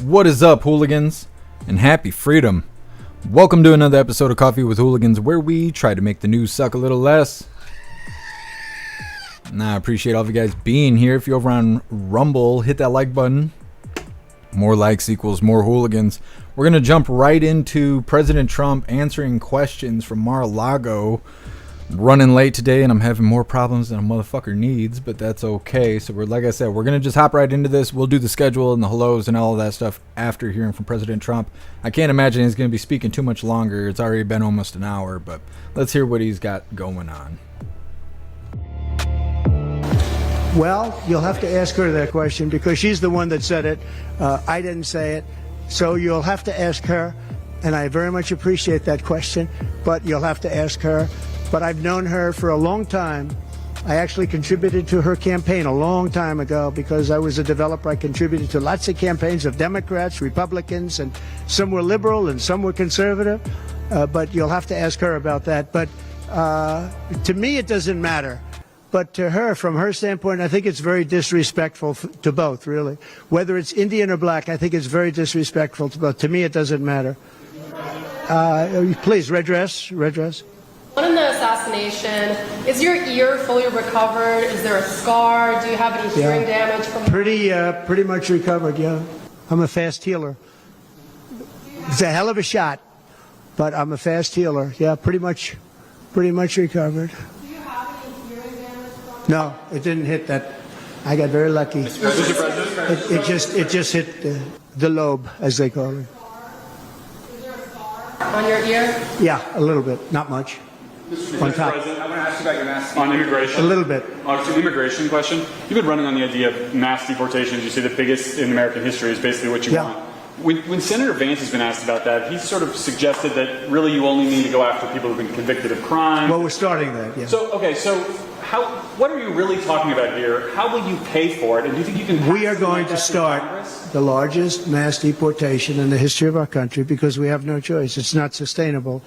What is up, hooligans? And happy freedom. Welcome to another episode of Coffee with Hooligans, where we try to make the news suck a little less. I appreciate all of you guys being here. If you're over on Rumble, hit that like button. More likes equals more hooligans. We're going to jump right into President Trump answering questions from Mar-a-Lago. I'm running late today and I'm having more problems than a motherfucker needs, but that's okay. So like I said, we're going to just hop right into this. We'll do the schedule and the hellos and all of that stuff after hearing from President Trump. I can't imagine he's going to be speaking too much longer. It's already been almost an hour, but let's hear what he's got going on. Well, you'll have to ask her that question because she's the one that said it. I didn't say it. So you'll have to ask her, and I very much appreciate that question, but you'll have to ask her. But I've known her for a long time. I actually contributed to her campaign a long time ago because I was a developer. I contributed to lots of campaigns of Democrats, Republicans, and some were liberal and some were conservative. But you'll have to ask her about that. But to me, it doesn't matter. But to her, from her standpoint, I think it's very disrespectful to both, really. Whether it's Indian or black, I think it's very disrespectful to both. To me, it doesn't matter. Please, red dress. In the assassination, is your ear fully recovered? Is there a scar? Do you have any hearing damage from Pretty much recovered, yeah. I'm a fast healer. It's a hell of a shot, but I'm a fast healer. Yeah, pretty much recovered. Do you have any hearing damage from No, it didn't hit that. I got very lucky. It just hit the lobe, as they call it. Is there a scar on your ear? Yeah, a little bit, not much. On top. President, I want to ask you about your mass on immigration. A little bit. To the immigration question, you've been running on the idea of mass deportations. You say the biggest in American history is basically what you want. When Senator Vance has been asked about that, he's sort of suggested that really you only need to go after people who've been convicted of crime. Well, we're starting that, yeah. So what are you really talking about here? How will you pay for it? And do you think you can? We are going to start the largest mass deportation in the history of our country because we have no choice. It's not sustainable.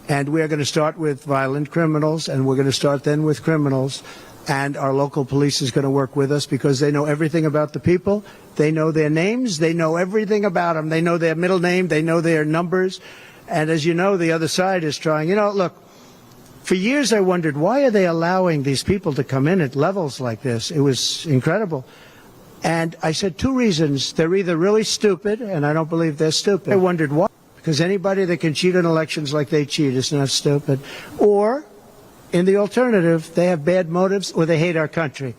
And we are going to start with violent criminals, and we're going to start then with criminals. And our local police is going to work with us because they know everything about the people. They know their names. They know everything about them. They know their middle name. They know their numbers. And as you know, the other side is trying. You know, look, for years I wondered, why are they allowing these people to come in at levels like this? It was incredible. And I said two reasons. They're either really stupid, and I don't believe they're stupid. I wondered why. Because anybody that can cheat on elections like they cheat is not stupid. Or, in the alternative, they have bad motives or they hate our country.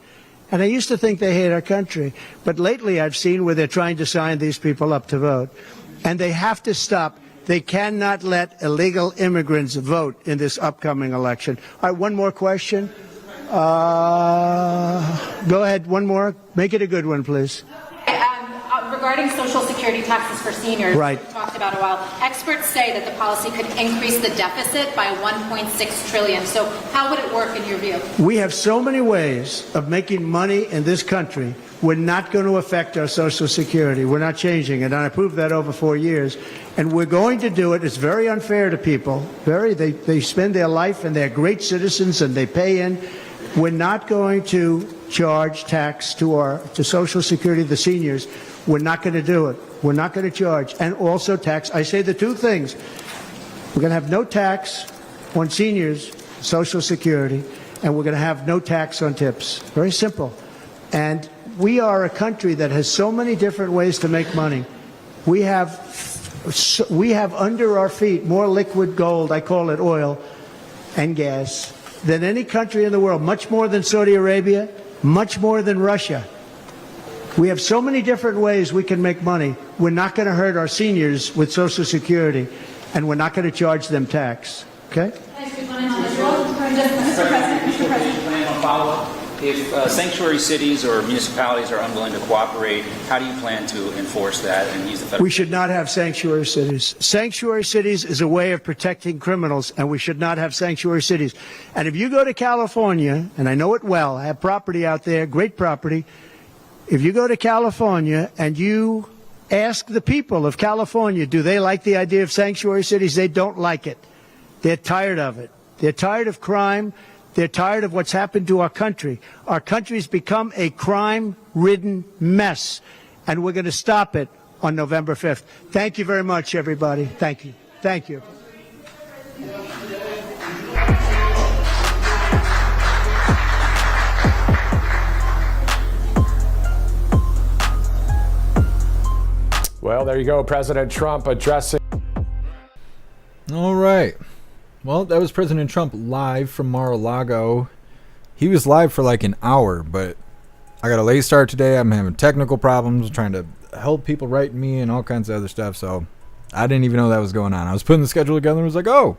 And I used to think they hate our country. But lately I've seen where they're trying to sign these people up to vote. And they have to stop. They cannot let illegal immigrants vote in this upcoming election. All right, one more question. Go ahead, one more. Make it a good one, please. Regarding Social Security taxes for seniors, right. We talked about a while. Experts say that the policy could increase the deficit by $1.6 trillion. So how would it work in your view? We have so many ways of making money in this country. We're not going to affect our Social Security. We're not changing it. And I proved that over 4 years. And we're going to do it. It's very unfair to people. They spend their life and they're great citizens and they pay in. We're not going to charge tax to Social Security, the seniors. We're not going to do it. We're not going to charge. And also tax. I say the two things. We're going to have no tax on seniors, Social Security, and we're going to have no tax on tips. Very simple. And we are a country that has so many different ways to make money. We have under our feet more liquid gold, I call it oil, and gas, than any country in the world, much more than Saudi Arabia, much more than Russia. We have so many different ways we can make money. We're not going to hurt our seniors with Social Security, and we're not going to charge them tax. Okay? Mr. President. Follow-up. If sanctuary cities or municipalities are unwilling to cooperate, how do you plan to enforce that and use the federal? We should not have sanctuary cities. Sanctuary cities is a way of protecting criminals, and we should not have sanctuary cities. And if you go to California, and I know it well, I have property out there, great property. If you go to California and you ask the people of California, do they like the idea of sanctuary cities? They don't like it. They're tired of it. They're tired of crime. They're tired of what's happened to our country. Our country's become a crime-ridden mess, and we're going to stop it on November 5th. Thank you very much, everybody. Thank you. Thank you. Well, there you go. President Trump addressing. All right. Well, that was President Trump live from Mar-a-Lago. He was live for like an hour, but I got a late start today. I'm having technical problems, trying to help people write me and all kinds of other stuff, so I didn't even know that was going on. I was putting the schedule together and was like, oh,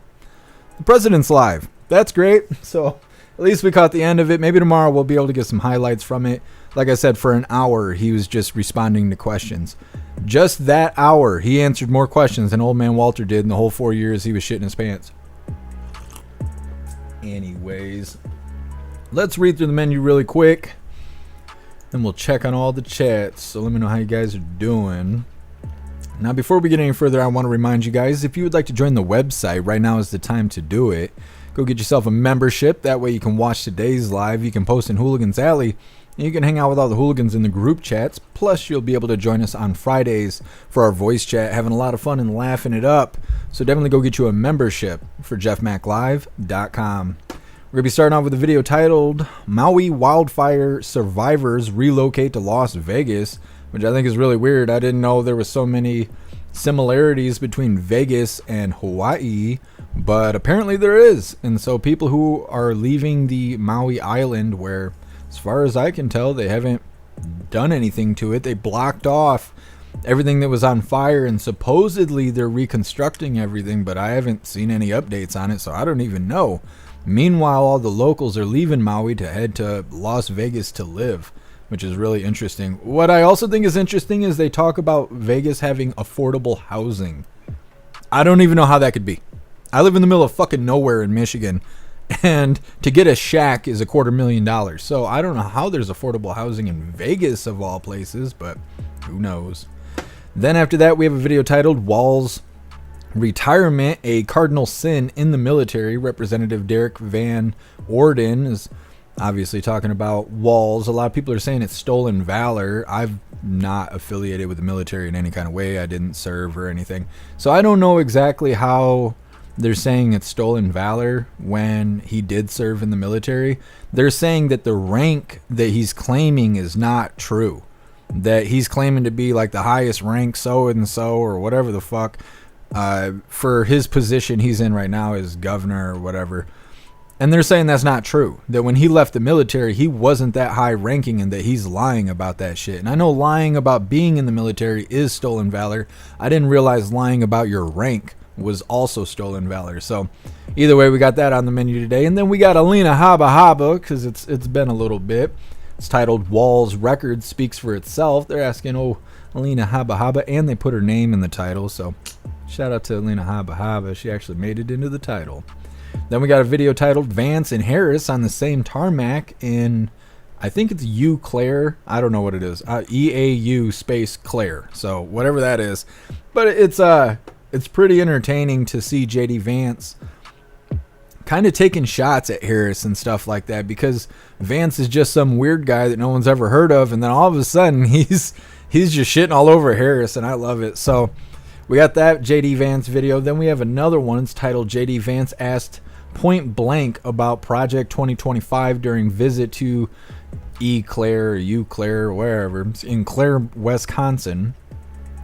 the president's live. That's great. So at least we caught the end of it. Maybe tomorrow we'll be able to get some highlights from it. Like I said, for an hour, he was just responding to questions. Just that hour, he answered more questions than old man Walter did in the whole 4 years he was shitting his pants. Anyways, let's read through the menu really quick. Then we'll check on all the chats. So let me know how you guys are doing. Now, before we get any further, I want to remind you guys, if you would like to join the website, right now is the time to do it. Go get yourself a membership. That way you can watch today's live. You can post in Hooligans Alley. And you can hang out with all the hooligans in the group chats. Plus, you'll be able to join us on Fridays for our voice chat, having a lot of fun and laughing it up. So definitely go get you a membership for jeffmaclive.com. We're going to be starting off with a video titled Maui Wildfire Survivors Relocate to Las Vegas, which I think is really weird. I didn't know there was so many similarities between Vegas and Hawaii, but apparently there is. And so people who are leaving the Maui island, where as far as I can tell, they haven't done anything to it. They blocked off everything that was on fire, and supposedly they're reconstructing everything, but I haven't seen any updates on it, so I don't even know. Meanwhile, all the locals are leaving Maui to head to Las Vegas to live, which is really interesting. What I also think is interesting is they talk about Vegas having affordable housing. I don't even know how that could be. I live in the middle of fucking nowhere in Michigan, and to get a shack is $250,000. So I don't know how there's affordable housing in Vegas of all places, but who knows. Then after that, we have a video titled Walz Retirement, a Cardinal Sin in the Military. Representative Derek Van Orden is obviously talking about Walz. A lot of people are saying it's stolen valor. I'm not affiliated with the military in any kind of way. I didn't serve or anything. So I don't know exactly how they're saying it's stolen valor when he did serve in the military. They're saying that the rank that he's claiming is not true. That he's claiming to be like the highest rank so-and-so or whatever the fuck. For his position he's in right now as governor or whatever. And they're saying that's not true. That when he left the military, he wasn't that high ranking, and that he's lying about that shit. And I know lying about being in the military is stolen valor. I didn't realize lying about your rank was also stolen valor. So either way, we got that on the menu today. And then we got Alina Habba, because it's been a little bit. It's titled Walz Record Speaks for Itself. They're asking, oh, Alina Habba, and they put her name in the title. So shout out to Alina Habba. She actually made it into the title. Then we got a video titled Vance and Harris on the same tarmac in, I think it's Eau Claire. I don't know what it is. EAU space Claire. So whatever that is. But it's pretty entertaining to see JD Vance kind of taking shots at Harris and stuff like that, because Vance is just some weird guy that no one's ever heard of, and then all of a sudden he's just shitting all over Harris, and I love it. So we got that JD Vance video. Then we have another one. It's titled JD Vance asked point blank about Project 2025 during visit to Eau Claire, wherever. It's in Claire, Wisconsin.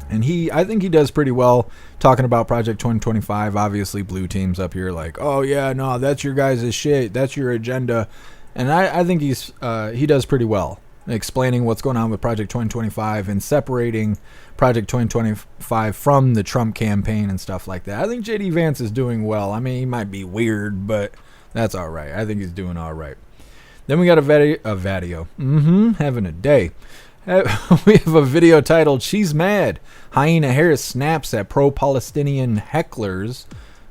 And I think he does pretty well talking about Project 2025. Obviously, blue team's up here like, oh yeah, no, that's your guys' shit. That's your agenda. And I think he does pretty well explaining what's going on with Project 2025 and separating Project 2025 from the Trump campaign and stuff like that. I think JD Vance is doing well. I mean, he might be weird, but that's all right. I think he's doing all right. Then we got a video. Having a day. We have a video titled She's Mad. Hyena Harris snaps at pro-Palestinian hecklers.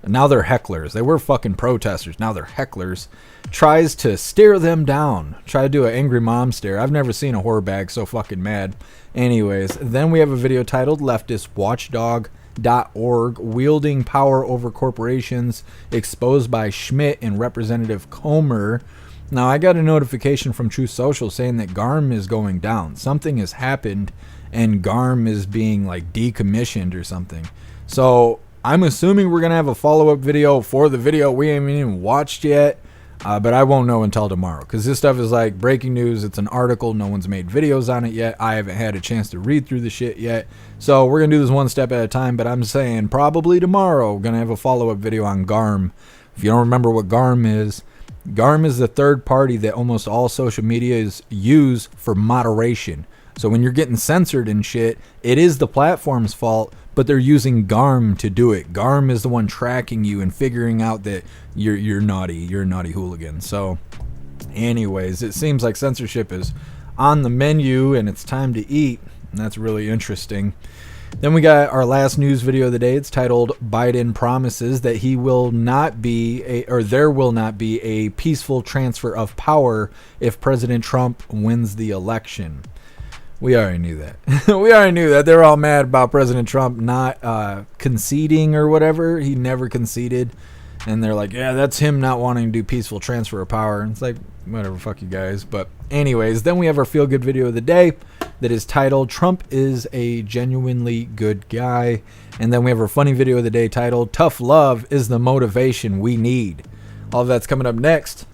Now they're hecklers. They were fucking protesters. Now they're hecklers. Tries to stare them down. Try to do an angry mom stare. I've never seen a whore bag so fucking mad. Anyways, then we have a video titled leftistwatchdog.org wielding power over corporations exposed by Schmidt and Representative Comer. Now, I got a notification from Truth Social saying that GARM is going down. Something has happened, and GARM is being like decommissioned or something. So I'm assuming we're gonna have a follow-up video for the video we haven't even watched yet, but I won't know until tomorrow, because this stuff is like breaking news. It's an article, no one's made videos on it yet. I haven't had a chance to read through the shit yet, so we're gonna do this one step at a time. But I'm saying probably tomorrow we're gonna have a follow-up video on GARM. If you don't remember what GARM is the third party that almost all social media is use for moderation. So when you're getting censored and shit, it is the platform's fault, but they're using GARM to do it. GARM is the one tracking you and figuring out that you're naughty. You're a naughty hooligan. So anyways, it seems like censorship is on the menu and it's time to eat. And that's really interesting. Then we got our last news video of the day. It's titled "Biden Promises That He Will Not Be There Will Not Be a Peaceful Transfer of Power If President Trump Wins the Election." We already knew that. We already knew that. They're all mad about President Trump not conceding or whatever. He never conceded. And they're like, yeah, that's him not wanting to do peaceful transfer of power. And it's like, whatever, fuck you guys. But anyways, then we have our feel-good video of the day that is titled "Trump is a Genuinely Good Guy." And then we have our funny video of the day titled "Tough Love is the Motivation We Need." All of that's coming up next.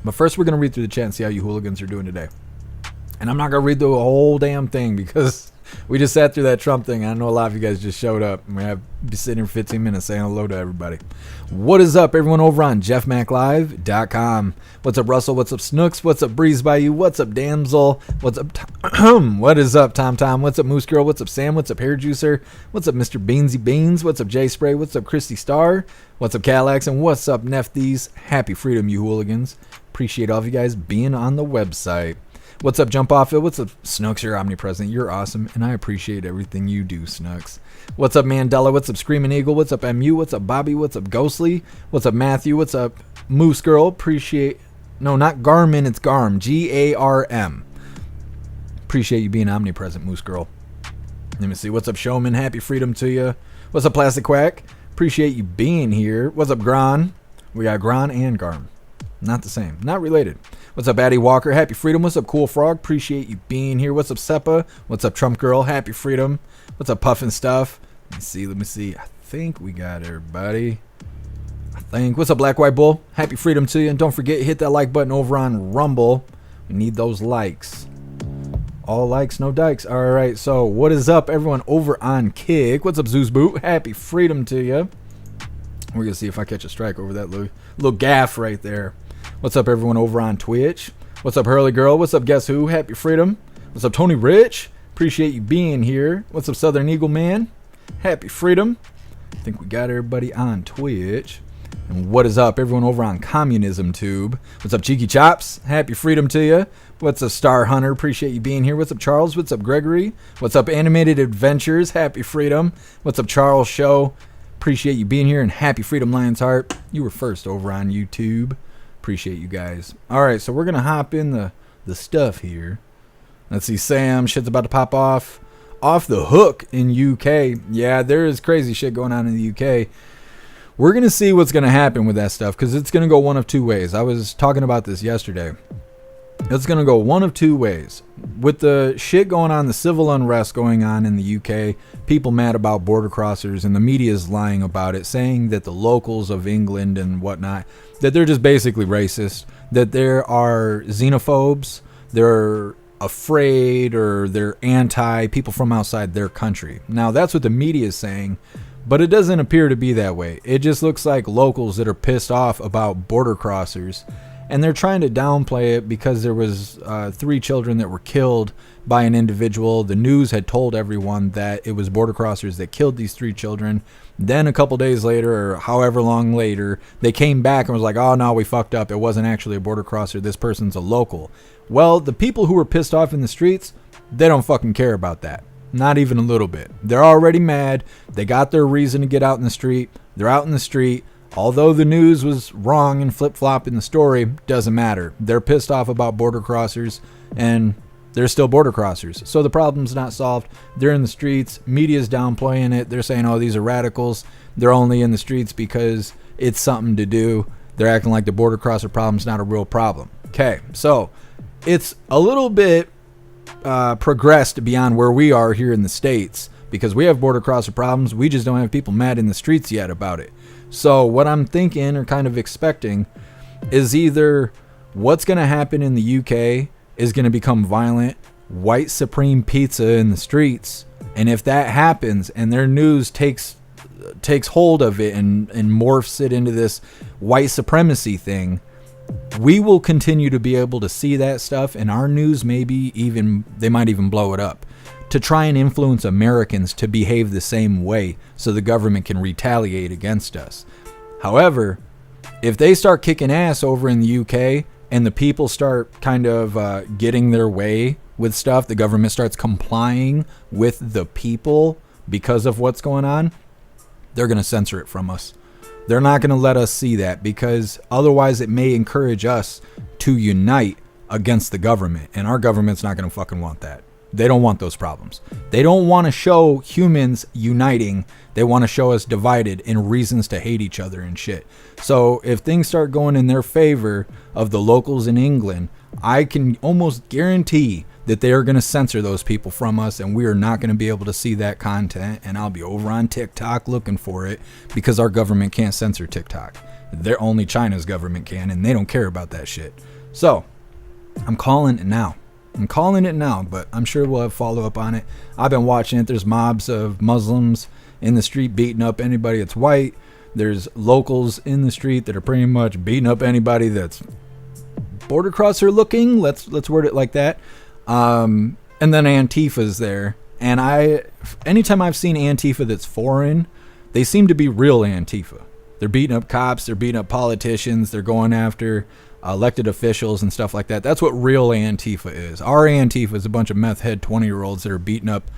But first, we're going to read through the chat and see how you hooligans are doing today. And I'm not going to read through a whole damn thing because we just sat through that Trump thing. I know a lot of you guys just showed up. And we have been sitting here for 15 minutes saying hello to everybody. What is up, everyone over on jeffmaclive.com? What's up, Russell? What's up, Snooks? What's up, Breeze by You? What's up, Damsel? What's up, what is up, Tom Tom? What's up, Moose Girl? What's up, Sam? What's up, Hair Juicer? What's up, Mr. Beansy Beans? What's up, J Spray? What's up, Christy Star? What's up, Cadillacs? And what's up, Nefties? Happy freedom, you hooligans. Appreciate all of you guys being on the website. What's up, Jump Off It? What's up, Snooks? You're omnipresent. You're awesome, and I appreciate everything you do, Snooks. What's up, Mandela? What's up, Screaming Eagle? What's up, MU? What's up, Bobby? What's up, Ghostly? What's up, Matthew? What's up, Moose Girl? No, not Garmin, it's Garm. Garm. Appreciate you being omnipresent, Moose Girl. Let me see. What's up, Showman? Happy freedom to you. What's up, Plastic Quack? Appreciate you being here. What's up, Gran? We got Gran and Garm. Not the same. Not related. What's up, Addie Walker? Happy freedom. What's up, Cool Frog? Appreciate you being here. What's up, Seppa? What's up, Trump Girl? Happy freedom. What's up, Puffin' Stuff? Let me see. I think we got everybody. What's up, Black White Bull? Happy freedom to you. And don't forget, hit that like button over on Rumble. We need those likes. All likes, no dikes. All right, so what is up, everyone over on Kick? What's up, Zeus Boot? Happy freedom to you. We're going to see if I catch a strike over that little gaff right there. What's up, everyone over on Twitch? What's up, Hurley Girl? What's up, Guess Who? Happy freedom. What's up, Tony Rich? Appreciate you being here. What's up, Southern Eagle Man? Happy freedom. I think we got everybody on Twitch. And what is up, everyone over on Communism Tube? What's up, Cheeky Chops? Happy freedom to you. What's up, Star Hunter? Appreciate you being here. What's up, Charles? What's up, Gregory? What's up, Animated Adventures? Happy freedom. What's up, Charles Show? Appreciate you being here. And happy freedom, Lion's Heart. You were first over on YouTube. Appreciate you guys. All right, so we're going to hop in the stuff here. Let's see, Sam, shit's about to pop off the hook in UK. Yeah, there is crazy shit going on in the UK. We're going to see what's going to happen with that stuff because it's going to go one of two ways. I was talking about this yesterday. It's going to go one of two ways. With the shit going on, the civil unrest going on in the UK, people mad about border crossers, and the media is lying about it, saying that the locals of England and whatnot, that they're just basically racist, that there are xenophobes, they're afraid, or they're anti people from outside their country. Now, that's what the media is saying, but it doesn't appear to be that way. It just looks like locals that are pissed off about border crossers. And they're trying to downplay it because there was 3 children that were killed by an individual. The news had told everyone that it was border crossers that killed these 3 children. Then a couple days later, or however long later, they came back and was like, oh, no, we fucked up. It wasn't actually a border crosser. This person's a local. Well, the people who were pissed off in the streets, they don't fucking care about that. Not even a little bit. They're already mad. They got their reason to get out in the street. They're out in the street. Although the news was wrong and flip-flop in the story, doesn't matter. They're pissed off about border crossers, and they're still border crossers. So the problem's not solved. They're in the streets. Media's downplaying it. They're saying, oh, these are radicals. They're only in the streets because it's something to do. They're acting like the border crosser problem's not a real problem. Okay, so it's a little bit progressed beyond where we are here in the States, because we have border crosser problems. We just don't have people mad in the streets yet about it. So what I'm thinking or kind of expecting is either what's going to happen in the UK is going to become violent, white supreme pizza in the streets. And if that happens and their news takes hold of it and morphs it into this white supremacy thing, we will continue to be able to see that stuff, and our news they might even blow it up to try and influence Americans to behave the same way so the government can retaliate against us. However, if they start kicking ass over in the UK and the people start kind of getting their way with stuff, the government starts complying with the people because of what's going on, they're going to censor it from us. They're not going to let us see that, because otherwise it may encourage us to unite against the government, and our government's not going to fucking want that. They don't want those problems. They don't want to show humans uniting. They want to show us divided and reasons to hate each other and shit. So if things start going in their favor of the locals in England, I can almost guarantee that they are going to censor those people from us, and we are not going to be able to see that content. And I'll be over on TikTok looking for it, because our government can't censor TikTok. They're only China's government can, and they don't care about that shit. So I'm calling it now. But I'm sure we'll have follow up on it. I've been watching it. There's mobs of Muslims in the street beating up anybody that's white. There's locals in the street that are pretty much beating up anybody that's border crosser looking. Let's word it like that. And then Antifa's there. And anytime I've seen Antifa that's foreign, they seem to be real Antifa. They're beating up cops. They're beating up politicians. They're going after elected officials and stuff like that. That's what real Antifa is. Our Antifa is a bunch of meth head 20-year-olds that are beating up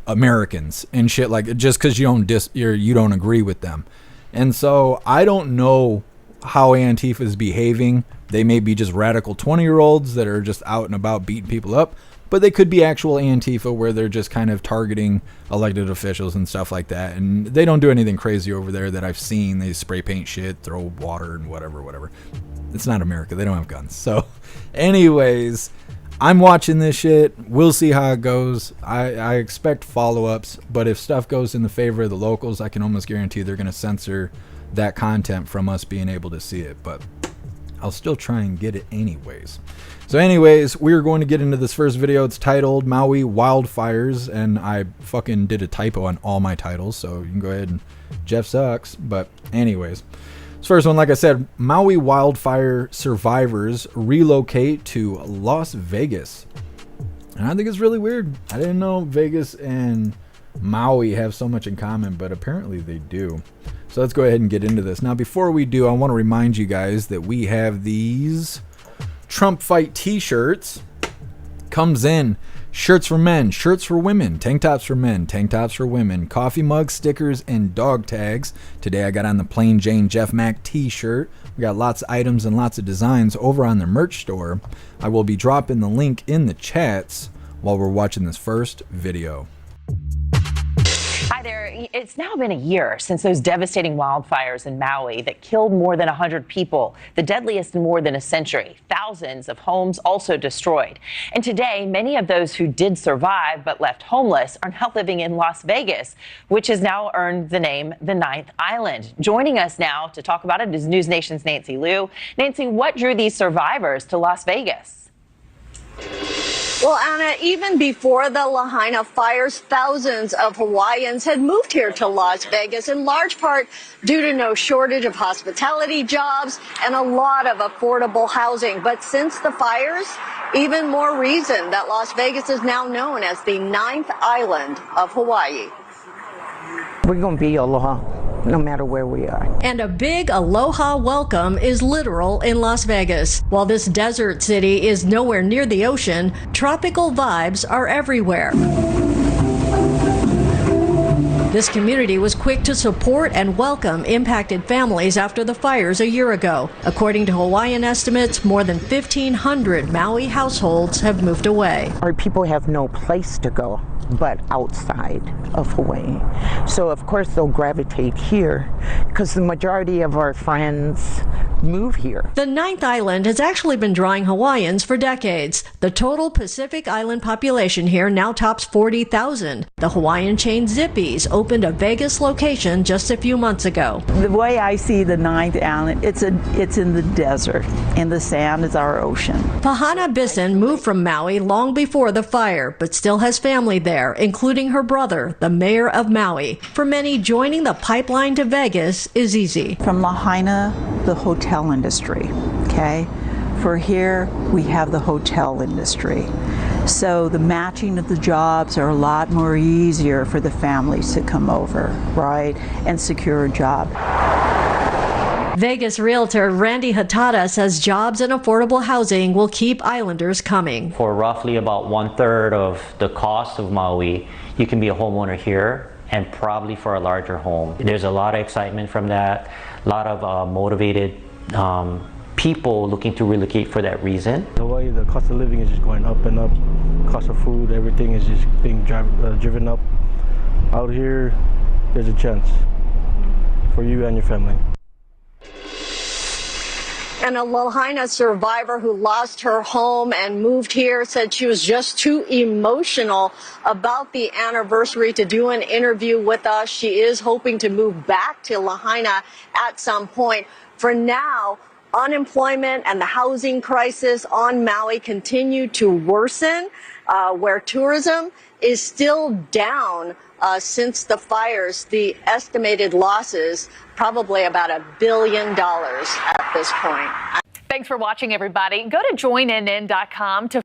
Americans and shit, like, just because you don't agree with them. And so I don't know how Antifa is behaving. They may be just radical 20-year-olds that are just out and about beating people up, but they could be actual Antifa where they're just kind of targeting elected officials and stuff like that. And they don't do anything crazy over there that I've seen. They spray paint shit, throw water and whatever. It's not America. They don't have guns. So anyways, I'm watching this shit. We'll see how it goes. I expect follow-ups, but if stuff goes in the favor of the locals, I can almost guarantee they're going to censor that content from us being able to see it. But I'll still try and get it anyways. So anyways, we're going to get into this first video. It's titled Maui Wildfires, and I fucking did a typo on all my titles, so you can go ahead and Jeff sucks. But anyways, this first one, like I said, Maui wildfire survivors relocate to Las Vegas. And I think it's really weird. I didn't know Vegas and Maui have so much in common, but apparently they do. So let's go ahead and get into this. Now, before we do, I want to remind you guys that we have these Trump Fight t-shirts. Comes in shirts for men, shirts for women, tank tops for men, tank tops for women, coffee mugs, stickers, and dog tags. Today I got on the plain Jane Jeff Mac t-shirt. We got lots of items and lots of designs over on the merch store. I will be dropping the link in the chats while we're watching this first video. Hi there. It's now been a year since those devastating wildfires in Maui that killed more than 100 people, the deadliest in more than a century. Thousands of homes also destroyed. And today, many of those who did survive but left homeless are now living in Las Vegas, which has now earned the name the Ninth Island. Joining us now to talk about it is News Nation's Nancy Liu. Nancy, what drew these survivors to Las Vegas? Well, Anna, even before the Lahaina fires, thousands of Hawaiians had moved here to Las Vegas, in large part due to no shortage of hospitality jobs and a lot of affordable housing. But since the fires, even more reason that Las Vegas is now known as the Ninth Island of Hawaii. We're going to be aloha, no matter where we are. And a big aloha welcome is literal in Las Vegas. While this desert city is nowhere near the ocean, tropical vibes are everywhere. This community was quick to support and welcome impacted families after the fires a year ago. According to Hawaiian estimates, more than 1,500 Maui households have moved away. Our people have no place to go but outside of Hawaii. So of course they'll gravitate here because the majority of our friends move here. The ninth island has actually been drawing Hawaiians for decades. The total Pacific Island population here now tops 40,000. The Hawaiian chain Zippy's opened a Vegas location just a few months ago. The way I see the ninth island, it's in the desert, and the sand is our ocean. Pahana Bison moved from Maui long before the fire, but still has family there, including her brother, the mayor of Maui. For many, joining the pipeline to Vegas is easy. From Lahaina, the hotel industry, okay? For here, we have the hotel industry. So the matching of the jobs are a lot more easier for the families to come over, right, and secure a job. Vegas realtor Randy Hatada says jobs and affordable housing will keep islanders coming. For roughly about 1/3 of the cost of Maui, you can be a homeowner here, and probably for a larger home. There's a lot of excitement from that, a lot of motivated people looking to relocate for that reason. The way the cost of living is just going up and up, cost of food, everything is just being driven up. Out here, there's a chance for you and your family. And a Lahaina survivor who lost her home and moved here said she was just too emotional about the anniversary to do an interview with us. She is hoping to move back to Lahaina at some point. For now, unemployment and the housing crisis on Maui continue to worsen, where tourism is still down since the fires. The estimated losses, probably about $1 billion at this point. Thanks for watching, everybody. Go to joinnn.com to.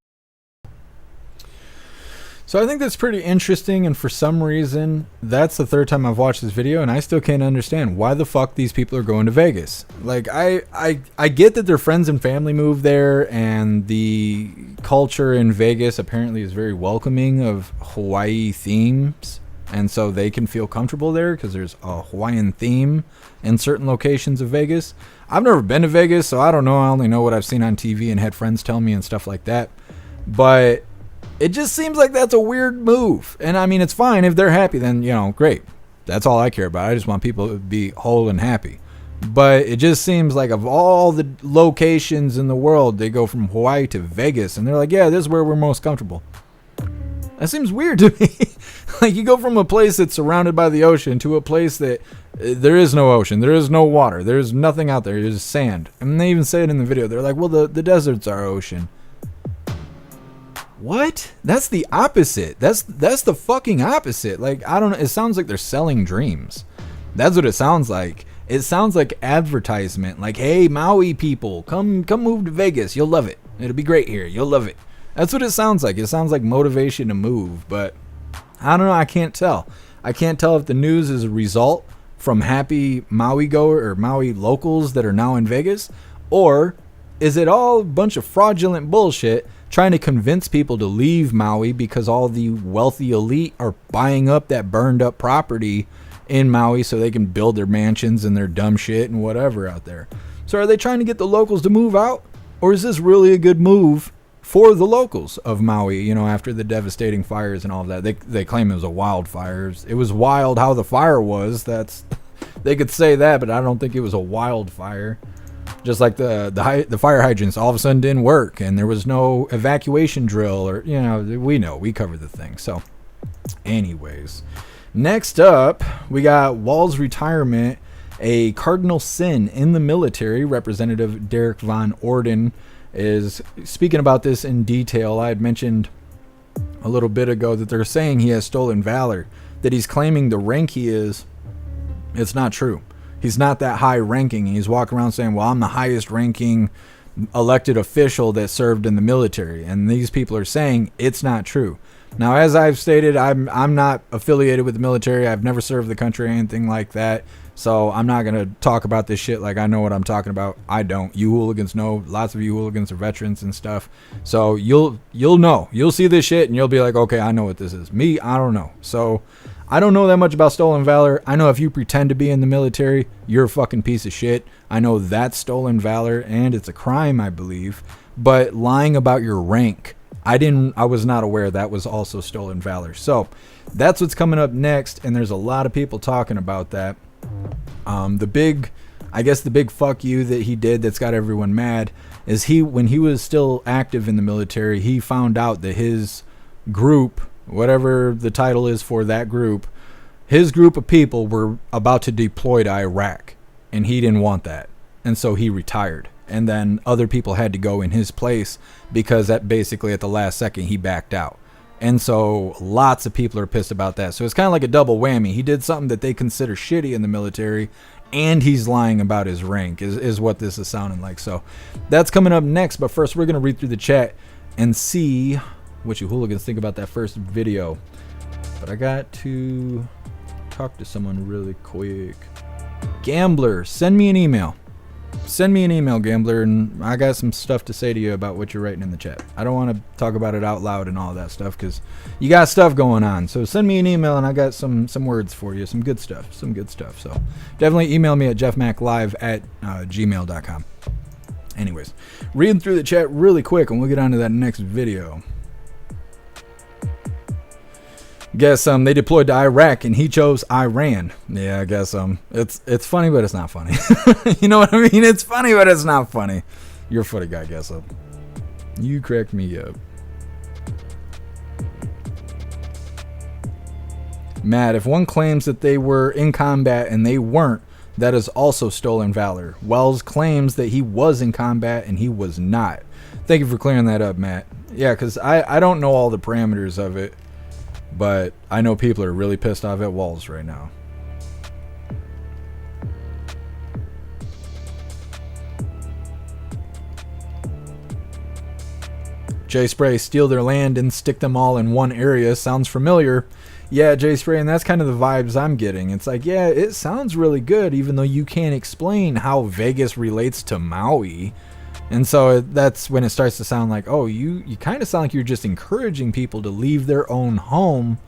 So I think that's pretty interesting, and for some reason, that's the third time I've watched this video, and I still can't understand why the fuck these people are going to Vegas. Like, I get that their friends and family move there, and the culture in Vegas apparently is very welcoming of Hawaii themes, and so they can feel comfortable there because there's a Hawaiian theme in certain locations of Vegas. I've never been to Vegas, so I don't know. I only know what I've seen on TV and had friends tell me and stuff like that. But it just seems like that's a weird move. And I mean, it's fine if they're happy, then, you know, great. That's all I care about. I just want people to be whole and happy. But it just seems like of all the locations in the world, they go from Hawaii to Vegas, and they're like, yeah, this is where we're most comfortable. That seems weird to me. Like, you go from a place that's surrounded by the ocean to a place that there is no ocean, there is no water, there's nothing out there, there's sand. And they even say it in the video. They're like, well, the desert's our ocean. What? That's the opposite. That's the fucking opposite. Like, I don't know. It sounds like they're selling dreams. That's what it sounds like. It sounds like advertisement. Like, hey, Maui people, come move to Vegas. You'll love it. It'll be great here. You'll love it. That's what it sounds like. It sounds like motivation to move, but I don't know. I can't tell. I can't tell if the news is a result from happy Maui goer or Maui locals that are now in Vegas, or is it all a bunch of fraudulent bullshit trying to convince people to leave Maui because all the wealthy elite are buying up that burned up property in Maui so they can build their mansions and their dumb shit and whatever out there. So are they trying to get the locals to move out, or is this really a good move for the locals of Maui, you know, after the devastating fires and all of that? They claim it was a wildfire. It was wild how the fire was. They could say that, but I don't think it was a wildfire. Just like the fire hydrants all of a sudden didn't work, and there was no evacuation drill, or, you know, we covered the thing. So anyways, next up, we got Walz retirement, a cardinal sin in the military. Representative Derek Von Orden is speaking about this in detail. I had mentioned a little bit ago that they're saying he has stolen valor, that he's claiming the rank he is. It's not true. He's not that high ranking. He's walking around saying, well, I'm the highest ranking elected official that served in the military. And these people are saying it's not true. Now, as I've stated, I'm not affiliated with the military. I've never served the country or anything like that. So I'm not going to talk about this shit like I know what I'm talking about. I don't. You hooligans know. Lots of you hooligans are veterans and stuff. So you'll know. You'll see this shit and you'll be like, okay, I know what this is. Me, I don't know. So I don't know that much about stolen valor. I know if you pretend to be in the military, you're a fucking piece of shit. I know that's stolen valor, and it's a crime, I believe. But lying about your rank, I was not aware that was also stolen valor. So that's what's coming up next, and there's a lot of people talking about that. The big I guess the big fuck you that he did that's got everyone mad is when he was still active in the military, he found out that his group, whatever the title is for that group, his group of people were about to deploy to Iraq, and he didn't want that. And so he retired. And then other people had to go in his place because at the last second he backed out. And so lots of people are pissed about that. So it's kind of like a double whammy. He did something that they consider shitty in the military, and he's lying about his rank is what this is sounding like. So that's coming up next. But first, we're going to read through the chat and see what you hooligans think about that first video. But I got to talk to someone really quick. Gambler, send me an email. Send me an email, Gambler, and I got some stuff to say to you about what you're writing in the chat. I don't want to talk about it out loud and all that stuff because you got stuff going on. So send me an email, and I got some words for you, some good stuff. So definitely email me at jeffmaclive@gmail.com. Anyways, reading through the chat really quick, and we'll get on to that next video. Guess they deployed to Iraq and he chose Iran. Yeah, I guess it's funny, but it's not funny. You know what I mean? It's funny, but it's not funny. You're a funny guy, guess up. You cracked me up. Matt, if one claims that they were in combat and they weren't, that is also stolen valor. Walz claims that he was in combat and he was not. Thank you for clearing that up, Matt. Yeah, because I don't know all the parameters of it. But I know people are really pissed off at Walz right now. J Spray, steal their land and stick them all in one area. Sounds familiar. Yeah, J Spray, and that's kind of the vibes I'm getting. It's like, yeah, it sounds really good, even though you can't explain how Vegas relates to Maui. And so that's when it starts to sound like, oh, you kind of sound like you're just encouraging people to leave their own home.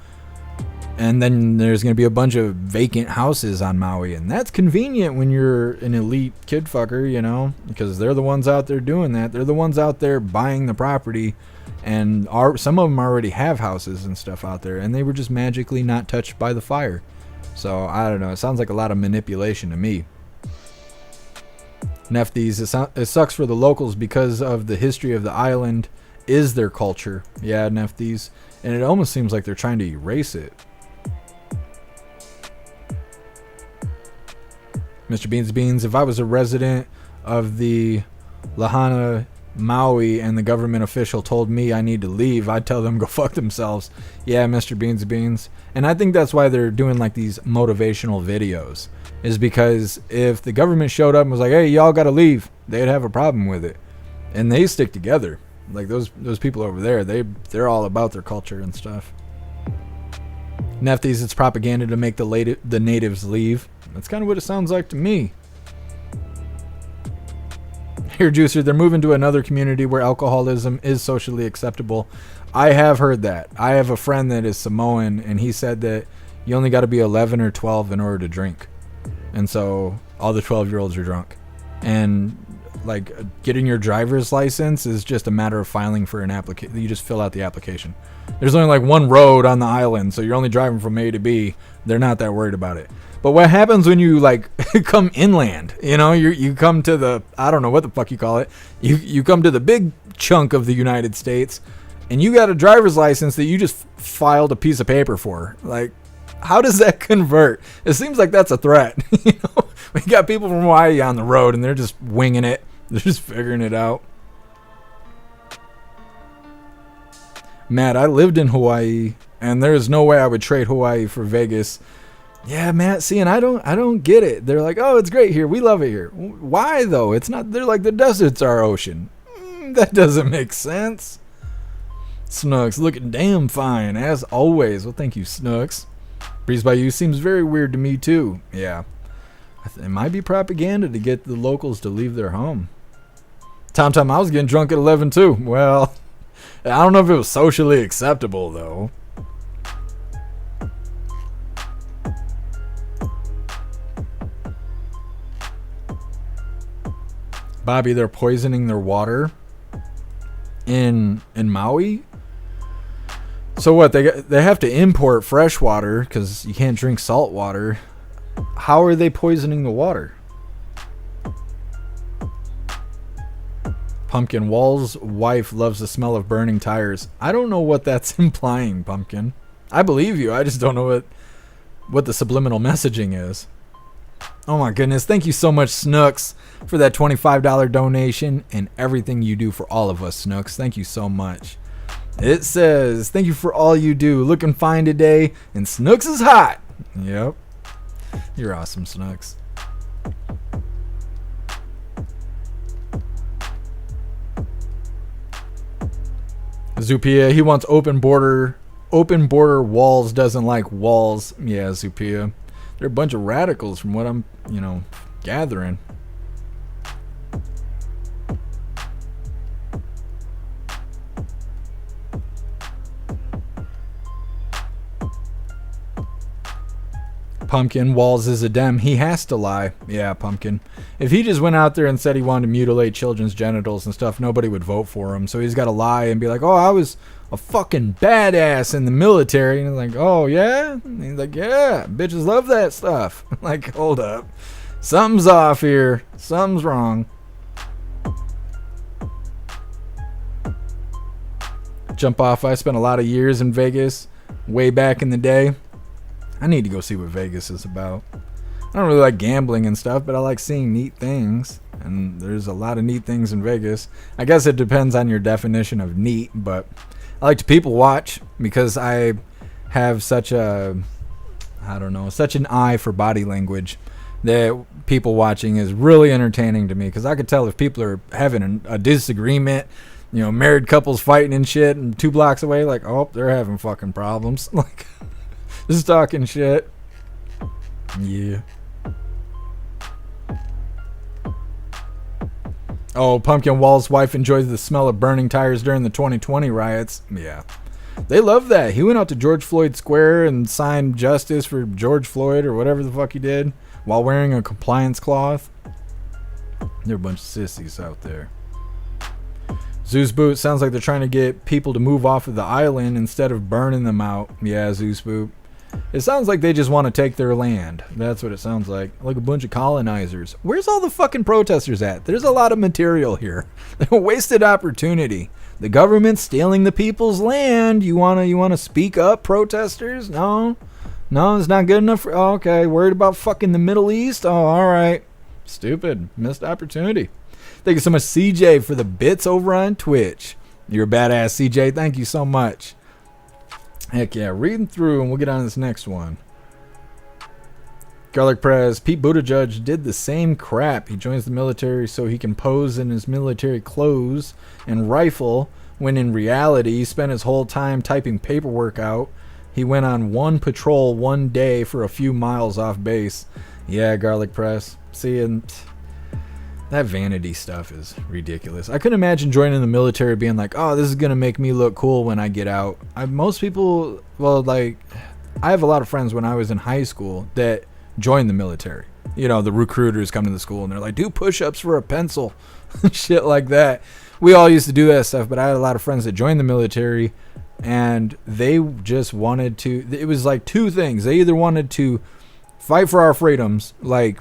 And then there's going to be a bunch of vacant houses on Maui. And that's convenient when you're an elite kid fucker, you know, because they're the ones out there doing that. They're the ones out there buying the property. And some of them already have houses and stuff out there. And they were just magically not touched by the fire. So, I don't know. It sounds like a lot of manipulation to me. Nefties, it sucks for the locals because of the history of the island is their culture. Yeah, Nefties. And it almost seems like they're trying to erase it. Mr. Beans, if I was a resident of the Lahaina, Maui, and the government official told me I need to leave, I'd tell them go fuck themselves. Yeah, Mr. Beans. And I think that's why they're doing like these motivational videos. Is because if the government showed up and was like, hey, y'all gotta leave, they'd have a problem with it. And they stick together. Like those people over there, they're all about their culture and stuff. Nefties, it's propaganda to make the natives leave. That's kind of what it sounds like to me. Here, Juicer, they're moving to another community where alcoholism is socially acceptable. I have heard that. I have a friend that is Samoan, and he said that you only got to be 11 or 12 in order to drink. And so all the 12-year-olds are drunk. And like getting your driver's license is just a matter of filing for an application. You just fill out the application. There's only like one road on the island, so you're only driving from A to B. They're not that worried about it. But what happens when you like come inland? You know, you come to the, I don't know what the fuck you call it. You come to the big chunk of the United States, and you got a driver's license that you just filed a piece of paper for. Like, how does that convert? It seems like that's a threat. You know, we got people from Hawaii on the road, and they're just winging it. They're just figuring it out. Matt, I lived in Hawaii, and there's no way I would trade Hawaii for Vegas. Yeah, Matt, see, and I don't get it. They're like, oh, it's great here. We love it here. Why, though? It's not, they're like, the desert's our ocean. That doesn't make sense. Snooks, looking damn fine, as always. Well, thank you, Snooks. Breeze by You seems very weird to me, too. Yeah. It might be propaganda to get the locals to leave their home. Tom, I was getting drunk at 11, too. Well, I don't know if it was socially acceptable, though. Bobby, they're poisoning their water in Maui. So what? They have to import fresh water because you can't drink salt water. How are they poisoning the water? Pumpkin, Walz's wife loves the smell of burning tires. I don't know what that's implying, Pumpkin. I believe you. I just don't know what the subliminal messaging is. Oh my goodness. Thank you so much, Snooks, for that $25 donation and everything you do for all of us, Snooks. Thank you so much. It says, thank you for all you do. Looking fine today, and Snooks is hot. Yep. You're awesome, Snooks. Zupia, he wants open border. Open border. Walz doesn't like walls. Yeah, Zupia. They're a bunch of radicals from what I'm, gathering. Pumpkin, Walz is a Dem. He has to lie. Yeah, Pumpkin. If he just went out there and said he wanted to mutilate children's genitals and stuff, nobody would vote for him. So he's got to lie and be like, oh, I was a fucking badass in the military. And he's like, oh, yeah? And he's like, yeah, bitches love that stuff. Like, hold up. Something's off here. Something's wrong. Jump off. I spent a lot of years in Vegas way back in the day. I need to go see what Vegas is about. I don't really like gambling and stuff, but I like seeing neat things. And there's a lot of neat things in Vegas. I guess it depends on your definition of neat, but I like to people watch because I have such an eye for body language that people watching is really entertaining to me, because I could tell if people are having a disagreement, married couples fighting and shit, and 2 blocks away, like, oh, they're having fucking problems. Like, just talking shit. Yeah. Oh, Pumpkin, Walz's wife enjoys the smell of burning tires during the 2020 riots. Yeah. They love that. He went out to George Floyd Square and signed justice for George Floyd or whatever the fuck he did while wearing a compliance cloth. They're a bunch of sissies out there. Zeus Boot, sounds like they're trying to get people to move off of the island instead of burning them out. Yeah, Zeus Boot. It sounds like they just want to take their land. That's what it sounds like. Like a bunch of colonizers. Where's all the fucking protesters at? There's a lot of material here. Wasted opportunity. The government's stealing the people's land. You wanna speak up, protesters? No, it's not good enough. Okay, worried about fucking the Middle East? Oh, all right. Stupid. Missed opportunity. Thank you so much, CJ, for the bits over on Twitch. You're a badass, CJ. Thank you so much. Heck yeah, reading through and we'll get on to this next one. Garlic Prez, Pete Buttigieg did the same crap. He joins the military so he can pose in his military clothes and rifle, when in reality he spent his whole time typing paperwork out. He went on one patrol one day for a few miles off base. Yeah, Garlic Press. See, and that vanity stuff is ridiculous. I couldn't imagine joining the military being like, oh, this is going to make me look cool when I get out. Most people, I have a lot of friends when I was in high school that joined the military. The recruiters come to the school and they're like, do push-ups for a pencil. Shit like that. We all used to do that stuff, but I had a lot of friends that joined the military and they just wanted to, it was like 2 things. They either wanted to fight for our freedoms, like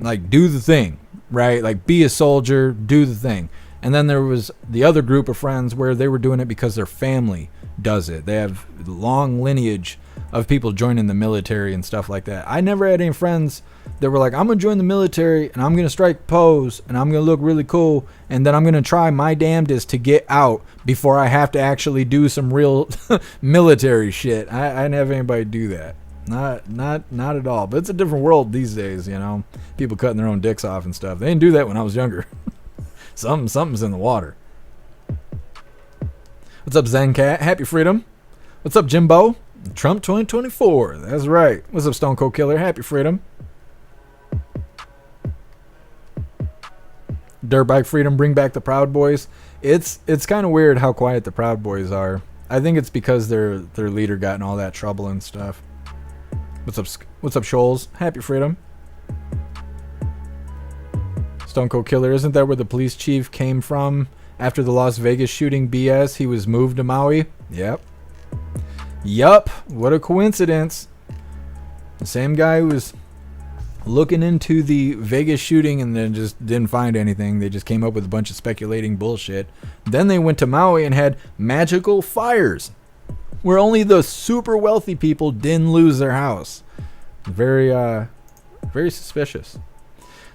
do the thing. Right? Like, be a soldier, do the thing. And then there was the other group of friends where they were doing it because their family does it. They have long lineage of people joining the military and stuff like that. I never had any friends that were like, I'm going to join the military and I'm going to strike pose and I'm going to look really cool and then I'm going to try my damnedest to get out before I have to actually do some real military shit. I didn't have anybody do that. Not at all. But it's a different world these days, People cutting their own dicks off and stuff. They didn't do that when I was younger. Something's in the water. What's up, Zencat? Happy freedom. What's up, Jimbo? Trump 2024. That's right. What's up, Stone Cold Killer? Happy freedom. Dirt Bike Freedom. Bring back the Proud Boys. It's kind of weird how quiet the Proud Boys are. I think it's because their leader got in all that trouble and stuff. What's up, Shoals? Happy freedom. Stone Cold Killer, isn't that where the police chief came from after the Las Vegas shooting BS? He was moved to Maui? Yep. What a coincidence. The same guy who was looking into the Vegas shooting and then just didn't find anything. They just came up with a bunch of speculating bullshit. Then they went to Maui and had magical fires where only the super wealthy people didn't lose their house. Very suspicious.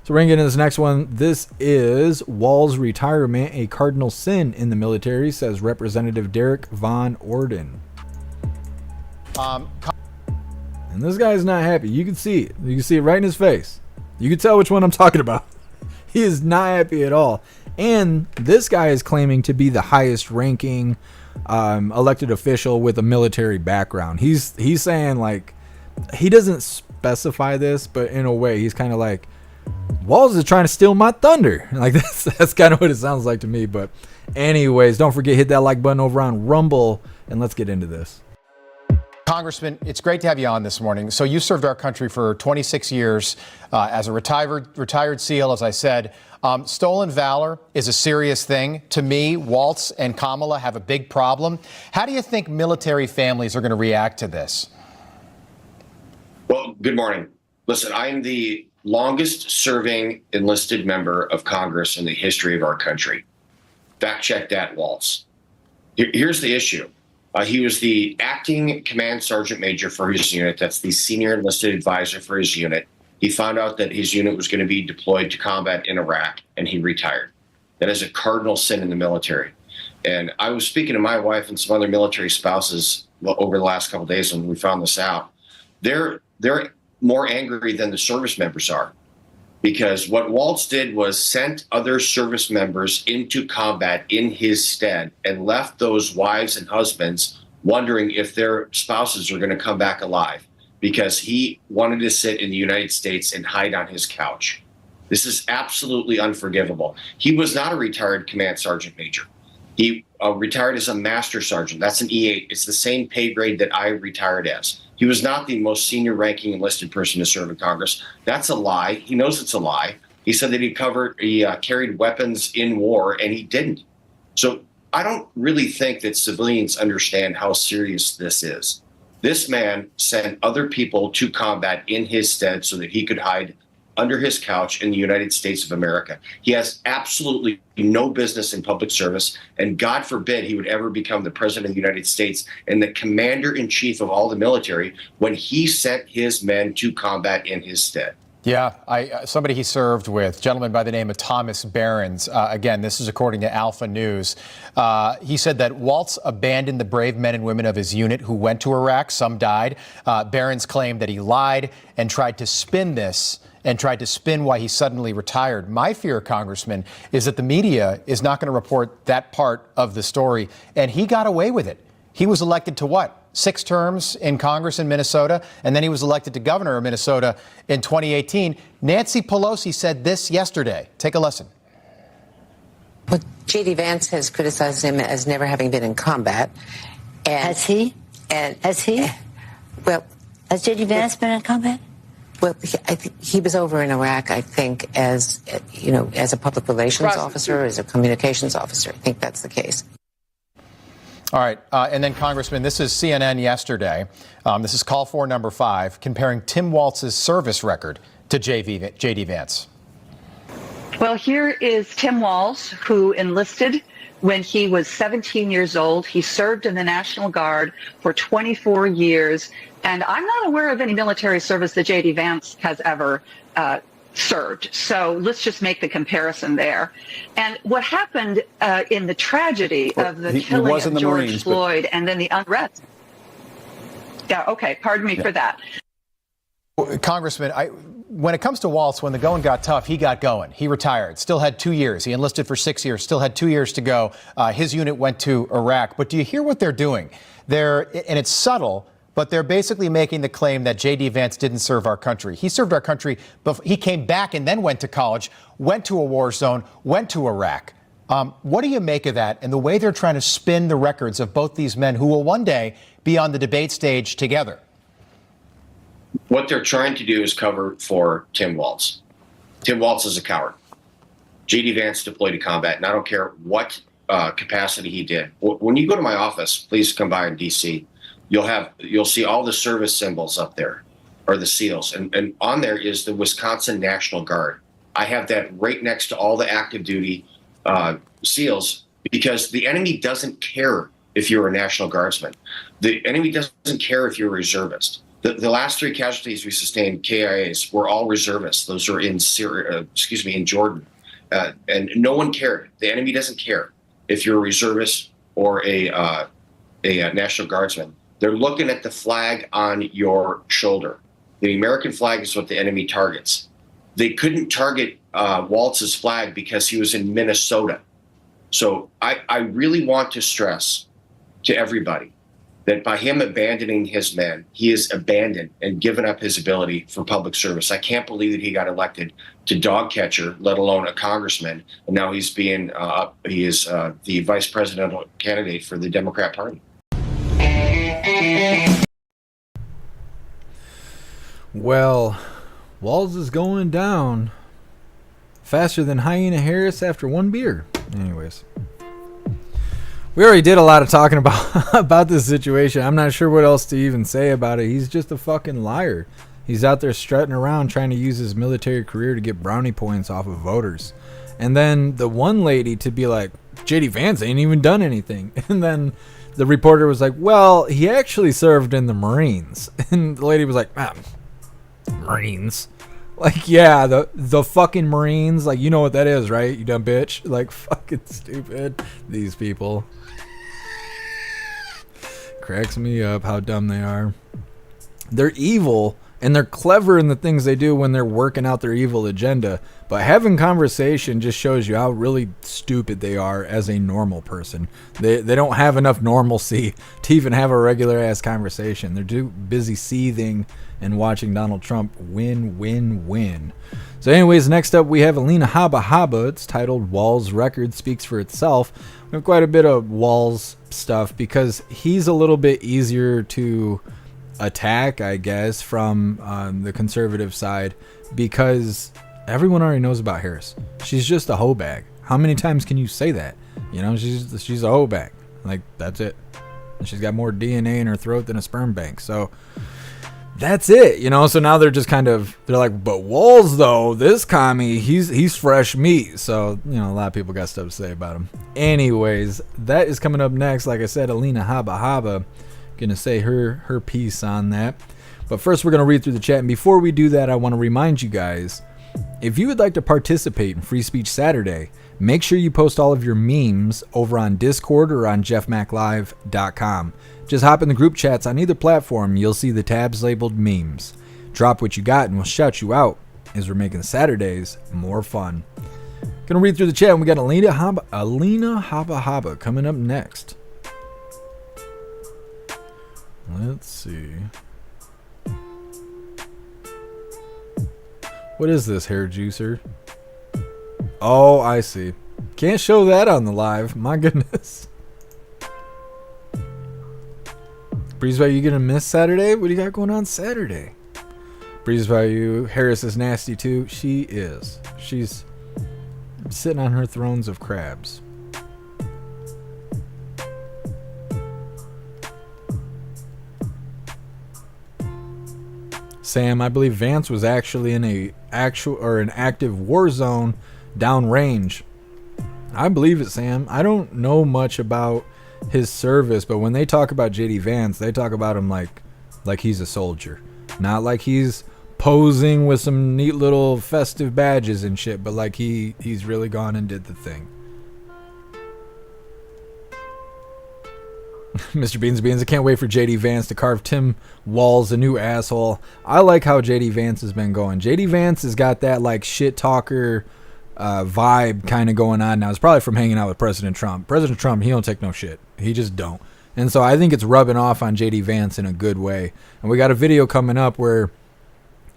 So we're going to get into this next one. This is Walz retirement, a cardinal sin in the military, says Representative Derek Von Orden. And this guy's not happy. You can see it. You can see it right in his face. You can tell which one I'm talking about. He is not happy at all. And this guy is claiming to be the highest ranking elected official with a military background. He's saying, like, he doesn't specify this, but in a way, he's kind of like, Walz is trying to steal my thunder. Like, that's kind of what it sounds like to me. But anyways, don't forget, hit that like button over on Rumble, and let's get into this. Congressman, it's great to have you on this morning. So you served our country for 26 years as a retired SEAL, as I said. Stolen valor is a serious thing. To me, Walz and Kamala have a big problem. How do you think military families are going to react to this? Well, good morning. Listen, I'm the longest serving enlisted member of Congress in the history of our country. Fact check that, Walz. Here's the issue. He was the acting command sergeant major for his unit. That's the senior enlisted advisor for his unit. He found out that his unit was going to be deployed to combat in Iraq, and he retired. That is a cardinal sin in the military. And I was speaking to my wife and some other military spouses over the last couple of days when we found this out. They're more angry than the service members are, because what Walz did was sent other service members into combat in his stead and left those wives and husbands wondering if their spouses are going to come back alive, because he wanted to sit in the United States and hide on his couch. This is absolutely unforgivable. He was not a retired command sergeant major. He retired as a master sergeant. That's an E8. It's the same pay grade that I retired as. He was not the most senior ranking enlisted person to serve in Congress. That's a lie. He knows it's a lie. He said that he carried weapons in war, and he didn't. So I don't really think that civilians understand how serious this is. This man sent other people to combat in his stead so that he could hide under his couch in the United States of America. He has absolutely no business in public service, and God forbid he would ever become the president of the United States and the commander-in-chief of all the military when he sent his men to combat in his stead. Yeah, somebody he served with, a gentleman by the name of Thomas Behrens. Again, this is according to Alpha News. He said that Walz abandoned the brave men and women of his unit who went to Iraq. Some died. Behrens claimed that he lied and tried to spin why he suddenly retired. My fear, Congressman, is that the media is not going to report that part of the story, and he got away with it. He was elected to what? 6 terms in Congress in Minnesota, and then he was elected to governor of Minnesota in 2018. Nancy Pelosi said this yesterday. Take a listen. Well, J.D. Vance has criticized him as never having been in combat. And, has he? Has he? Well, has J.D. Vance been in combat? Well, I think he was over in Iraq, I think, as a public relations officer, as a communications officer. I think that's the case. All right. And then, Congressman, this is CNN yesterday. This is call for number 5, comparing Tim Walz's service record to J.D. Vance. Well, here is Tim Walz, who enlisted when he was 17 years old. He served in the National Guard for 24 years. And I'm not aware of any military service that J.D. Vance has ever served. So let's just make the comparison there. And what happened in the tragedy of the killing of George Marines, Floyd and then the unrest. Yeah, okay, pardon me for that. Congressman, when it comes to Walz, when the going got tough, he got going. He retired, still had 2 years. He enlisted for 6 years, still had 2 years to go. His unit went to Iraq. But do you hear what they're doing? And it's subtle, but they're basically making the claim that J.D. Vance didn't serve our country. He served our country, but he came back and then went to college, went to a war zone, went to Iraq. What do you make of that and the way they're trying to spin the records of both these men who will one day be on the debate stage together? What they're trying to do is cover for Tim Walz. Tim Walz is a coward. J.D. Vance deployed to combat, and I don't care what capacity he did. When you go to my office, please come by in D.C., you'll see all the service symbols up there. are the SEALs. And on there is the Wisconsin National Guard. I have that right next to all the active duty SEALs, because the enemy doesn't care if you're a National Guardsman. The enemy doesn't care if you're a reservist. The last 3 casualties we sustained, KIAs, were all reservists. Those are in Syria, in Jordan. And no one cared. The enemy doesn't care if you're a reservist or a National Guardsman. They're looking at the flag on your shoulder. The American flag is what the enemy targets. They couldn't target Walz's flag because he was in Minnesota. So I really want to stress to everybody that by him abandoning his men, he has abandoned and given up his ability for public service. I can't believe that he got elected to dog catcher, let alone a congressman, and now he's being he is the vice presidential candidate for the Democrat Party. Well, Walz is going down faster than Alina Harris after 1 beer. Anyways, we already did a lot of talking about this situation. I'm not sure what else to even say about it. He's just a fucking liar. He's out there strutting around trying to use his military career to get brownie points off of voters. And then the one lady to be like, JD Vance ain't even done anything. And then the reporter was like, well, he actually served in the Marines. And the lady was like, Marines? Like, yeah, the fucking Marines. Like, you know what that is, right? You dumb bitch. Like, fucking stupid. These people. Cracks me up how dumb they are. They're evil, and they're clever in the things they do when they're working out their evil agenda. But having conversation just shows you how really stupid they are as a normal person. They don't have enough normalcy to even have a regular ass conversation. They're too busy seething and watching Donald Trump win. So anyways, next up we have Alina Habba. It's titled Walz Record Speaks for Itself. We have quite a bit of Walz stuff because he's a little bit easier to attack, I guess, from the conservative side, because everyone already knows about Harris. She's just a hoe bag. How many times can you say that? You know, she's a hoe bag. Like, that's it. And she's got more DNA in her throat than a sperm bank. So that's it, you know. So now they're just they're like, but Walz though, this commie, he's fresh meat. So, you know, a lot of people got stuff to say about him. Anyways, that is coming up next. Like I said, Alina Habba gonna say her piece on that. But first we're gonna read through the chat, and before we do that, I want to remind you guys, if you would like to participate in Free Speech Saturday, make sure you post all of your memes over on Discord or on jeffmaclive.com. Just hop in the group chats on either platform. You'll see the tabs labeled memes. Drop what you got and we'll shout you out, as we're making Saturdays more fun. Gonna read through the chat, and we got Alina Habba coming up next. Let's see. What is this, hair juicer? Oh, I see. Can't show that on the live. My goodness. Breeze Value, you gonna miss Saturday? What do you got going on Saturday? Breeze Value, Harris is nasty too. She is. She's sitting on her thrones of crabs. Sam, I believe Vance was actually in an active war zone downrange. I believe it, Sam. I don't know much about his service, but when they talk about JD Vance, they talk about him like he's a soldier, not like he's posing with some neat little festive badges and shit, but like he's really gone and did the thing. Mr. Beans and Beans, I can't wait for JD Vance to carve Tim Walz a new asshole. I like how JD Vance has been going. JD Vance has got that like shit talker vibe kind of going on now. It's probably from hanging out with President Trump. President Trump, he don't take no shit. He just don't. And so I think it's rubbing off on JD Vance in a good way. And we got a video coming up where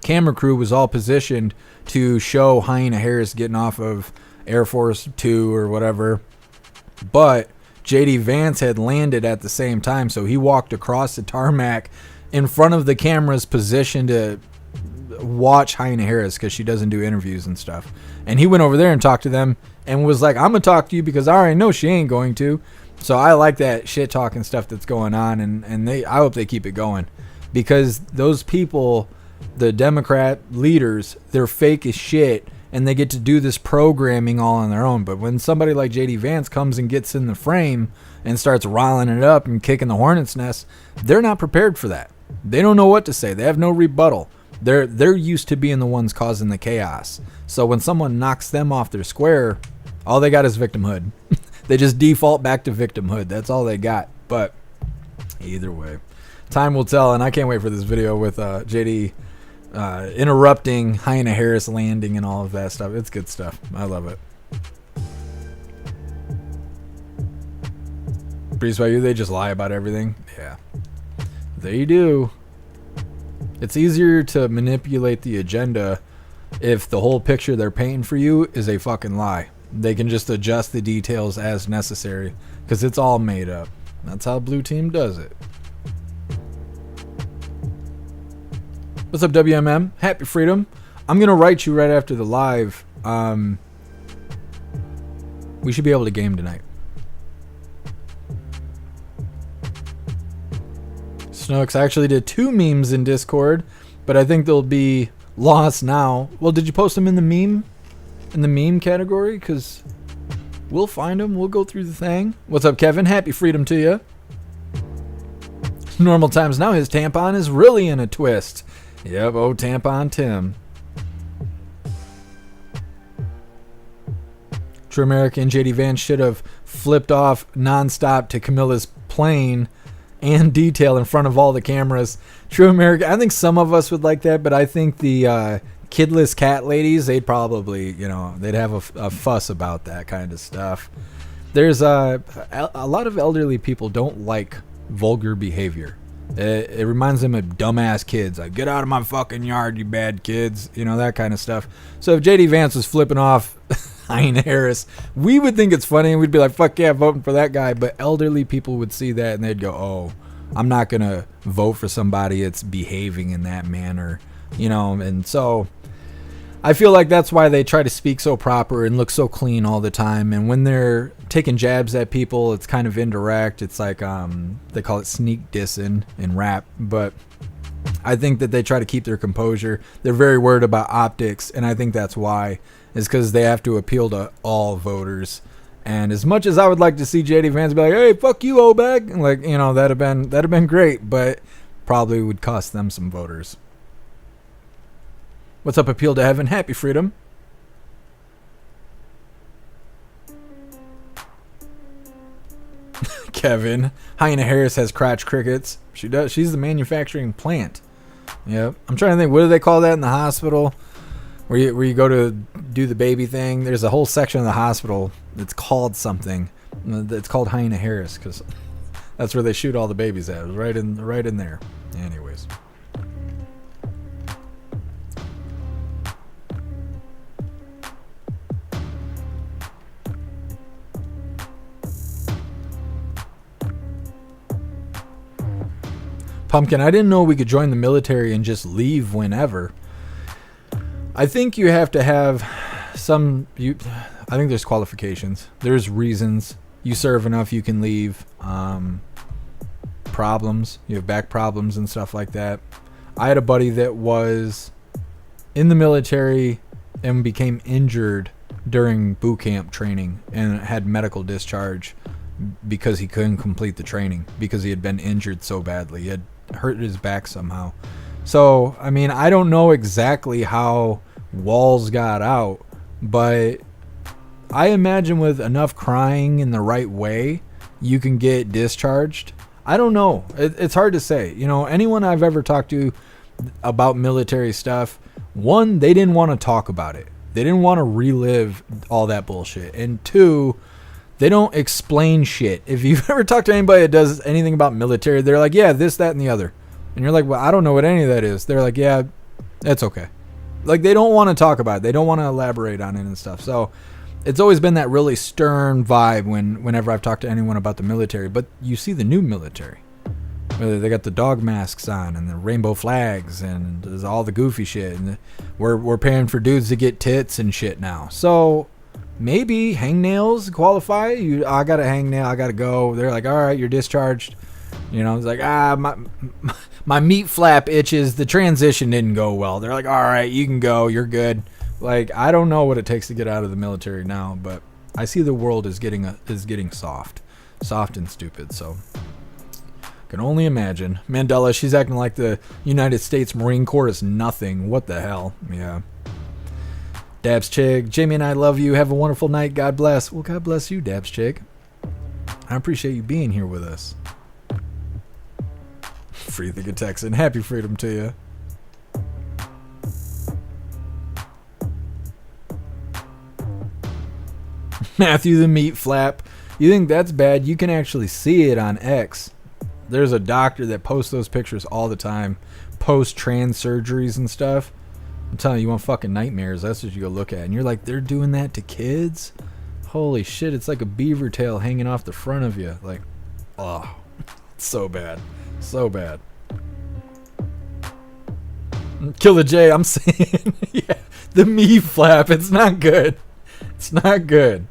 camera crew was all positioned to show Alina Harris getting off of Air Force 2 or whatever. But JD Vance had landed at the same time, so he walked across the tarmac in front of the cameras, positioned to watch Alina Harris because she doesn't do interviews and stuff. And he went over there and talked to them and was like, I'm going to talk to you because I already know she ain't going to. So I like that shit talking stuff that's going on, and I hope they keep it going, because those people the Democrat leaders, they're fake as shit, and they get to do this programming all on their own. But when somebody like J.D. Vance comes and gets in the frame and starts riling it up and kicking the hornet's nest, they're not prepared for that. They don't know what to say. They have no rebuttal. They're used to being the ones causing the chaos. So when someone knocks them off their square, all they got is victimhood. They just default back to victimhood. That's all they got. But either way, time will tell. And I can't wait for this video with JD interrupting Alina Harris landing and all of that stuff. It's good stuff. I love it. Breeze by you, they just lie about everything. Yeah, they do. It's easier to manipulate the agenda if the whole picture they're painting for you is a fucking lie. They can just adjust the details as necessary because it's all made up. That's how Blue Team does it. What's up, WMM? Happy Freedom. I'm going to write you right after the live. We should be able to game tonight. Snooks, I actually did 2 memes in Discord, but I think they'll be lost now. Well, did you post them in the meme? In the meme category? Because we'll find them. We'll go through the thing. What's up, Kevin? Happy Freedom to you. Normal times now, his tampon is really in a twist. Yep, oh, tampon Tim. True American JD Vance should have flipped off nonstop to Camilla's plane and detail in front of all the cameras. True American, I think some of us would like that, but I think the kidless cat ladies, they'd probably, they'd have a fuss about that kind of stuff. There's a lot of elderly people don't like vulgar behavior. It reminds them of dumbass kids. Like, get out of my fucking yard, you bad kids. That kind of stuff. So if JD Vance was flipping off Alina Harris, we would think it's funny and we'd be like, fuck yeah, voting for that guy. But elderly people would see that and they'd go, oh, I'm not going to vote for somebody that's behaving in that manner. And so I feel like that's why they try to speak so proper and look so clean all the time. And when they're taking jabs at people, it's kind of indirect. It's like they call it sneak dissing in rap. But I think that they try to keep their composure. They're very worried about optics, and I think that's why. Is because they have to appeal to all voters. And as much as I would like to see JD Vance be like, hey, fuck you, O-Bag, like, that'd have been great, but probably would cost them some voters. What's up, Appeal to Heaven? Happy Freedom. Kevin, Alina Harris has crotch crickets. She does. She's the manufacturing plant. Yep. I'm trying to think. What do they call that in the hospital? Where you go to do the baby thing? There's a whole section of the hospital that's called something. It's called Alina Harris because that's where they shoot all the babies at. It was right in there. Anyways. Pumpkin, I didn't know we could join the military and just leave whenever. I think you have to have I think there's qualifications. There's reasons. You serve enough, you can leave. Problems. You have back problems and stuff like that. I had a buddy that was in the military and became injured during boot camp training and had medical discharge because he couldn't complete the training because he had been injured so badly. He had hurt his back somehow. So, I mean, I don't know exactly how Walz got out, but I imagine with enough crying in the right way, you can get discharged. I don't know. It's hard to say. Anyone I've ever talked to about military stuff, one, they didn't want to talk about it. They didn't want to relive all that bullshit. And two, they don't explain shit. If you've ever talked to anybody that does anything about military, they're like, yeah, this, that, and the other. And you're like, well, I don't know what any of that is. They're like, yeah, that's okay. Like, they don't want to talk about it. They don't want to elaborate on it and stuff. So it's always been that really stern vibe whenever I've talked to anyone about the military. But you see the new military. They got the dog masks on and the rainbow flags and there's all the goofy shit. And we're paying for dudes to get tits and shit now. So maybe hangnails qualify. I got a hangnail. I got to go. They're like, all right, you're discharged. You know, it's like, my meat flap itches. The transition didn't go well. They're like, all right, you can go. You're good. Like, I don't know what it takes to get out of the military now, but I see the world is getting soft and stupid. So can only imagine. Mandela, she's acting like the United States Marine Corps is nothing. What the hell? Yeah. Dabs Chig, Jamie and I love you. Have a wonderful night. God bless. Well, God bless you, Dabs Chig. I appreciate you being here with us. Free the good Texan. Happy freedom to you. Matthew the meat flap. You think that's bad? You can actually see it on X. There's a doctor that posts those pictures all the time. Post-trans surgeries and stuff. I'm telling you, you want fucking nightmares. That's what you go look at. And you're like, they're doing that to kids? Holy shit, it's like a beaver tail hanging off the front of you. Like, oh, it's so bad. So bad. Kill the J, I'm saying. Yeah, the meat flap. It's not good. It's not good.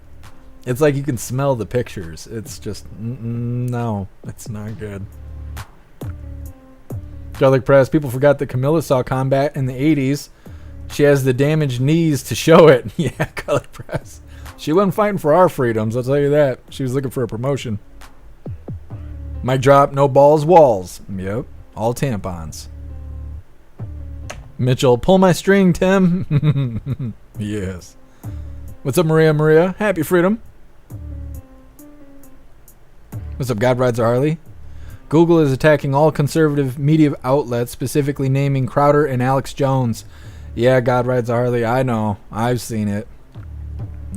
It's like you can smell the pictures. It's just, no, it's not good. Garlic Press, people forgot that Camilla saw combat in the 80s. She has the damaged knees to show it. Yeah, Garlic Press. She wasn't fighting for our freedoms, I'll tell you that. She was looking for a promotion. Mic drop, no balls, walls. Yep, all tampons. Mitchell, pull my string, Tim. Yes. What's up, Maria? Maria, happy freedom. What's up, God Rides a Harley? Google is attacking all conservative media outlets, specifically naming Crowder and Alex Jones. Yeah, God Rides a Harley, I know. I've seen it.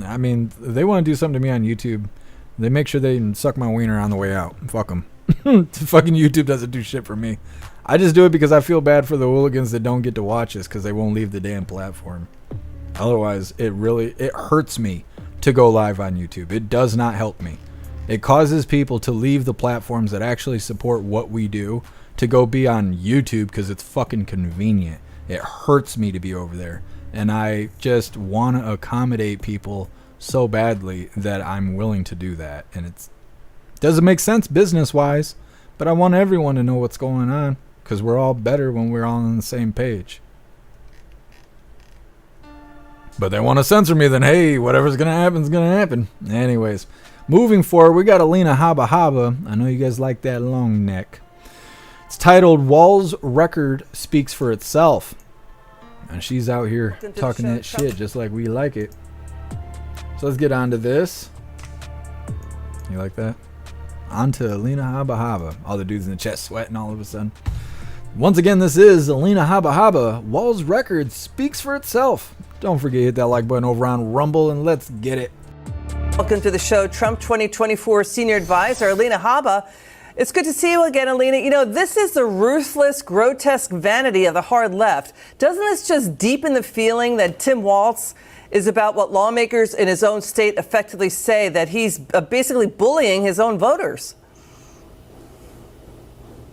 I mean, they want to do something to me on YouTube. They make sure they suck my wiener on the way out. Fuck them. Fucking YouTube doesn't do shit for me. I just do it because I feel bad for the hooligans that don't get to watch this because they won't leave the damn platform. Otherwise, it hurts me to go live on YouTube. It does not help me. It causes people to leave the platforms that actually support what we do to go be on YouTube because it's fucking convenient. It hurts me to be over there. And I just want to accommodate people so badly that I'm willing to do that. And it doesn't make sense business-wise, but I want everyone to know what's going on because we're all better when we're all on the same page. But they want to censor me, then hey, whatever's going to happen is going to happen. Anyways, moving forward, we got Alina Habba. I know you guys like that long neck. It's titled Walz Record Speaks for Itself. And she's out here talking that shit just like we like it. So let's get on to this. You like that? On to Alina Habba. All the dudes in the chat sweating all of a sudden. Once again, this is Alina Habba. Walz Record Speaks for Itself. Don't forget to hit that like button over on Rumble and let's get it. Welcome to the show, Trump 2024 Senior Advisor Alina Habba. It's good to see you again, Alina. You know, this is the ruthless, grotesque vanity of the hard left. Doesn't this just deepen the feeling that Tim Walz is about what lawmakers in his own state effectively say, that he's basically bullying his own voters?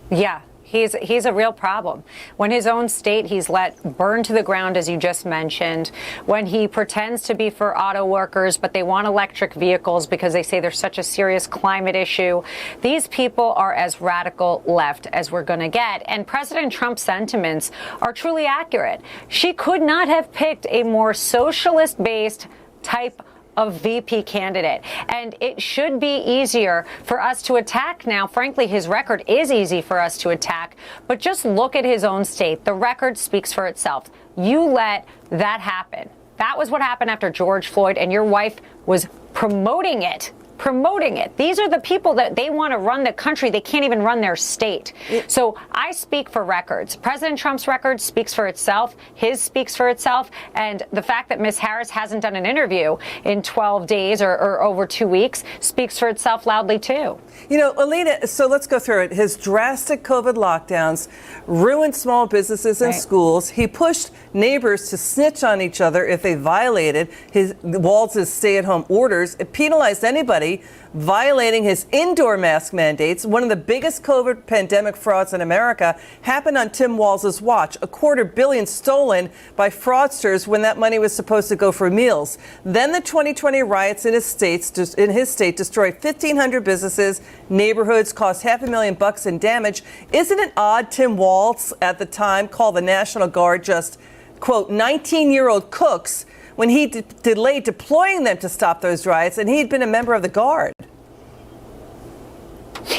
Yeah. He's a real problem. When his own state he's let burn to the ground, as you just mentioned, when he pretends to be for auto workers, but they want electric vehicles because they say there's such a serious climate issue. These people are as radical left as we're going to get. And President Trump's sentiments are truly accurate. She could not have picked a more socialist-based type of VP candidate. And it should be easier for us to attack now. Frankly, his record is easy for us to attack. But just look at his own state. The record speaks for itself. You let that happen. That was what happened after George Floyd, and your wife was promoting it. These are the people that they want to run the country. They can't even run their state. So I speak for records. President Trump's record speaks for itself. His speaks for itself. And the fact that Ms. Harris hasn't done an interview in 12 days or over 2 weeks speaks for itself loudly, too. You know, Alina, so let's go through it. His drastic COVID lockdowns ruined small businesses and schools. He pushed neighbors to snitch on each other if they violated Walz's stay-at-home orders. It penalized anybody hospitality, violating his indoor mask mandates. One of the biggest COVID pandemic frauds in America happened on Tim Walz's watch. $250 million stolen by fraudsters when that money was supposed to go for meals. Then the 2020 riots in his state destroyed 1,500 businesses, neighborhoods, cost $500,000 in damage. Isn't it odd Tim Walz at the time called the National Guard just, quote, 19-year-old cooks when he delayed deploying them to stop those riots, and he'd been a member of the Guard?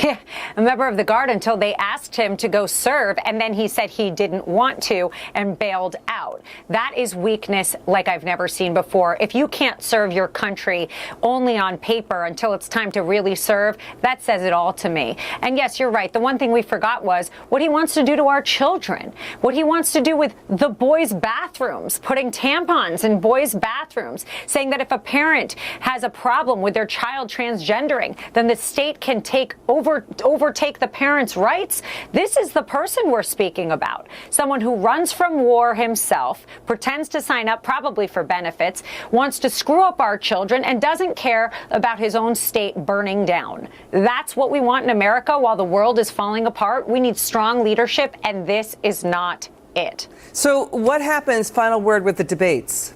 Yeah, a member of the Guard until they asked him to go serve, and then he said he didn't want to and bailed out. That is weakness like I've never seen before. If you can't serve your country only on paper until it's time to really serve, that says it all to me. And yes, you're right. The one thing we forgot was what he wants to do to our children, what he wants to do with the boys' bathrooms, putting tampons in boys' bathrooms, saying that if a parent has a problem with their child transgendering, then the state can overtake the parents' rights. This is the person we're speaking about. Someone who runs from war himself, pretends to sign up probably for benefits, wants to screw up our children, and doesn't care about his own state burning down. That's what we want in America while the world is falling apart. We need strong leadership, and this is not it. So what happens, final word, with the debates?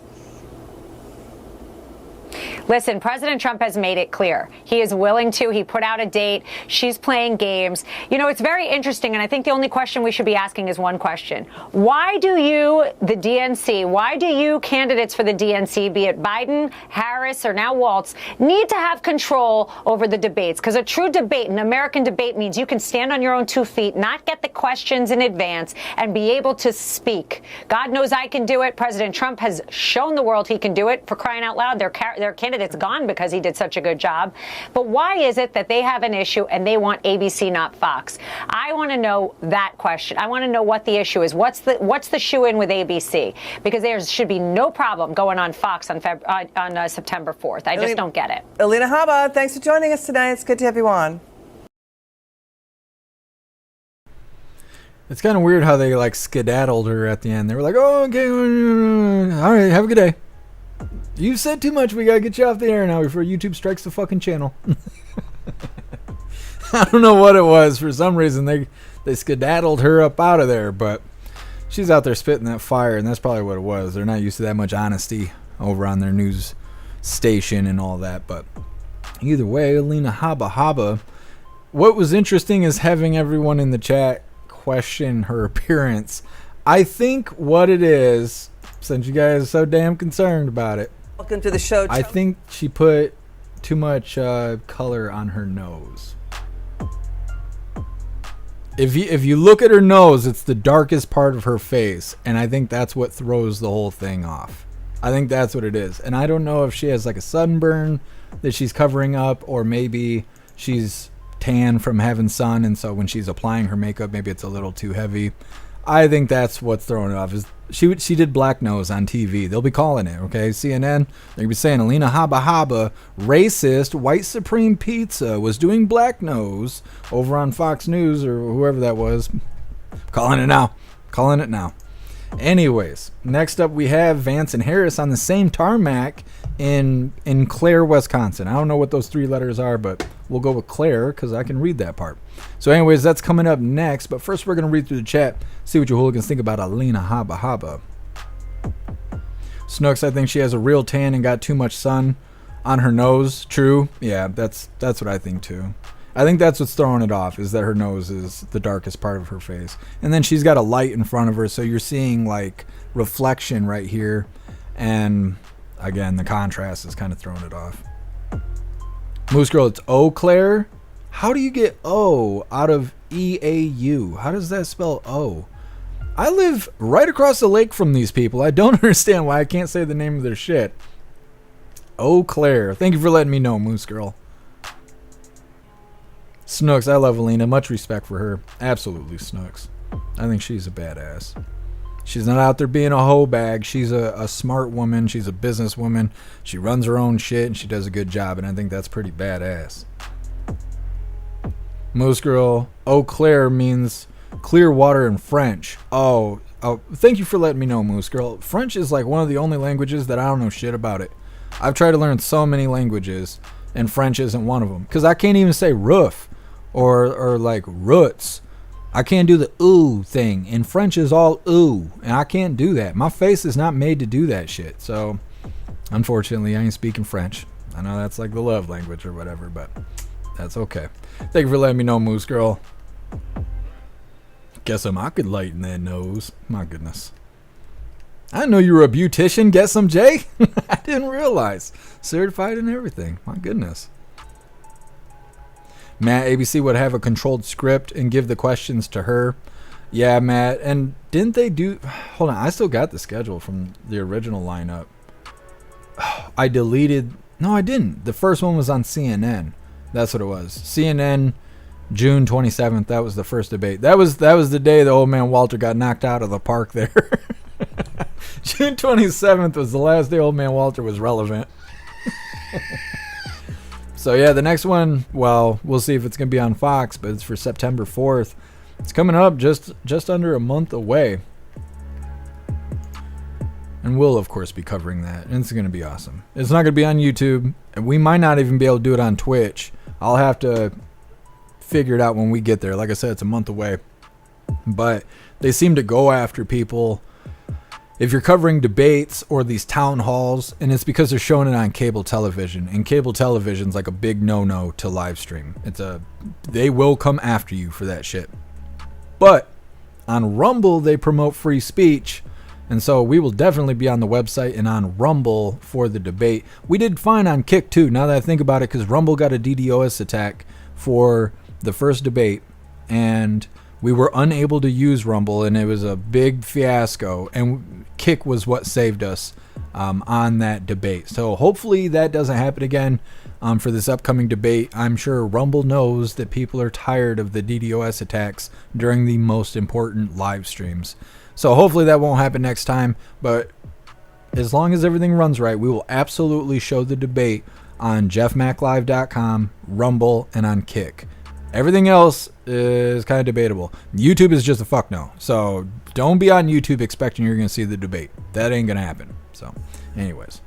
Listen, President Trump has made it clear. He is willing to. He put out a date. She's playing games. You know, it's very interesting, and I think the only question we should be asking is one question. Why do you, the DNC, why do you candidates for the DNC, be it Biden, Harris, or now Walz, need to have control over the debates? Because a true debate, an American debate, means you can stand on your own 2 feet, not get the questions in advance, and be able to speak. God knows I can do it. President Trump has shown the world he can do it. For crying out loud, their candidate's gone because he did such a good job. But why is it that they have an issue and they want ABC, not Fox? I want to know that question. I want to know what the issue is. What's the shoe-in with ABC? Because there should be no problem going on Fox on September 4th. I just don't get it. Alina Habba, thanks for joining us tonight. It's good to have you on. It's kind of weird how they like skedaddled her at the end. They were like, "Oh, okay, all right, have a good day. You've said too much. We gotta get you off the air now before YouTube strikes the fucking channel." I don't know what it was. For some reason, they skedaddled her up out of there, but she's out there spitting that fire, and that's probably what it was. They're not used to that much honesty over on their news station and all that. But either way, Alina Habba. What was interesting is having everyone in the chat question her appearance. I think what it is, since you guys are so damn concerned about it, welcome to the show. I think she put too much color on her nose. If you look at her nose, it's the darkest part of her face, and I think that's what throws the whole thing off. I think that's what it is. And I don't know if she has like a sunburn that she's covering up, or maybe she's tan from having sun, and so when she's applying her makeup, maybe it's a little too heavy. I think that's what's throwing it off. Is she did black nose on TV. They'll be calling it, okay? CNN, they'll be saying Alina Habba, racist, white supreme pizza, was doing black nose over on Fox News or whoever that was. Calling it now. Anyways, next up we have Vance and Harris on the same tarmac in Clare, Wisconsin. I don't know what those 3 letters are, but we'll go with Clare because I can read that part. So anyways, that's coming up next. But first we're going to read through the chat, see what you hooligans think about Alina Habba. Snooks, I think she has a real tan and got too much sun on her nose. True. Yeah, that's what I think too. I think that's what's throwing it off, is that her nose is the darkest part of her face. And then she's got a light in front of her, so you're seeing like reflection right here. And again, the contrast is kind of throwing it off. Moose Girl, it's Eau Claire. How do you get O out of EAU? How does that spell O? I live right across the lake from these people. I don't understand why I can't say the name of their shit. Eau Claire. Thank you for letting me know, Moose Girl. Snooks, I love Alina. Much respect for her. Absolutely, Snooks. I think she's a badass. She's not out there being a hoe bag. She's a smart woman. She's a businesswoman. She runs her own shit, and she does a good job, and I think that's pretty badass. Moose Girl, Eau Claire means clear water in French. Oh, thank you for letting me know, Moose Girl. French is like one of the only languages that I don't know shit about it. I've tried to learn so many languages, and French isn't one of them. Because I can't even say roof or like roots. I can't do the ooh thing. And French is all ooh. And I can't do that. My face is not made to do that shit. So, unfortunately, I ain't speaking French. I know that's like the love language or whatever, but that's okay. Thank you for letting me know, Moose Girl. Guess I could lighten that nose. My goodness. I didn't know you were a beautician. Get some, Jay? I didn't realize. Certified and everything. My goodness. Matt, ABC would have a controlled script and give the questions to her. Yeah, Matt. And didn't they do... Hold on. I still got the schedule from the original lineup. I deleted... No, I didn't. The first one was on CNN. That's what it was. CNN, June 27th. That was the first debate. That was the day the old man Walter got knocked out of the park there. June 27th was the last day old man Walter was relevant. So yeah, the next one, well, we'll see if it's going to be on Fox, but it's for September 4th. It's coming up just under a month away. And we'll, of course, be covering that. And it's going to be awesome. It's not going to be on YouTube. And we might not even be able to do it on Twitch. I'll have to figure it out when we get there. Like I said, it's a month away. But they seem to go after people if you're covering debates or these town halls, and it's because they're showing it on cable television, and cable television's like a big no-no to live stream. They will come after you for that shit. But on Rumble, they promote free speech, and so we will definitely be on the website and on Rumble for the debate. We did fine on Kick too, now that I think about it, because Rumble got a DDoS attack for the first debate, and we were unable to use Rumble, and it was a big fiasco, and Kick was what saved us on that debate. So hopefully that doesn't happen again for this upcoming debate. I'm sure Rumble knows that people are tired of the DDoS attacks during the most important live streams. So hopefully that won't happen next time, but as long as everything runs right, we will absolutely show the debate on jeffmaclive.com, Rumble, and on Kick. Everything else is kind of debatable. YouTube is just a fuck no. So don't be on YouTube expecting you're going to see the debate. That ain't going to happen. So anyways.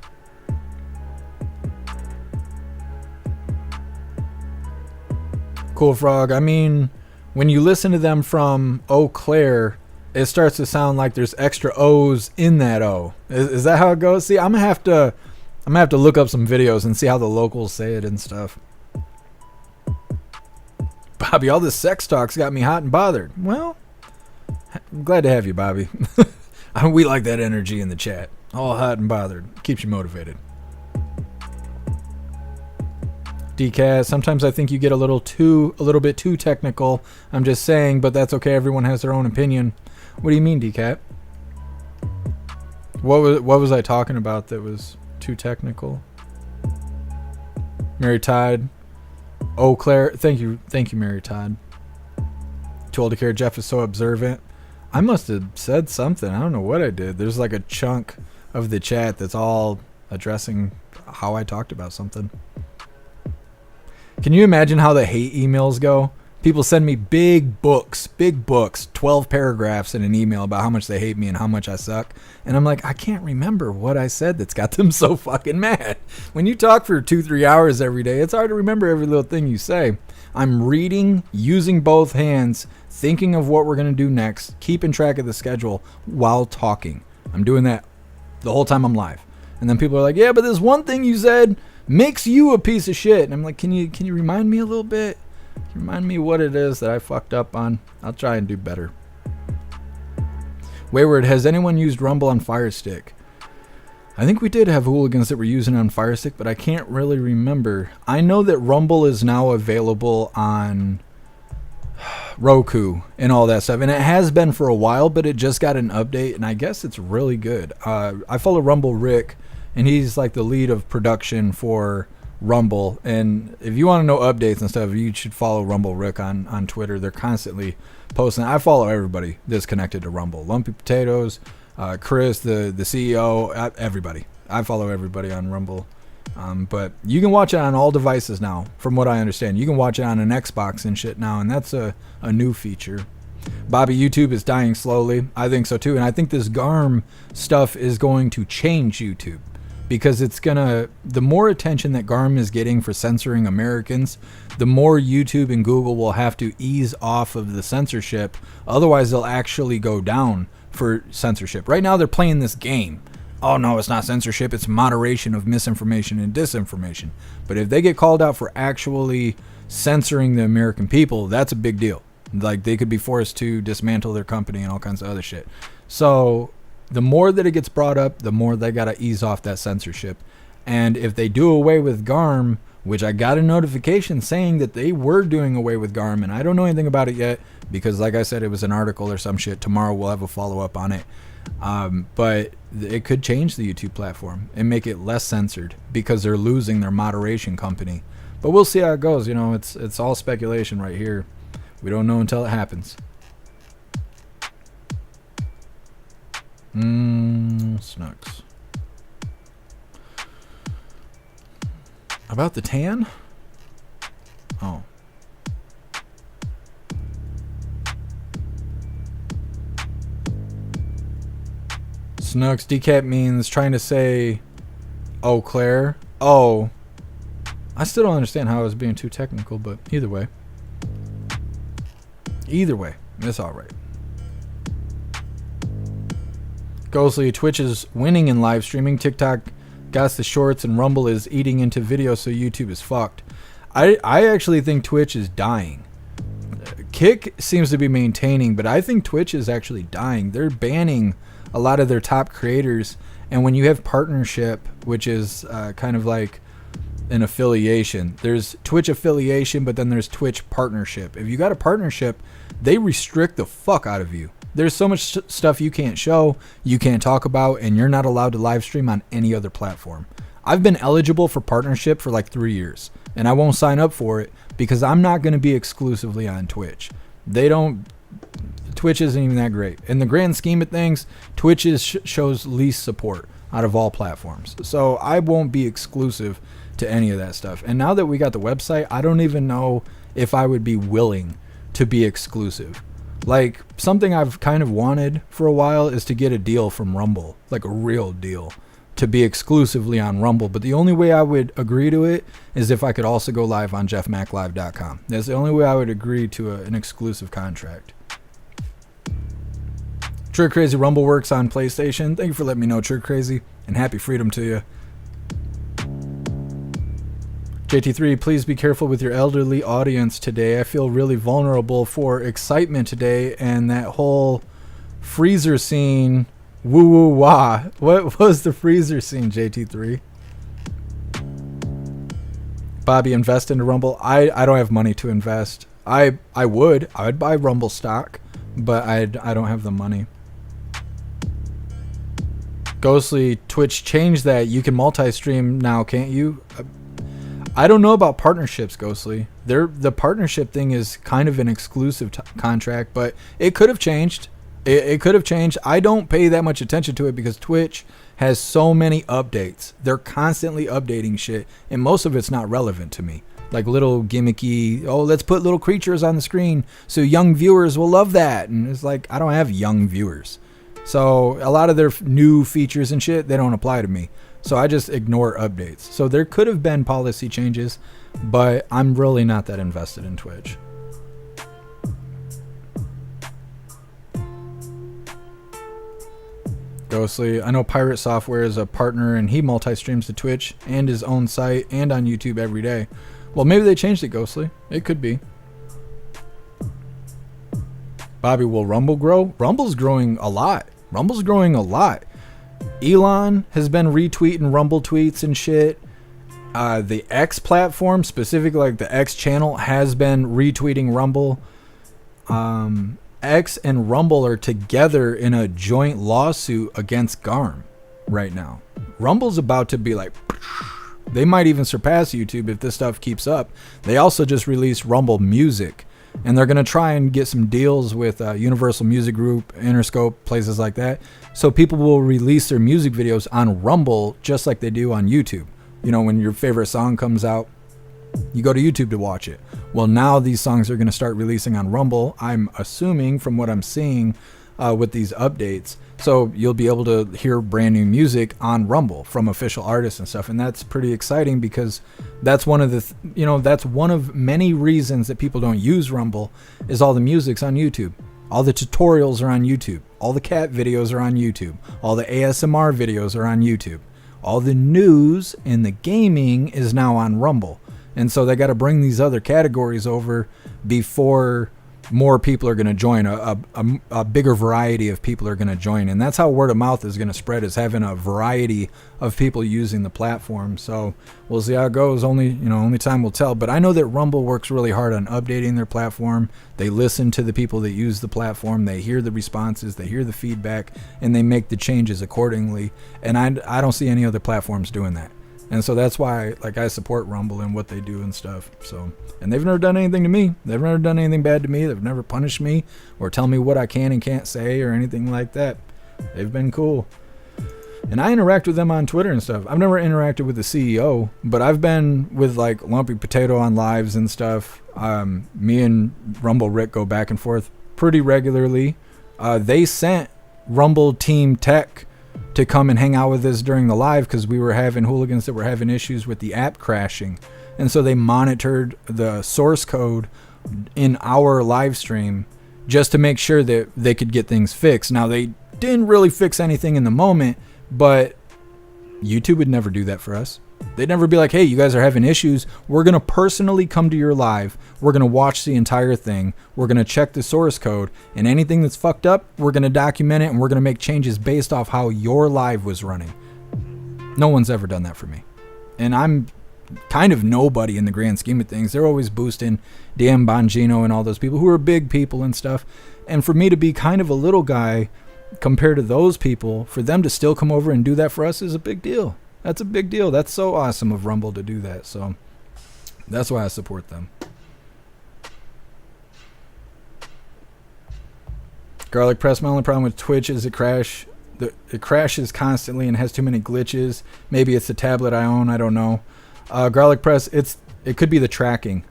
Cool Frog. I mean, when you listen to them from Eau Claire, it starts to sound like there's extra O's in that O. Is that how it goes? See, I'm gonna have to look up some videos and see how the locals say it and stuff. Bobby, all this sex talk's got me hot and bothered. Well, I'm glad to have you, Bobby. We like that energy in the chat. All hot and bothered. Keeps you motivated. DCAS, sometimes I think you get a little bit too technical. I'm just saying, but that's okay. Everyone has their own opinion. What do you mean, DCAT? What was I talking about that was too technical? Mary Todd. Oh, Claire, thank you, Mary Todd. Too old to care. Jeff is so observant. I must have said something. I don't know what I did. There's like a chunk of the chat that's all addressing how I talked about something. Can you imagine how the hate emails go? People send me big books, 12 paragraphs in an email about how much they hate me and how much I suck. And I'm like, I can't remember what I said that's got them so fucking mad. When you talk for 2-3 hours every day, it's hard to remember every little thing you say. I'm reading, using both hands, thinking of what we're going to do next, keeping track of the schedule while talking. I'm doing that the whole time I'm live. And then people are like, yeah, but this one thing you said makes you a piece of shit. And I'm like, can you remind me a little bit? Can you remind me what it is that I fucked up on? I'll try and do better. Wayward, has anyone used Rumble on Fire Stick? I think we did have hooligans that were using it on Fire Stick, but I can't really remember. I know that Rumble is now available on Roku and all that stuff, and it has been for a while, but it just got an update, and I guess it's really good. I follow Rumble Rick, and he's like the lead of production for Rumble, and if you want to know updates and stuff, you should follow Rumble Rick on Twitter. They're constantly posting. I follow everybody that's connected to Rumble. Lumpy Potatoes, Chris, the CEO, everybody. I follow everybody on Rumble. But you can watch it on all devices now, from what I understand. You can watch it on an Xbox and shit now, and that's a new feature. Bobby, YouTube is dying slowly. I think so too, and I think this GARM stuff is going to change YouTube. because it's gonna, the more attention that GARM is getting for censoring Americans, the more YouTube and Google will have to ease off of the censorship. Otherwise they'll actually go down for censorship. Right now they're playing this game. Oh no, it's not censorship, it's moderation of misinformation and disinformation. But if they get called out for actually censoring the American people, that's a big deal. Like, they could be forced to dismantle their company and all kinds of other shit. So the more that it gets brought up, the more they got to ease off that censorship. And if they do away with GARM, which I got a notification saying that they were doing away with GARM, and I don't know anything about it yet because, like I said, it was an article or some shit. Tomorrow we'll have a follow-up on it. But it could change the YouTube platform and make it less censored because they're losing their moderation company. But we'll see how it goes. You know, it's all speculation right here. We don't know until it happens. Snooks. About the tan? Oh. Snooks, decap means trying to say, oh, Claire. Oh. I still don't understand how I was being too technical, but either way. Either way, it's alright. Ghostly, Twitch is winning in live streaming. TikTok got the shorts and Rumble is eating into video, so YouTube is fucked. I actually think Twitch is dying. Kick seems to be maintaining, but I think Twitch is actually dying. They're banning a lot of their top creators, and when you have partnership, which is kind of like an affiliation, there's Twitch affiliation, but then there's Twitch partnership. If you got a partnership, they restrict the fuck out of you. There's so much stuff you can't show, you can't talk about, and you're not allowed to live stream on any other platform. I've been eligible for partnership for like 3 years, and I won't sign up for it because I'm not going to be exclusively on Twitch. Twitch isn't even that great. In the grand scheme of things, Twitch shows least support out of all platforms. So I won't be exclusive to any of that stuff. And now that we got the website, I don't even know if I would be willing to be exclusive. Like, something I've kind of wanted for a while is to get a deal from Rumble, like a real deal, to be exclusively on Rumble. But the only way I would agree to it is if I could also go live on jeffmaclive.com. That's the only way I would agree to an exclusive contract. Trick Crazy, Rumble works on PlayStation. Thank you for letting me know, Trick Crazy, and happy freedom to you. JT3, please be careful with your elderly audience today. I feel really vulnerable for excitement today, and that whole freezer scene, woo woo wah. What was the freezer scene, JT3? Bobby, invest into Rumble. I don't have money to invest. I would buy Rumble stock, but I don't have the money. Ghostly, Twitch changed that. You can multi-stream now, can't you? I don't know about partnerships, Ghostly. The partnership thing is kind of an exclusive contract, but it could have changed. It could have changed. I don't pay that much attention to it because Twitch has so many updates. They're constantly updating shit, and most of it's not relevant to me. Like little gimmicky, oh, let's put little creatures on the screen so young viewers will love that. And it's like, I don't have young viewers. So a lot of their new features and shit, they don't apply to me. So I just ignore updates. So there could have been policy changes, but I'm really not that invested in Twitch. Ghostly, I know Pirate Software is a partner and he multi-streams to Twitch and his own site and on YouTube every day. Well, maybe they changed it, Ghostly. It could be. Bobby, will Rumble grow? Rumble's growing a lot. Rumble's growing a lot. Elon has been retweeting Rumble tweets and shit. The X platform, specifically like the X channel, has been retweeting Rumble. X and Rumble are together in a joint lawsuit against GARM right now. Rumble's about to be like, they might even surpass YouTube if this stuff keeps up. They also just released Rumble Music, and they're going to try and get some deals with Universal Music Group, Interscope, places like that. So people will release their music videos on Rumble just like they do on YouTube. You know, when your favorite song comes out, you go to YouTube to watch it. Well, now these songs are going to start releasing on Rumble. I'm assuming from what I'm seeing, with these updates. So you'll be able to hear brand new music on Rumble from official artists and stuff. And that's pretty exciting because that's one of the, that's one of many reasons that people don't use Rumble is all the music's on YouTube. All the tutorials are on YouTube. All the cat videos are on YouTube. All the ASMR videos are on YouTube. All the news and the gaming is now on Rumble. And so they got to bring these other categories over before more people are going to join. A bigger variety of people are going to join. And that's how word of mouth is going to spread, is having a variety of people using the platform. So we'll see how it goes. Only time will tell. But I know that Rumble works really hard on updating their platform. They listen to the people that use the platform. They hear the responses. They hear the feedback. And they make the changes accordingly. And I don't see any other platforms doing that. And so that's why, I support Rumble and what they do and stuff. So, and they've never done anything to me. They've never done anything bad to me. They've never punished me or tell me what I can and can't say or anything like that. They've been cool. And I interact with them on Twitter and stuff. I've never interacted with the CEO, but I've been with Lumpy Potato on lives and stuff. Me and Rumble Rick go back and forth pretty regularly. They sent Rumble Team Tech to come and hang out with us during the live because we were having hooligans that were having issues with the app crashing. And so they monitored the source code in our live stream just to make sure that they could get things fixed. Now, they didn't really fix anything in the moment, but YouTube would never do that for us. They'd never be like, hey, you guys are having issues. We're going to personally come to your live. We're going to watch the entire thing. We're going to check the source code. And anything that's fucked up, we're going to document it. And we're going to make changes based off how your live was running. No one's ever done that for me. And I'm kind of nobody in the grand scheme of things. They're always boosting Dan Bongino and all those people who are big people and stuff. And for me to be kind of a little guy compared to those people, for them to still come over and do that for us is a big deal. That's a big deal. That's so awesome of Rumble to do that. So that's why I support them. Garlic Press, my only problem with Twitch is it crashes constantly and has too many glitches. Maybe it's the tablet I own. I don't know. Garlic Press, it could be the tracking.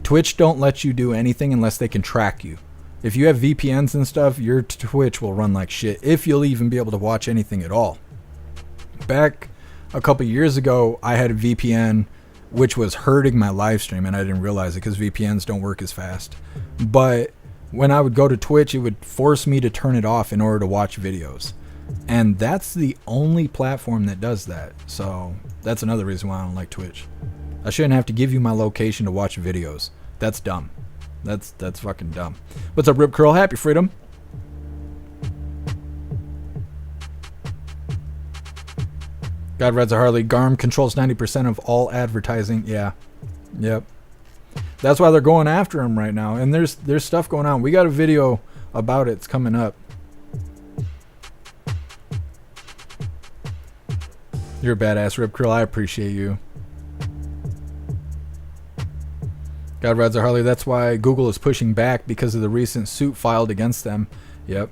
Twitch don't let you do anything unless they can track you. If you have VPNs and stuff, your Twitch will run like shit, if you'll even be able to watch anything at all. Back a couple years ago, I had a VPN which was hurting my live stream, and I didn't realize it because VPNs don't work as fast. But when I would go to Twitch, it would force me to turn it off in order to watch videos. And that's the only platform that does that. So that's another reason why I don't like Twitch. I shouldn't have to give you my location to watch videos. That's dumb. That's fucking dumb. What's up, Rip Curl? Happy Freedom. God Reds a Harley. GARM controls 90% of all advertising. Yeah. Yep. That's why they're going after him right now. And there's stuff going on. We got a video about it. It's coming up. You're a badass, Rip Curl. I appreciate you. God Reds a Harley. That's why Google is pushing back because of the recent suit filed against them. Yep.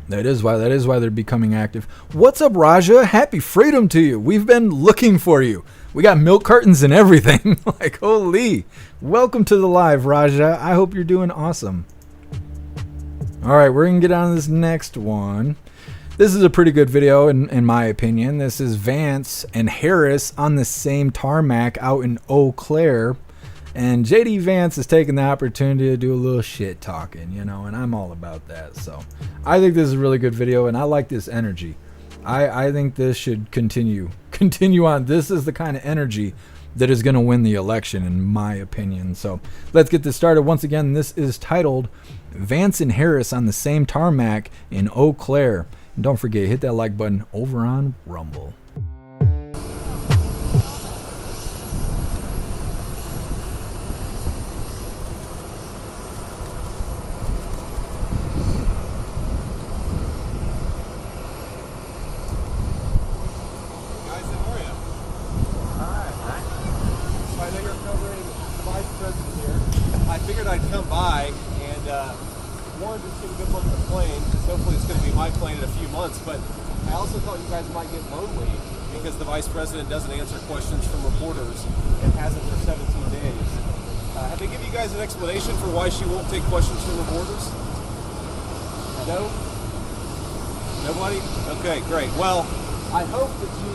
That is why they're becoming active. What's up, Raja? Happy Freedom to you. We've been looking for you. We got milk cartons and everything. Like, holy. Welcome to the live, Raja. I hope you're doing awesome. All right, we're going to get on to this next one. This is a pretty good video, in my opinion. This is Vance and Harris on the same tarmac out in Eau Claire. And JD Vance is taking the opportunity to do a little shit talking, and I'm all about that. So I think this is a really good video, and I like this energy. I think this should continue on. This is the kind of energy that is going to win the election, in my opinion. So let's get this started. Once again, this is titled Vance and Harris on the same tarmac in Eau Claire. And don't forget, hit that like button over on Rumble. I'd come by and one, just get a good look at the plane, because hopefully it's going to be my plane in a few months, but I also thought you guys might get lonely because the Vice President doesn't answer questions from reporters and hasn't for 17 days. Have they given you guys an explanation for why she won't take questions from reporters? No? Nobody? Okay, great. Well, I hope that she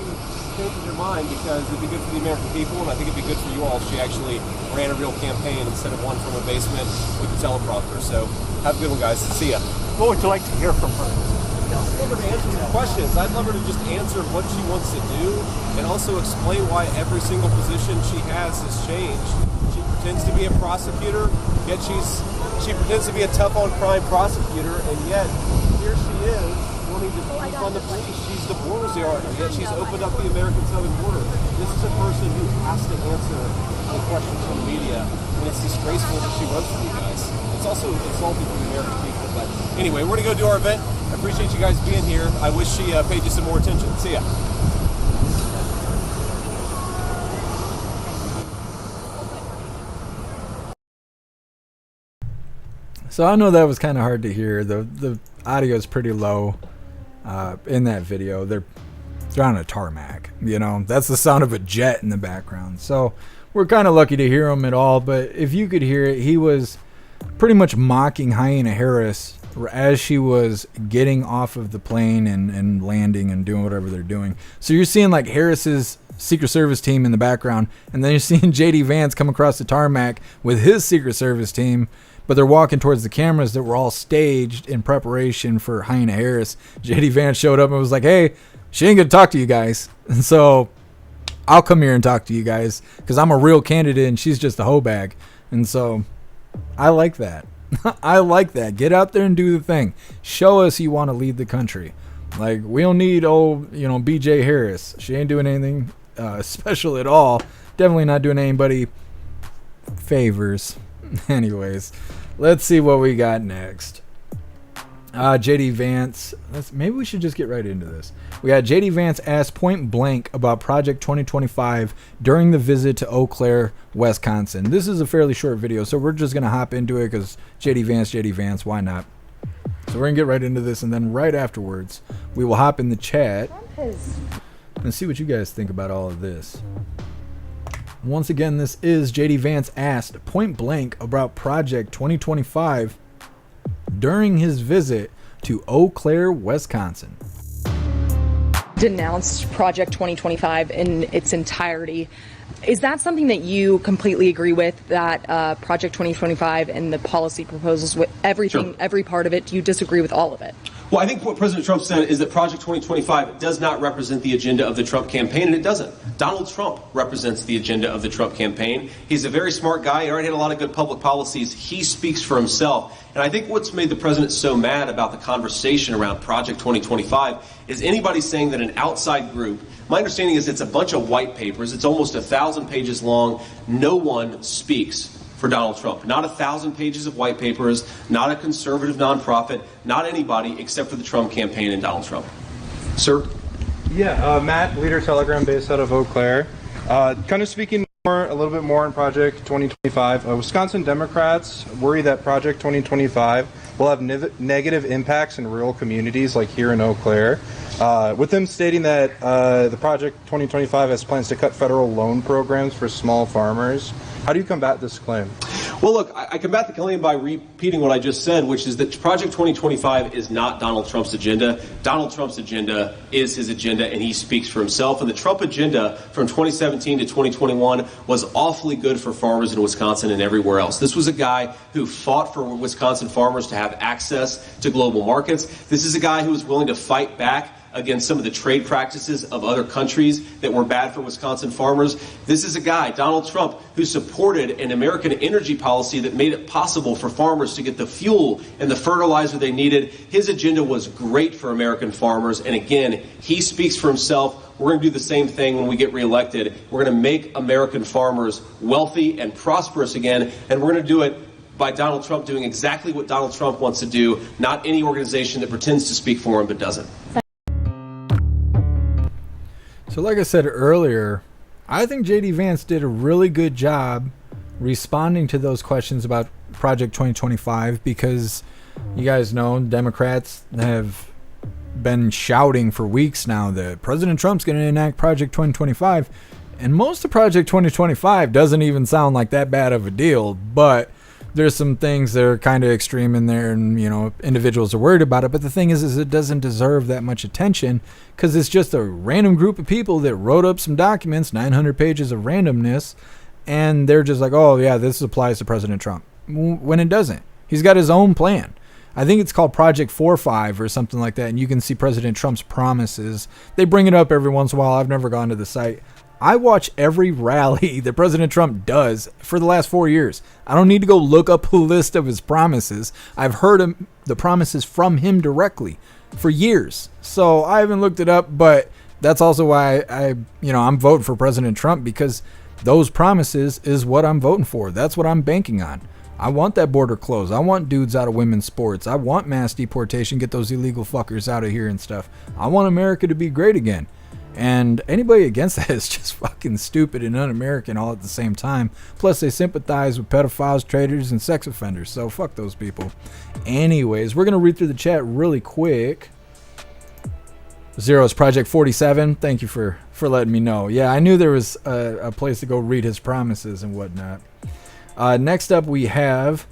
changes her mind because it'd be good for the American people, and I think it'd be good for you all if she actually ran a real campaign instead of one from a basement with a teleprompter. So have a good one, guys. See ya. What would you like to hear from her? I'd love her to answer some questions. I'd love her to just answer what she wants to do and also explain why every single position she has changed. She pretends to be a prosecutor, yet she pretends to be a tough on crime prosecutor, and yet here she is wanting to defund the police. She's the border czar, yet she's opened up the American southern border. This is a person who has to answer the questions from the media, and it's disgraceful that she runs for you guys. It's also insulting for the American people. But anyway, we're going to go do our event. I appreciate you guys being here. I wish she paid you some more attention. See ya. So I know that was kind of hard to hear. The audio is pretty low in that video. They're on a tarmac. You know, that's the sound of a jet in the background. So we're kind of lucky to hear him at all. But if you could hear it, he was pretty much mocking Alina Harris as she was getting off of the plane and landing and doing whatever they're doing. So you're seeing like Harris's Secret Service team in the background, and then you're seeing J.D. Vance come across the tarmac with his Secret Service team, but they're walking towards the cameras that were all staged in preparation for Alina Harris. J.D. Vance showed up and was like, hey, she ain't gonna talk to you guys, and so I'll come here and talk to you guys because I'm a real candidate and she's just a hoe bag. And so I like that. I like that. Get out there and do the thing. Show us you want to lead the country. Like, we don't need BJ Harris. She ain't doing anything special at all. Definitely not doing anybody favors. Anyways, let's see what we got next. JD Vance. Maybe we should just get right into this. We got JD Vance asked point blank about Project 2025 during the visit to Eau Claire, Wisconsin. This is a fairly short video, so we're just going to hop into it because JD Vance, why not? So we're going to get right into this, and then right afterwards, we will hop in the chat and see what you guys think about all of this. Once again, this is JD Vance asked point blank about Project 2025 during his visit to Eau Claire, Wisconsin. Denounced Project 2025 in its entirety. Is that something that you completely agree with, that Project 2025 and the policy proposals, with everything, Sure. every part of it? Do you disagree with all of it? Well, I think what President Trump said is that Project 2025 does not represent the agenda of the Trump campaign, and it doesn't. Donald Trump represents the agenda of the Trump campaign. He's a very smart guy. He already had a lot of good public policies. He speaks for himself. And I think what's made the president so mad about the conversation around Project 2025 is anybody saying that an outside group, my understanding is it's a bunch of white papers. It's almost 1,000 pages long. No one speaks for Donald Trump. Not 1,000 pages of white papers, not a conservative nonprofit, not anybody except for the Trump campaign and Donald Trump. Sir? Yeah, Matt, Leader Telegram based out of Eau Claire. Kind of speaking a little bit more on Project 2025. Wisconsin Democrats worry that Project 2025 will have negative impacts in rural communities like here in Eau Claire, with them stating that the Project 2025 has plans to cut federal loan programs for small farmers. How do you combat this claim? Well, look, I combat the claim by repeating what I just said, which is that Project 2025 is not Donald Trump's agenda. Donald Trump's agenda is his agenda, and he speaks for himself. And the Trump agenda from 2017 to 2021 was awfully good for farmers in Wisconsin and everywhere else. This was a guy who fought for Wisconsin farmers to have access to global markets. This is a guy who was willing to fight back against some of the trade practices of other countries that were bad for Wisconsin farmers. This is a guy, Donald Trump, who supported an American energy policy that made it possible for farmers to get the fuel and the fertilizer they needed. His agenda was great for American farmers, and again, he speaks for himself. We're going to do the same thing when we get reelected. We're going to make American farmers wealthy and prosperous again, and we're going to do it by Donald Trump doing exactly what Donald Trump wants to do, not any organization that pretends to speak for him but doesn't. So like I said earlier, I think JD Vance did a really good job responding to those questions about Project 2025 because you guys know Democrats have been shouting for weeks now that President Trump's going to enact Project 2025, and most of Project 2025 doesn't even sound like that bad of a deal, but there's some things that are kind of extreme in there, and individuals are worried about it. But the thing is it doesn't deserve that much attention because it's just a random group of people that wrote up some documents, 900 pages of randomness, and they're just like, oh yeah, this applies to President Trump, when it doesn't. He's got his own plan. I think it's called Project 45 or something like that, and you can see President Trump's promises. They bring it up every once in a while. I've never gone to the site. I watch every rally that President Trump does for the last 4 years. I don't need to go look up a list of his promises. I've heard the promises from him directly for years. So I haven't looked it up, but that's also why I'm voting for President Trump, because those promises is what I'm voting for. That's what I'm banking on. I want that border closed. I want dudes out of women's sports. I want mass deportation, get those illegal fuckers out of here and stuff. I want America to be great again. And anybody against that is just fucking stupid and un-American all at the same time. Plus, they sympathize with pedophiles, traitors, and sex offenders. So fuck those people. Anyways, we're going to read through the chat really quick. Zero's Project 47. Thank you for letting me know. Yeah, I knew there was a place to go read his promises and whatnot. Next up, we have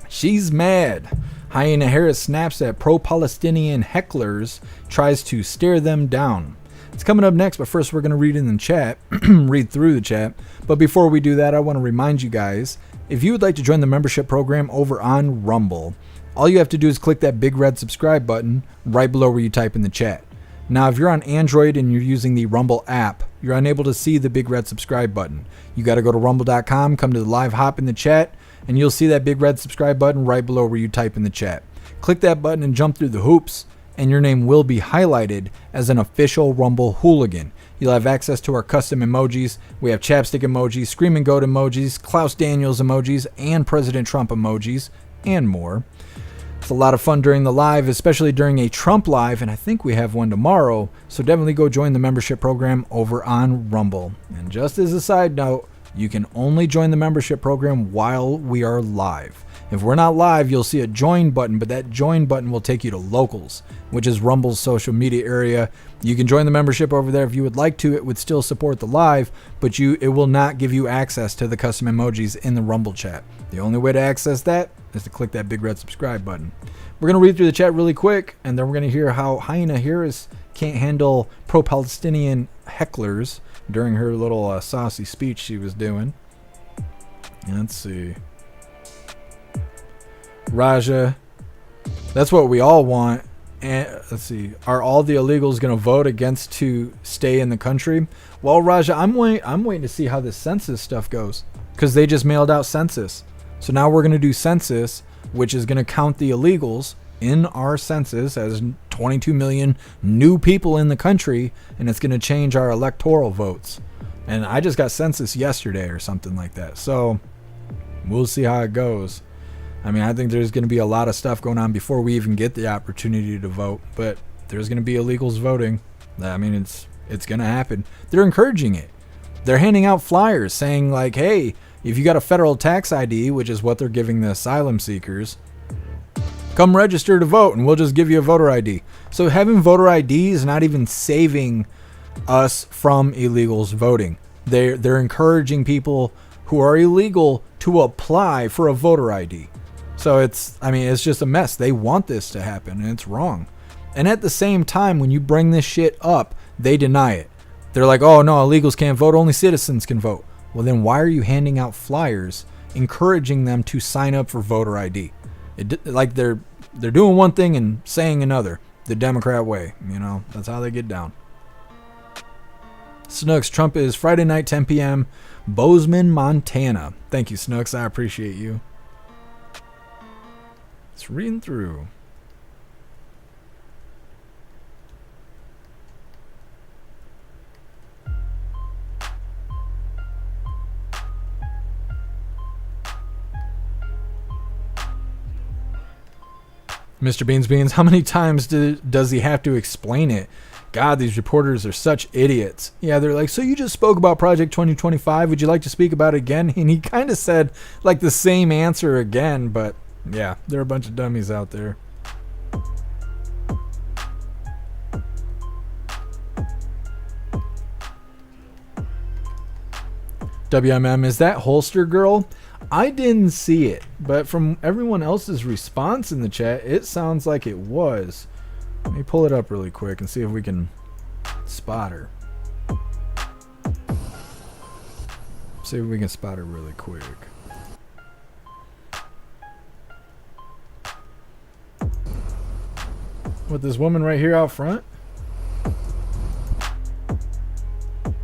She's Mad. Alina Harris snaps at pro-Palestinian hecklers, tries to stare them down. It's coming up next, but first we're going to read in the chat, read through the chat. But before we do that, I want to remind you guys, if you would like to join the membership program over on Rumble, all you have to do is click that big red subscribe button right below where you type in the chat. Now, if you're on Android and you're using the Rumble app, you're unable to see the big red subscribe button. You got to go to rumble.com, come to the live hop in the chat, and you'll see that big red subscribe button right below where you type in the chat. Click that button and jump through the hoops, and your name will be highlighted as an official Rumble hooligan. You'll have access to our custom emojis. We have chapstick emojis, screaming goat emojis, Klaus Daniels emojis, and President Trump emojis, and more. It's a lot of fun during the live, especially during a Trump live, and I think we have one tomorrow, so definitely go join the membership program over on Rumble. And just as a side note, you can only join the membership program while we are live. If we're not live, you'll see a join button, but that join button will take you to Locals, which is Rumble's social media area. You can join the membership over there if you would like to. It would still support the live, but it will not give you access to the custom emojis in the Rumble chat. The only way to access that is to click that big red subscribe button. We're going to read through the chat really quick, and then we're going to hear how Alina Harris can't handle pro-Palestinian hecklers during her little saucy speech she was doing. Let's see. Raja, that's what we all want. And let's see, are all the illegals going to vote against to stay in the country? Well, Raja, I'm waiting to see how this census stuff goes, because they just mailed out census. So now we're going to do census, which is going to count the illegals in our census as 22 million new people in the country, and it's going to change our electoral votes. And I just got census yesterday or something like that. So we'll see how it goes. I mean, I think there's going to be a lot of stuff going on before we even get the opportunity to vote, but there's going to be illegals voting. I mean, it's going to happen. They're encouraging it. They're handing out flyers saying like, hey, if you got a federal tax ID, which is what they're giving the asylum seekers, come register to vote and we'll just give you a voter ID. So having voter ID is not even saving us from illegals voting. They're encouraging people who are illegal to apply for a voter ID. So it's just a mess. They want this to happen, and it's wrong. And at the same time, when you bring this shit up, they deny it. They're like, oh no, illegals can't vote, only citizens can vote. Well, then why are you handing out flyers encouraging them to sign up for voter ID? They're doing one thing and saying another, the Democrat way. That's how they get down. Snooks, Trump is Friday night, 10 p.m., Bozeman, Montana. Thank you, Snooks. I appreciate you. It's reading through. Mr. Beans, how many times does he have to explain it? God, these reporters are such idiots. Yeah, they're like, so you just spoke about Project 2025. Would you like to speak about it again? And he kind of said like the same answer again, but yeah, there are a bunch of dummies out there. WMM, is that holster girl? I didn't see it, but from everyone else's response in the chat, it sounds like it was. Let me pull it up really quick and see if we can spot her. See if we can spot her really quick. With this woman right here out front?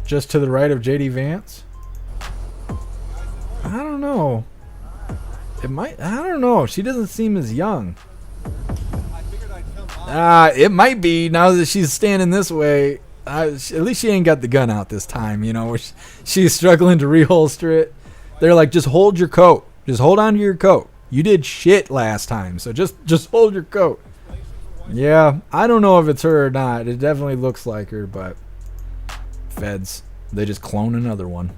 Just to the right of JD Vance? I don't know. It might. I don't know. She doesn't seem as young. It might be now that she's standing this way. At least she ain't got the gun out this time. You know, she's struggling to reholster it. They're like, just hold your coat. Just hold on to your coat. You did shit last time, so just hold your coat. Yeah, I don't know if it's her or not. It definitely looks like her, but feds, they just clone another one.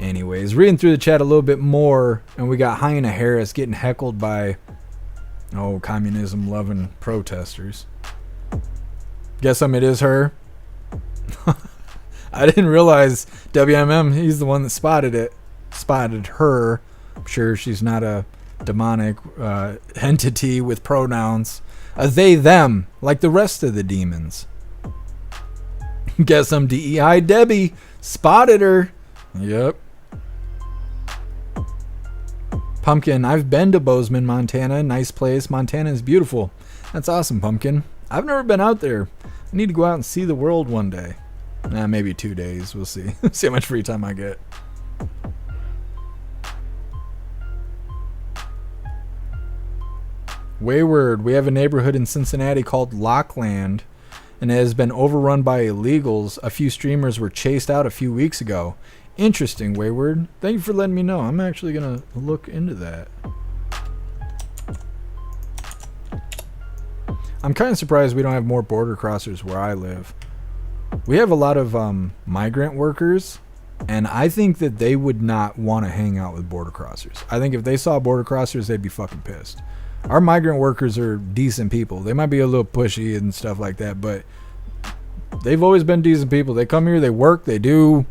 Anyways, reading through the chat a little bit more, and we got Alina Harris getting heckled by, communism-loving protesters. Guess it is her. I didn't realize WMM, he's the one that spotted her. I'm sure she's not a demonic entity with pronouns. They, them, like the rest of the demons. Guess some DEI Debbie spotted her. Yep. Pumpkin, I've been to Bozeman, Montana. Nice place. Montana is beautiful. That's awesome, Pumpkin. I've never been out there. I need to go out and see the world one day. Maybe 2 days. We'll see. See how much free time I get. Wayward, we have a neighborhood in Cincinnati called Lockland, and it has been overrun by illegals. A few streamers were chased out a few weeks ago. Interesting, Wayward. Thank you for letting me know. I'm actually going to look into that. I'm kind of surprised we don't have more border crossers where I live. We have a lot of migrant workers, and I think that they would not want to hang out with border crossers. I think if they saw border crossers, they'd be fucking pissed. Our migrant workers are decent people. They might be a little pushy and stuff like that, but they've always been decent people. They come here, they work, they do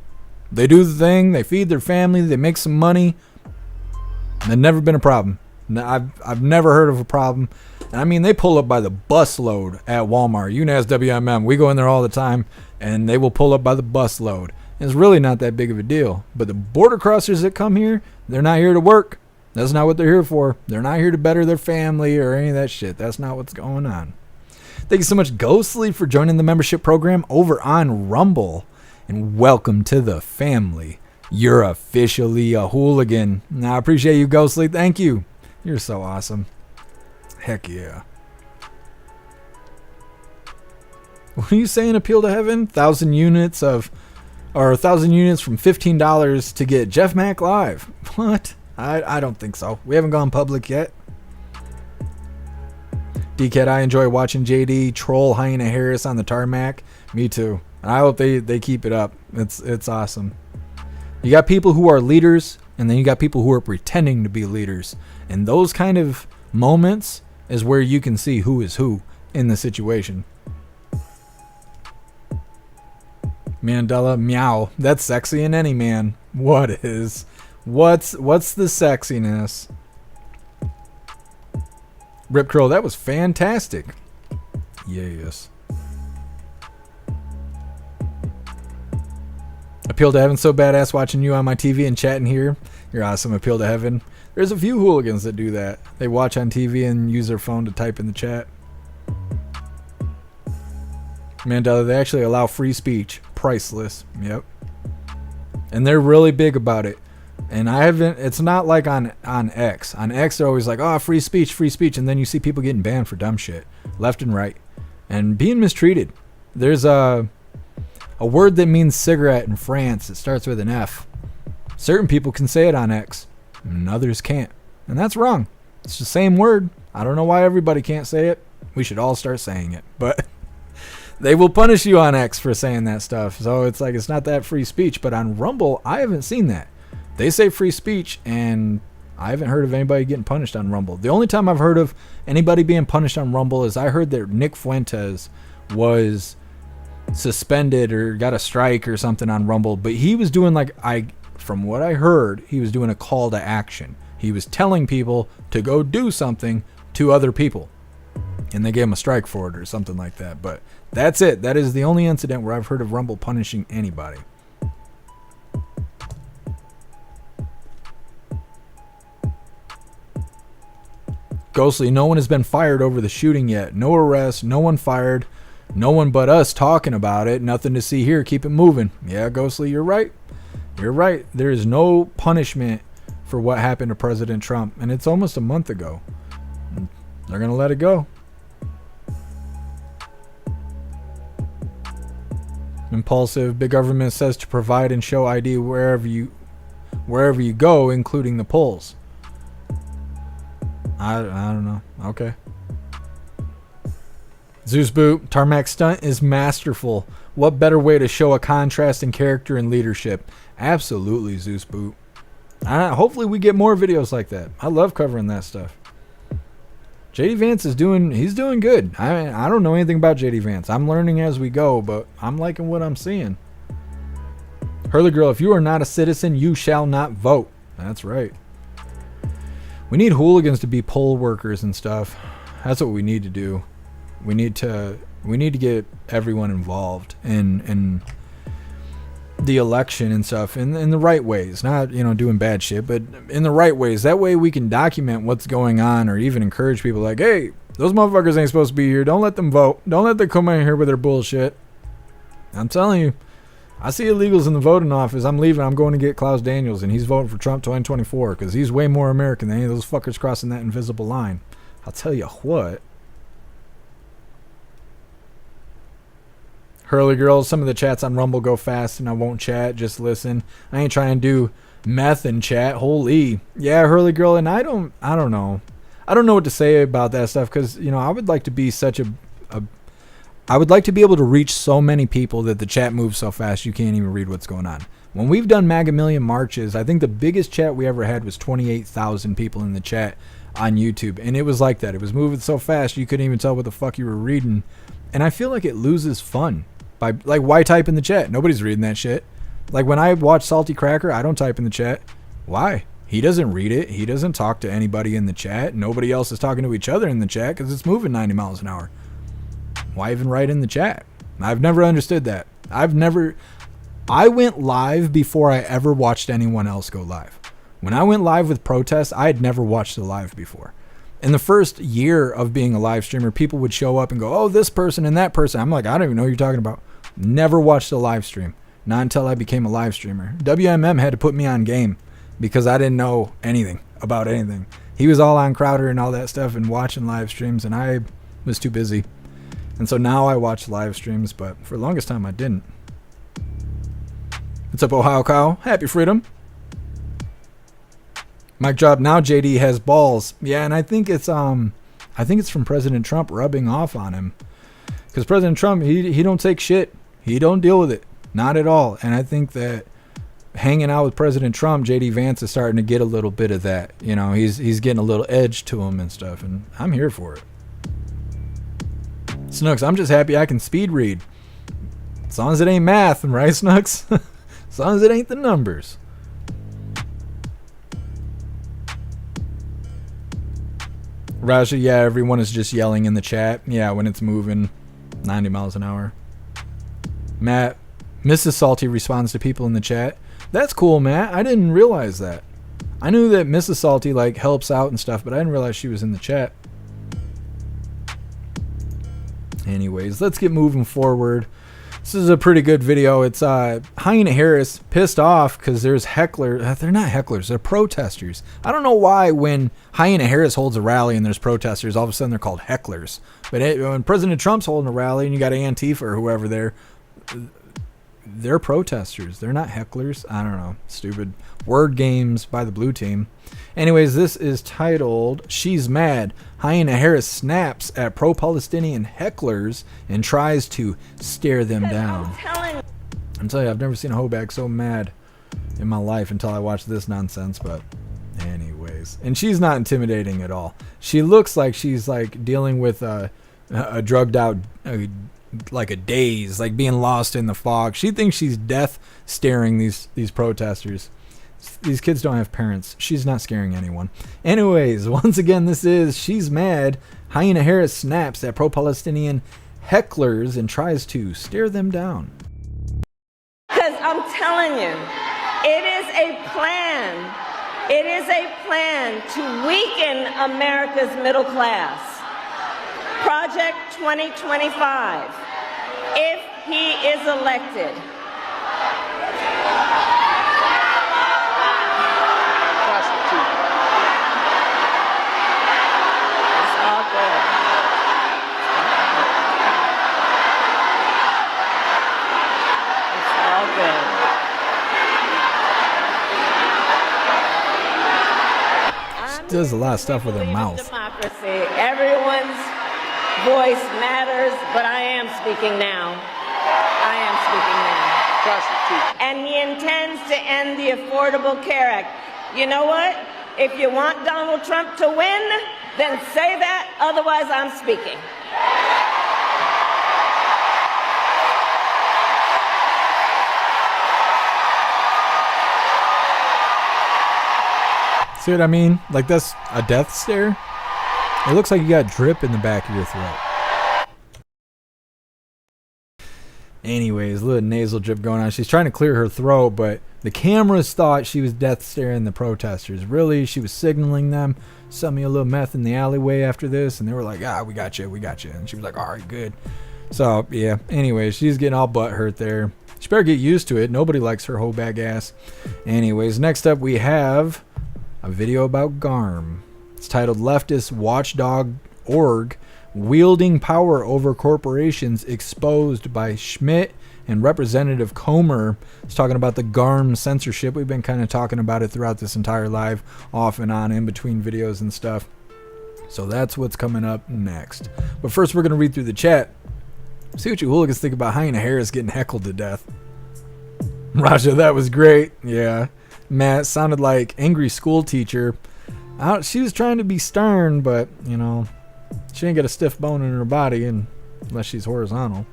the thing, they feed their family, they make some money. There's never been a problem. I've never heard of a problem. And I mean, they pull up by the busload at Walmart. You can ask WMM. We go in there all the time, and they will pull up by the busload. It's really not that big of a deal. But the border crossers that come here, they're not here to work. That's not what they're here for. They're not here to better their family or any of that shit. That's not what's going on. Thank you so much, Ghostly, for joining the membership program over on Rumble. And welcome to the family. You're officially a hooligan. Now, I appreciate you, Ghostly. Thank you. You're so awesome. Heck yeah. What are you saying, appeal to heaven? 1,000 units from $15 to get Jeff Mac Live. What? I don't think so. We haven't gone public yet. DCAT, I enjoy watching JD troll Alina Harris on the tarmac. Me too. And I hope they keep it up. It's awesome. You got people who are leaders, and then you got people who are pretending to be leaders. And those kind of moments is where you can see who is who in the situation. Mandela, meow. That's sexy in any man. What is? What's the sexiness? Rip Curl, that was fantastic. Yes. Appeal to heaven, so badass watching you on my TV and chatting here. You're awesome, Appeal to heaven. There's a few hooligans that do that. They watch on TV and use their phone to type in the chat. Mandela, they actually allow free speech. Priceless. Yep. And they're really big about it. And it's not like on X. On X, they're always like, oh, free speech. And then you see people getting banned for dumb shit. Left and right. And being mistreated. There's a word that means cigarette in France. It starts with an F. Certain people can say it on X. And others can't. And that's wrong. It's the same word. I don't know why everybody can't say it. We should all start saying it. But they will punish you on X for saying that stuff. So it's like, it's not that free speech. But on Rumble, I haven't seen that. They say free speech, and I haven't heard of anybody getting punished on Rumble. The only time I've heard of anybody being punished on Rumble is I heard that Nick Fuentes was suspended or got a strike or something on Rumble. But he was doing like, from what I heard, he was doing a call to action. He was telling people to go do something to other people. And they gave him a strike for it or something like that. But that's it. That is the only incident where I've heard of Rumble punishing anybody. Ghostly, no one has been fired over the shooting yet. No arrest, no one fired, no one but us talking about it. Nothing to see here. Keep it moving. Yeah, Ghostly, you're right. You're right. There is no punishment for what happened to President Trump. And it's almost a month ago. They're going to let it go. Impulsive. Big government says to provide and show ID wherever you go, including the polls. I don't know. Okay. Zeus Boot, Tarmac stunt is masterful. What better way to show a contrast in character and leadership? Absolutely, Zeus Boot. Hopefully we get more videos like that. I love covering that stuff. JD Vance is doing good. I don't know anything about JD Vance. I'm learning as we go, but I'm liking what I'm seeing. Hurley Girl, if you are not a citizen, you shall not vote. That's right. We need hooligans to be poll workers and stuff. That's what we need to do. We need to get everyone involved in the election and stuff in the right ways, not doing bad shit, but in the right ways. That way we can document what's going on, or even encourage people like, hey, those motherfuckers ain't supposed to be here. Don't let them vote. Don't let them come in here with their bullshit. I'm telling you, I see illegals in the voting office. I'm leaving. I'm going to get Klaus Daniels, and he's voting for Trump 2024 because he's way more American than any of those fuckers crossing that invisible line. I'll tell you what. Hurley Girls, some of the chats on Rumble go fast, and I won't chat. Just listen. I ain't trying to do meth and chat. Holy. Yeah, Hurley Girl, and I don't know. I don't know what to say about that stuff because, I would like to be I would like to be able to reach so many people that the chat moves so fast you can't even read what's going on. When we've done MAGA Million marches, I think the biggest chat we ever had was 28,000 people in the chat on YouTube. And it was like that. It was moving so fast you couldn't even tell what the fuck you were reading. And I feel like it loses fun. Why type in the chat? Nobody's reading that shit. Like when I watch Salty Cracker, I don't type in the chat. Why? He doesn't read it. He doesn't talk to anybody in the chat. Nobody else is talking to each other in the chat because it's moving 90 miles an hour. Why even write in the chat? I've never understood that. I went live before I ever watched anyone else go live. When I went live with protests, I had never watched a live before. In the first year of being a live streamer, people would show up and go, oh, this person and that person. I'm like, I don't even know what you're talking about. Never watched a live stream. Not until I became a live streamer. WMM had to put me on game because I didn't know anything about anything. He was all on Crowder and all that stuff and watching live streams, and I was too busy. And so now I watch live streams, but for the longest time I didn't. What's up, Ohio Cow? Happy freedom. Mic drop. Now JD has balls. Yeah, and I think it's from President Trump rubbing off on him. Because President Trump, he don't take shit. He don't deal with it. Not at all. And I think that hanging out with President Trump, JD Vance is starting to get a little bit of that. He's getting a little edge to him and stuff, and I'm here for it. Snooks, I'm just happy I can speed read. As long as it ain't math, right, Snooks? As long as it ain't the numbers. Raja, yeah, everyone is just yelling in the chat. Yeah, when it's moving 90 miles an hour. Matt, Mrs. Salty responds to people in the chat. That's cool, Matt. I didn't realize that. I knew that Mrs. Salty helps out and stuff, but I didn't realize she was in the chat. Anyways, let's get moving forward. This is a pretty good video. It's Alina Harris pissed off because there's hecklers. They're not hecklers. They're protesters. I don't know why when Alina Harris holds a rally and there's protesters, all of a sudden they're called hecklers. But when President Trump's holding a rally and you got Antifa or whoever there, they're protesters. They're not hecklers. I don't know. Stupid word games by the blue team. Anyways, this is titled She's Mad. Alina Harris snaps at pro-Palestinian hecklers and tries to stare them down. I'm telling you, I've never seen a hoe-bag so mad in my life until I watched this nonsense, but anyways. And she's not intimidating at all. She looks like she's dealing with a drugged out, like a daze, like being lost in the fog. She thinks she's death staring these protesters. These kids don't have parents. She's not scaring anyone. Anyways, once again, this is She's Mad. Hyena Harris snaps at pro-Palestinian hecklers and tries to stare them down. Because I'm telling you, it is a plan. It is a plan to weaken America's middle class. Project 2025, if he is elected. It's all good. It's all good. She does a lot of stuff with her mouth. Democracy. Everyone's voice matters, but I am speaking now. I am speaking now. And he intends to end the Affordable Care Act. You know what? If you want Donald Trump to win, then say that. Otherwise, I'm speaking. See what I mean? Like, that's a death stare. It looks like you got drip in the back of your throat. Anyways, a little nasal drip going on. She's trying to clear her throat, but the cameras thought she was death staring the protesters. Really, she was signaling them. Sell me a little meth in the alleyway after this, and they were like, we got you, we got you. And she was like, all right, good. So, yeah, anyways, she's getting all butt hurt there. She better get used to it. Nobody likes her whole bag ass. Anyways, next up we have a video about GARM. It's titled Leftist Watchdog Org Wielding Power Over Corporations Exposed by Schmidt and Representative Comer. It's talking about the GARM censorship. We've been kind of talking about it throughout this entire live, off and on, in between videos and stuff. So that's what's coming up next. But first, we're going to read through the chat. See what you hooligans think about Hyena Harris getting heckled to death. Raja, that was great. Yeah. Matt sounded like angry school teacher. She was trying to be stern, but, you know, she ain't got a stiff bone in her body unless she's horizontal.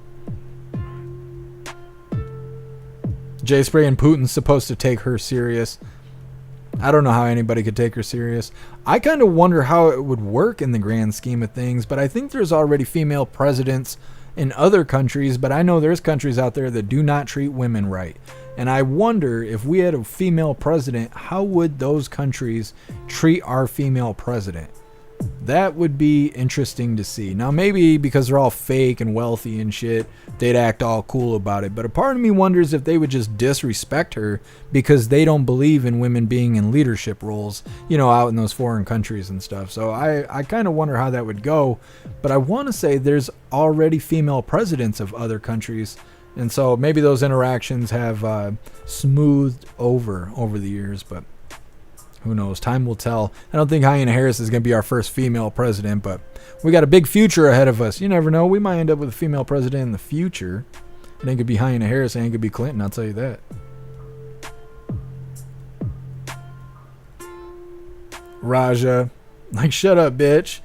Jay Spray and Putin's supposed to take her serious. I don't know how anybody could take her serious. I kind of wonder how it would work in the grand scheme of things, but I think there's already female presidents in other countries, but I know there's countries out there that do not treat women right. And I wonder if we had a female president, how would those countries treat our female president? That would be interesting to see. Now, maybe because they're all fake and wealthy and shit, they'd act all cool about it. But a part of me wonders if they would just disrespect her because they don't believe in women being in leadership roles, you know, out in those foreign countries and stuff. So I kind of wonder how that would go. But I want to say there's already female presidents of other countries. And so maybe those interactions have smoothed over the years, but who knows? Time will tell. I don't think Hyena Harris is going to be our first female president, but we got a big future ahead of us. You never know. We might end up with a female president in the future. It ain't going to be Hyena Harris. It ain't going to be Clinton. I'll tell you that. Raja, like, shut up, bitch.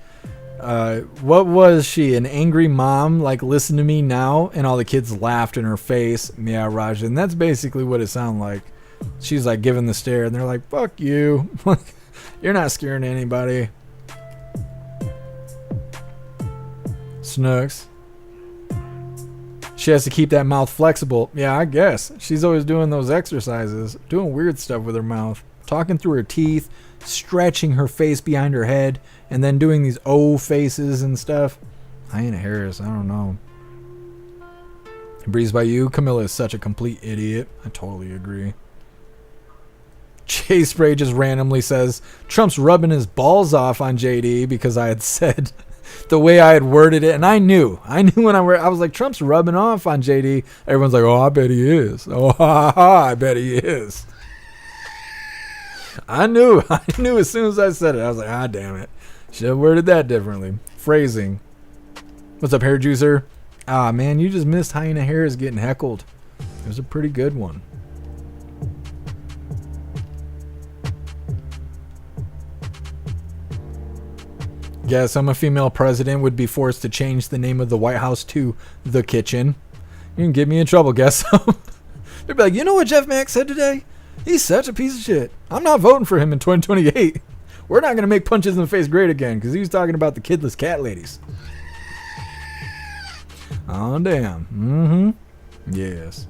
What was she? An angry mom? Like, listen to me now? And all the kids laughed in her face. Yeah, Raja. And that's basically what it sounded like. She's like giving the stare, and they're like, fuck you. You're not scaring anybody. Snooks. She has to keep that mouth flexible. Yeah, I guess. She's always doing those exercises, doing weird stuff with her mouth, talking through her teeth, stretching her face behind her head, and then doing these O faces and stuff. Hyena Harris, I don't know. Breeze by you. Camilla is such a complete idiot. I totally agree. Jay Spray just randomly says Trump's rubbing his balls off on JD because I had said the way I had worded it, and I knew when I was like, Trump's rubbing off on JD. Everyone's like, oh, I bet he is. Oh, ha, ha, I bet he is. I knew as soon as I said it. I was like, ah, damn it. Should have worded that differently. Phrasing. What's up, hair juicer? Ah, man, you just missed Hyena Harris getting heckled. It was a pretty good one. Guess I'm a female president would be forced to change the name of the White House to the kitchen. You can get me in trouble, guess so. They'd be like, you know what Jeff Mack said today? He's such a piece of shit. I'm not voting for him in 2028. We're not going to make punches in the face great again because he's talking about the kidless cat ladies. Oh, damn. Mm-hmm. Yes.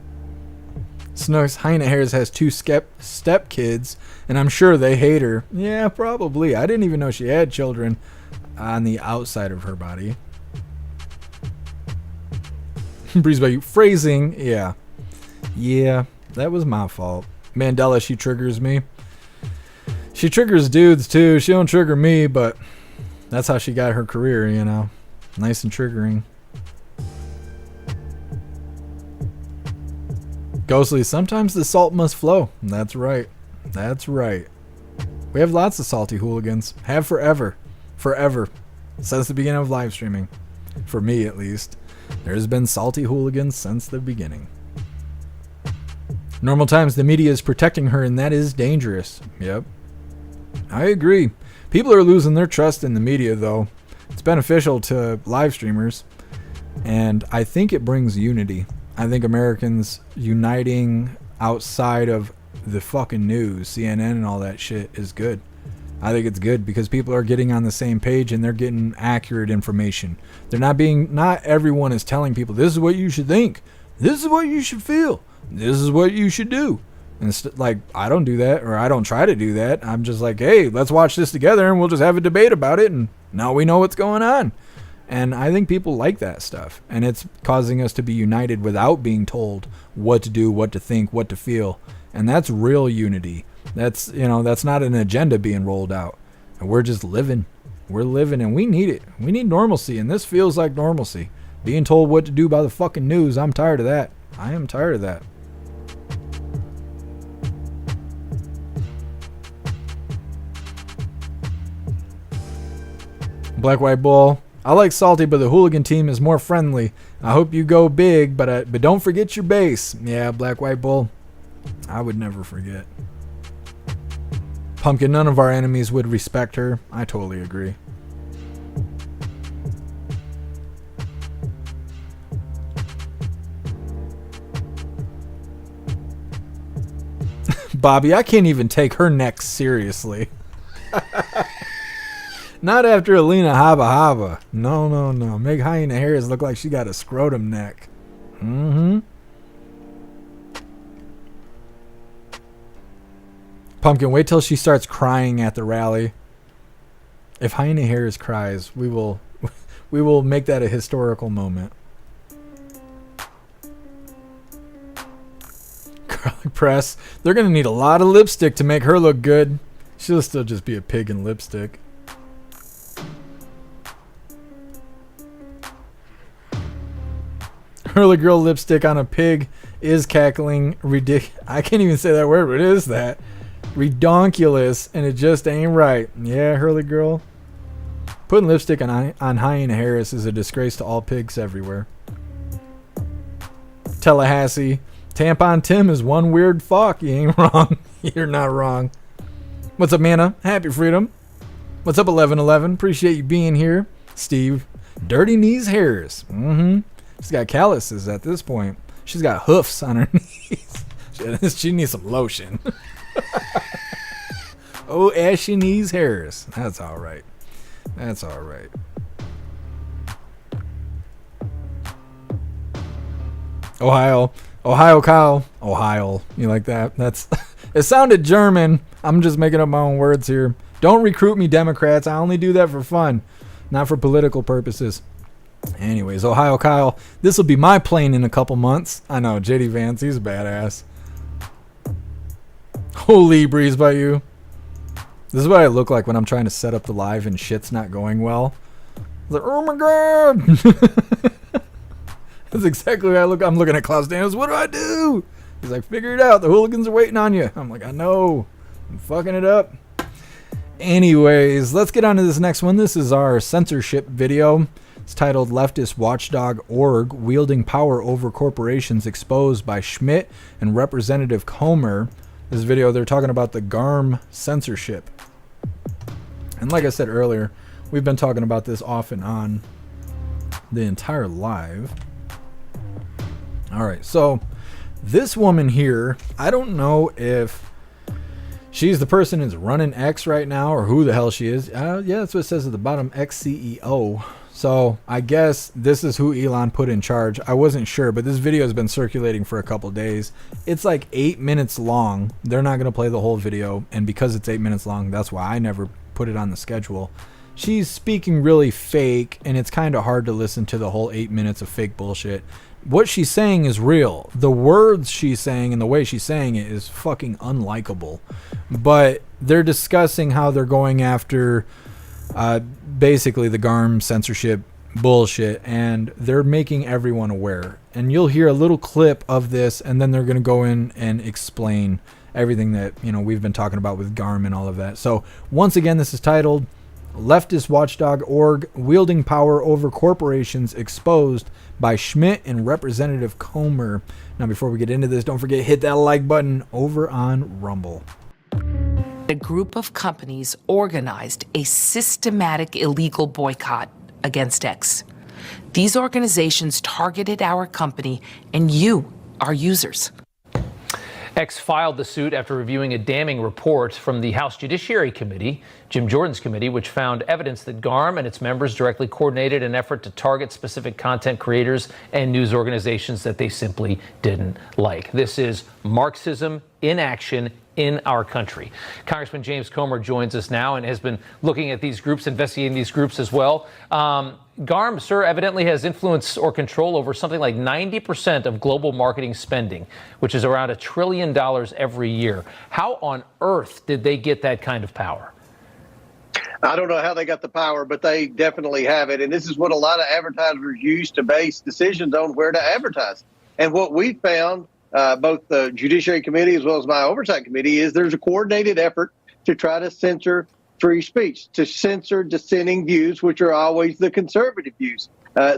Snooks, Hyena Harris has 2 step kids, and I'm sure they hate her. Yeah, probably. I didn't even know she had children on the outside of her body. Breeze by you. Phrasing, yeah. Yeah, that was my fault. Mandela, she triggers me. She triggers dudes, too. She don't trigger me, but that's how she got her career, you know. Nice and triggering. Ghostly, sometimes the salt must flow. That's right. That's right. We have lots of salty hooligans. Have forever. Forever. Since the beginning of live streaming. For me, at least. There's been salty hooligans since the beginning. Normal times, the media is protecting her, and that is dangerous. Yep. I agree. People are losing their trust in the media, though. It's beneficial to live streamers, and I think it brings unity. I think Americans uniting outside of the fucking news, CNN and all that shit, is good. I think it's good because people are getting on the same page and they're getting accurate information. Not everyone is telling people, this is what you should think. This is what you should feel. This is what you should do. And like, I don't do that, or I don't try to do that. I'm just like, hey, let's watch this together and we'll just have a debate about it, and now we know what's going on. And I think people like that stuff, and it's causing us to be united without being told what to do, what to think, what to feel. And that's real unity. That's, you know, that's not an agenda being rolled out. And we're just living. We're living, and we need it. We need normalcy, and this feels like normalcy. Being told what to do by the fucking news, I'm tired of that. I am tired of that. Black White Bull, I like salty, but the hooligan team is more friendly. I hope you go big, but don't forget your base. Yeah, Black White Bull, I would never forget. Pumpkin, none of our enemies would respect her. I totally agree. Bobby, I can't even take her neck seriously. Not after Alina Habba. No. Make Hyena Harris look like she got a scrotum neck. Mm-hmm. Pumpkin, wait till she starts crying at the rally. If Hyena Harris cries, we will make that a historical moment. Garlic press. They're gonna need a lot of lipstick to make her look good. She'll still just be a pig in lipstick. Hurley girl lipstick on a pig is cackling ridiculous. I can't even say that word, but it is that. Redonkulous, and it just ain't right. Yeah, Hurley girl. Putting lipstick on Hyena Harris is a disgrace to all pigs everywhere. Tallahassee. Tampon Tim is one weird fuck. You ain't wrong. You're not wrong. What's up, Manna? Happy freedom. What's up, 1111? Appreciate you being here. Steve. Dirty Knees Harris. Mm-hmm. She's got calluses at this point. She's got hoofs on her knees. She needs some lotion. Oh, Ashy Knees Harris. That's all right. That's all right. Ohio Kyle. Ohio. You like that? That's. It sounded German. I'm just making up my own words here. Don't recruit me, Democrats. I only do that for fun, not for political purposes. Anyways, Ohio Kyle, this will be my plane in a couple months. I know, JD Vance, he's a badass. Holy breeze by you. This is what I look like when I'm trying to set up the live and shit's not going well. I'm like, oh my god. That's exactly what I look. I'm looking at Klaus Daniels. What do I do? He's like, figure it out. The hooligans are waiting on you. I'm like, I know. I'm fucking it up. Anyways, let's get on to this next one. This is our censorship video. It's titled Leftist Watchdog Org Wielding Power Over Corporations Exposed by Schmidt and Representative Comer. This video, they're talking about the GARM censorship. And like I said earlier, we've been talking about this off and on the entire live. All right, so this woman here, I don't know if She's the person who's running X right now, or who the hell she is. Yeah, that's what it says at the bottom, ex-CEO. So I guess this is who Elon put in charge. I wasn't sure, but this video has been circulating for a couple days. It's like 8 minutes long. They're not going to play the whole video, and because it's 8 minutes long, that's why I never put it on the schedule. She's speaking really fake, and it's kind of hard to listen to the whole 8 minutes of fake bullshit. What she's saying is real. The words she's saying and the way she's saying it is fucking unlikable. But they're discussing how they're going after basically the GARM censorship bullshit, and they're making everyone aware. And you'll hear a little clip of this, and then they're going to go in and explain everything that, you know, we've been talking about with GARM and all of that. So once again, this is titled Leftist Watchdog Org Wielding Power Over Corporations Exposed by Schmidt and Representative Comer. Now, before we get into this, don't forget, hit that like button over on Rumble. A group of companies organized a systematic illegal boycott against X. These organizations targeted our company and you, our users. X filed the suit after reviewing a damning report from the House Judiciary Committee, Jim Jordan's committee, which found evidence that GARM and its members directly coordinated an effort to target specific content creators and news organizations that they simply didn't like. This is Marxism in action in our country. Congressman James Comer joins us now and has been looking at these groups, investigating these groups as well. GARM, sir, evidently has influence or control over something like 90% of global marketing spending, which is around $1 trillion every year. How on earth did they get that kind of power? I don't know how they got the power, but they definitely have it. And this is what a lot of advertisers use to base decisions on where to advertise. And what we found, both the Judiciary Committee as well as my Oversight Committee, is there's a coordinated effort to try to censor free speech, to censor dissenting views, which are always the conservative views.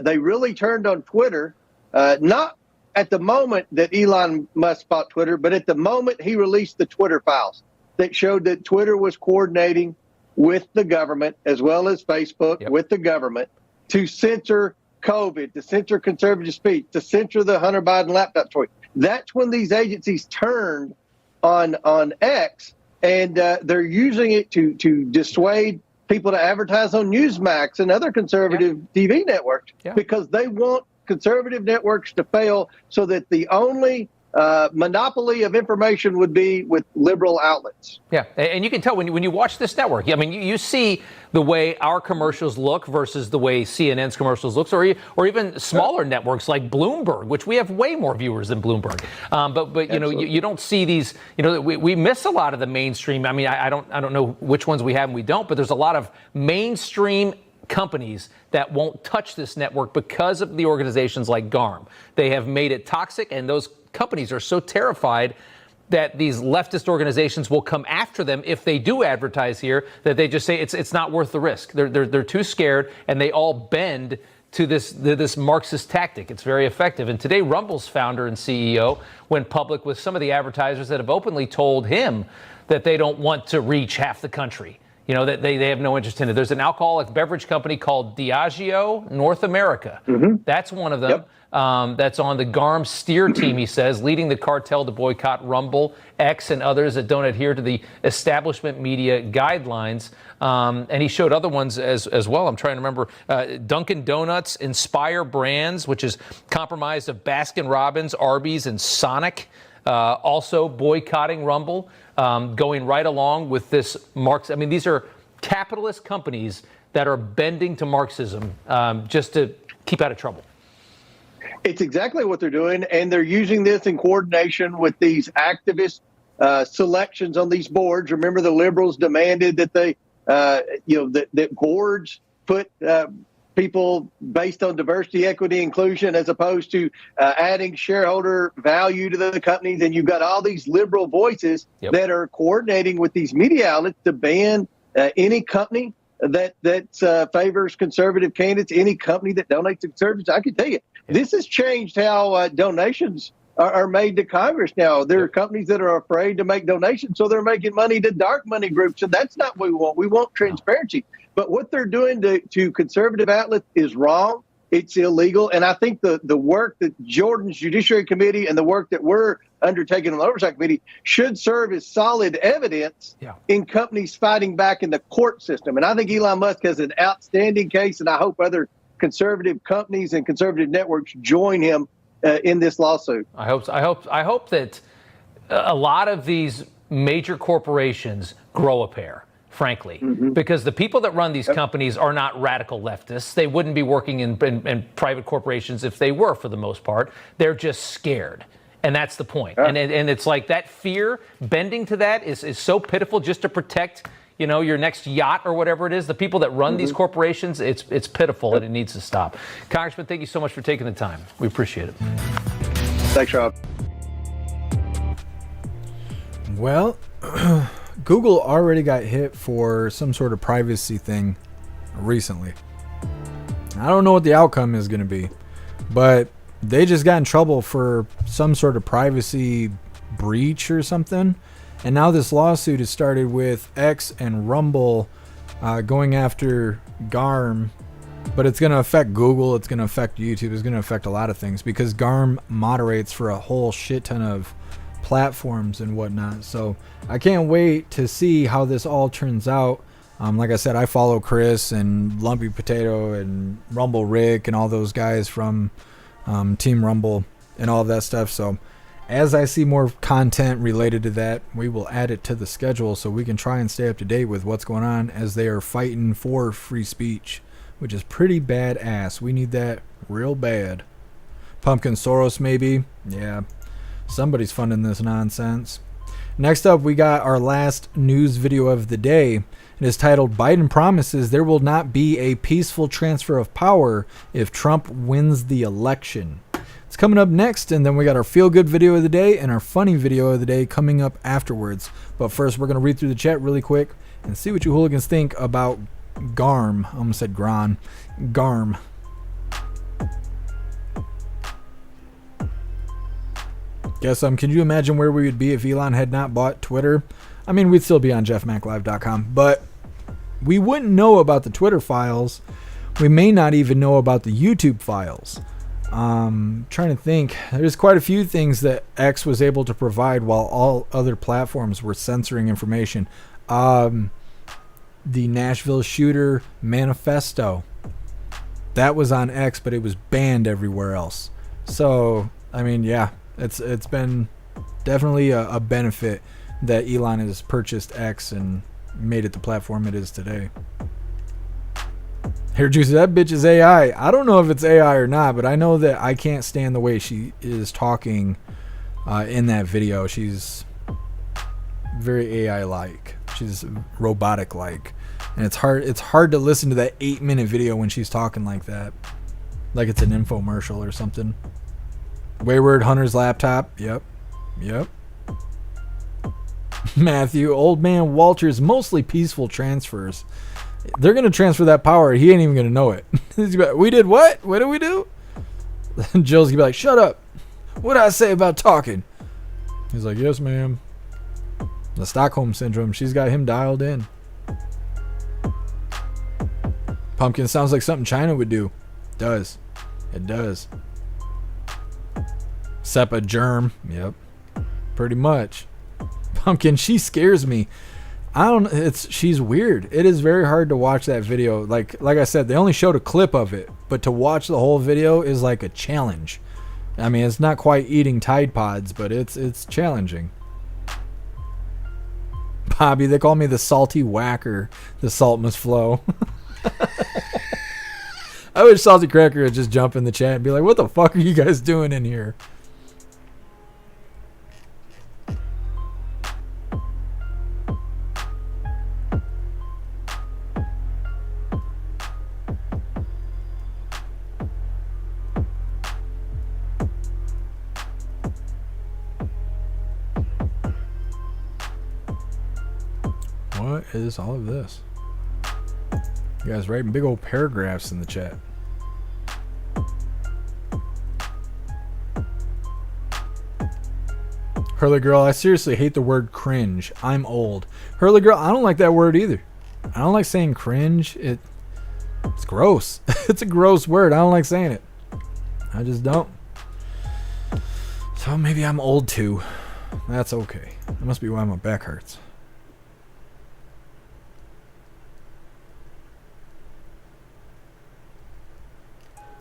They really turned on Twitter, not at the moment that Elon Musk bought Twitter, but at the moment he released the Twitter files that showed that Twitter was coordinating with the government, as well as Facebook, with the government, to censor COVID, to censor conservative speech, to censor the Hunter Biden laptop story. That's when these agencies turned on X, and they're using it to dissuade people to advertise on Newsmax and other conservative TV networks because they want conservative networks to fail so that the only monopoly of information would be with liberal outlets. Yeah, and you can tell when you watch this network. I mean, you see the way our commercials look versus the way CNN's commercials looks, or even smaller networks like Bloomberg, which we have way more viewers than Bloomberg. But you know, you don't see these. You know, we miss a lot of the mainstream. I mean, I don't know which ones we have and we don't, but there's a lot of mainstream companies that won't touch this network because of the organizations like GARM. They have made it toxic, and those companies are so terrified that these leftist organizations will come after them if they do advertise here, that they just say it's not worth the risk. They're too scared, and they all bend to this Marxist tactic. It's very effective. And today, Rumble's founder and CEO went public with some of the advertisers that have openly told him that they don't want to reach half the country. You know, that they have no interest in it. There's an alcoholic beverage company called Diageo North America. That's one of them. That's on the GARM steer team, he says, leading the cartel to boycott Rumble, X, and others that don't adhere to the establishment media guidelines. And he showed other ones as well. I'm trying to remember. Dunkin' Donuts, Inspire Brands, which is comprised of Baskin Robbins, Arby's, and Sonic. Also boycotting Rumble, going right along with this Marx. I mean, these are capitalist companies that are bending to Marxism just to keep out of trouble. It's exactly what they're doing, and they're using this in coordination with these activist selections on these boards. Remember, the liberals demanded that they, that boards put people based on diversity, equity, inclusion, as opposed to adding shareholder value to the companies. And you've got all these liberal voices that are coordinating with these media outlets to ban any company that favors conservative candidates, any company that donates to conservatives. I can tell you, this has changed how donations are made to Congress now. There are companies that are afraid to make donations, so they're making money to dark money groups, and that's not what we want. We want transparency. But what they're doing to conservative outlets is wrong. It's illegal. And I think the work that Jordan's Judiciary Committee and the work that we're undertaken on the Oversight Committee should serve as solid evidence in companies fighting back in the court system. And I think Elon Musk has an outstanding case, and I hope other conservative companies and conservative networks join him in this lawsuit. I hope so. I hope that a lot of these major corporations grow a pair, frankly, because the people that run these companies are not radical leftists. They wouldn't be working in private corporations if they were, for the most part. They're just scared. And that's the point. And it's like that fear, bending to that is so pitiful just to protect, your next yacht or whatever it is. The people that run these corporations, it's pitiful and it needs to stop. Congressman, thank you so much for taking the time. We appreciate it. Thanks, Rob. Well, Google already got hit for some sort of privacy thing recently. I don't know what the outcome is going to be, but they just got in trouble for some sort of privacy breach or something. And now this lawsuit has started with X and Rumble going after GARM, but it's going to affect Google, it's going to affect YouTube, it's going to affect a lot of things because GARM moderates for a whole shit ton of platforms and whatnot. So I can't wait to see how this all turns out. Like I said, I follow Chris and Lumpy Potato and Rumble Rick and all those guys from Team Rumble and all of that stuff. So as I see more content related to that, we will add it to the schedule so we can try and stay up to date with what's going on as they are fighting for free speech, which is pretty badass. We need that real bad. Pumpkin Soros, maybe. Yeah, somebody's funding this nonsense. Next up, we got our last news video of the day. It is titled, Biden promises there will not be a peaceful transfer of power if Trump wins the election. It's coming up next, and then we got our feel-good video of the day and our funny video of the day coming up afterwards. But first, we're going to read through the chat really quick and see what you hooligans think about GARM. I almost said GRON. GARM. Guess can you imagine where we would be if Elon had not bought Twitter? I mean, we'd still be on jeffmaclive.com, but we wouldn't know about the Twitter files. We may not even know about the YouTube files. Trying to think. There's quite a few things that X was able to provide while all other platforms were censoring information. The Nashville shooter manifesto. That was on X, but it was banned everywhere else. So, I mean, yeah, it's been definitely a benefit that Elon has purchased X and made it the platform it is today. Here, Juicy, that bitch is AI. I don't know if it's AI or not, but I know that I can't stand the way she is talking in that video. She's very AI-like. She's robotic-like. And it's hard to listen to that 8-minute video when she's talking like that. Like it's an infomercial or something. Wayward Hunter's laptop. Yep. Matthew, old man Walter's mostly peaceful transfers. They're going to transfer that power. He ain't even going to know it. We did what? What did we do? Jill's going to be like, shut up. What did I say about talking? He's like, yes, ma'am. The Stockholm Syndrome. She's got him dialed in. Pumpkin sounds like something China would do. Does. It does. SEPA germ. Yep. Pretty much. Pumpkin, she scares me. She's weird. It is very hard to watch that video. Like I said, they only showed a clip of it, but to watch the whole video is like a challenge. I mean, it's not quite eating Tide Pods, but it's challenging. Bobby, they call me the salty whacker. The salt must flow. I wish Salty Cracker would just jump in the chat and be like, what the fuck are you guys doing in here? What is all of this? You guys writing big old paragraphs in the chat. Hurley Girl, I seriously hate the word cringe. I'm old. Hurley Girl, I don't like that word either. I don't like saying cringe. It's gross. It's a gross word. I don't like saying it. I just don't. So maybe I'm old too. That's okay. That must be why my back hurts.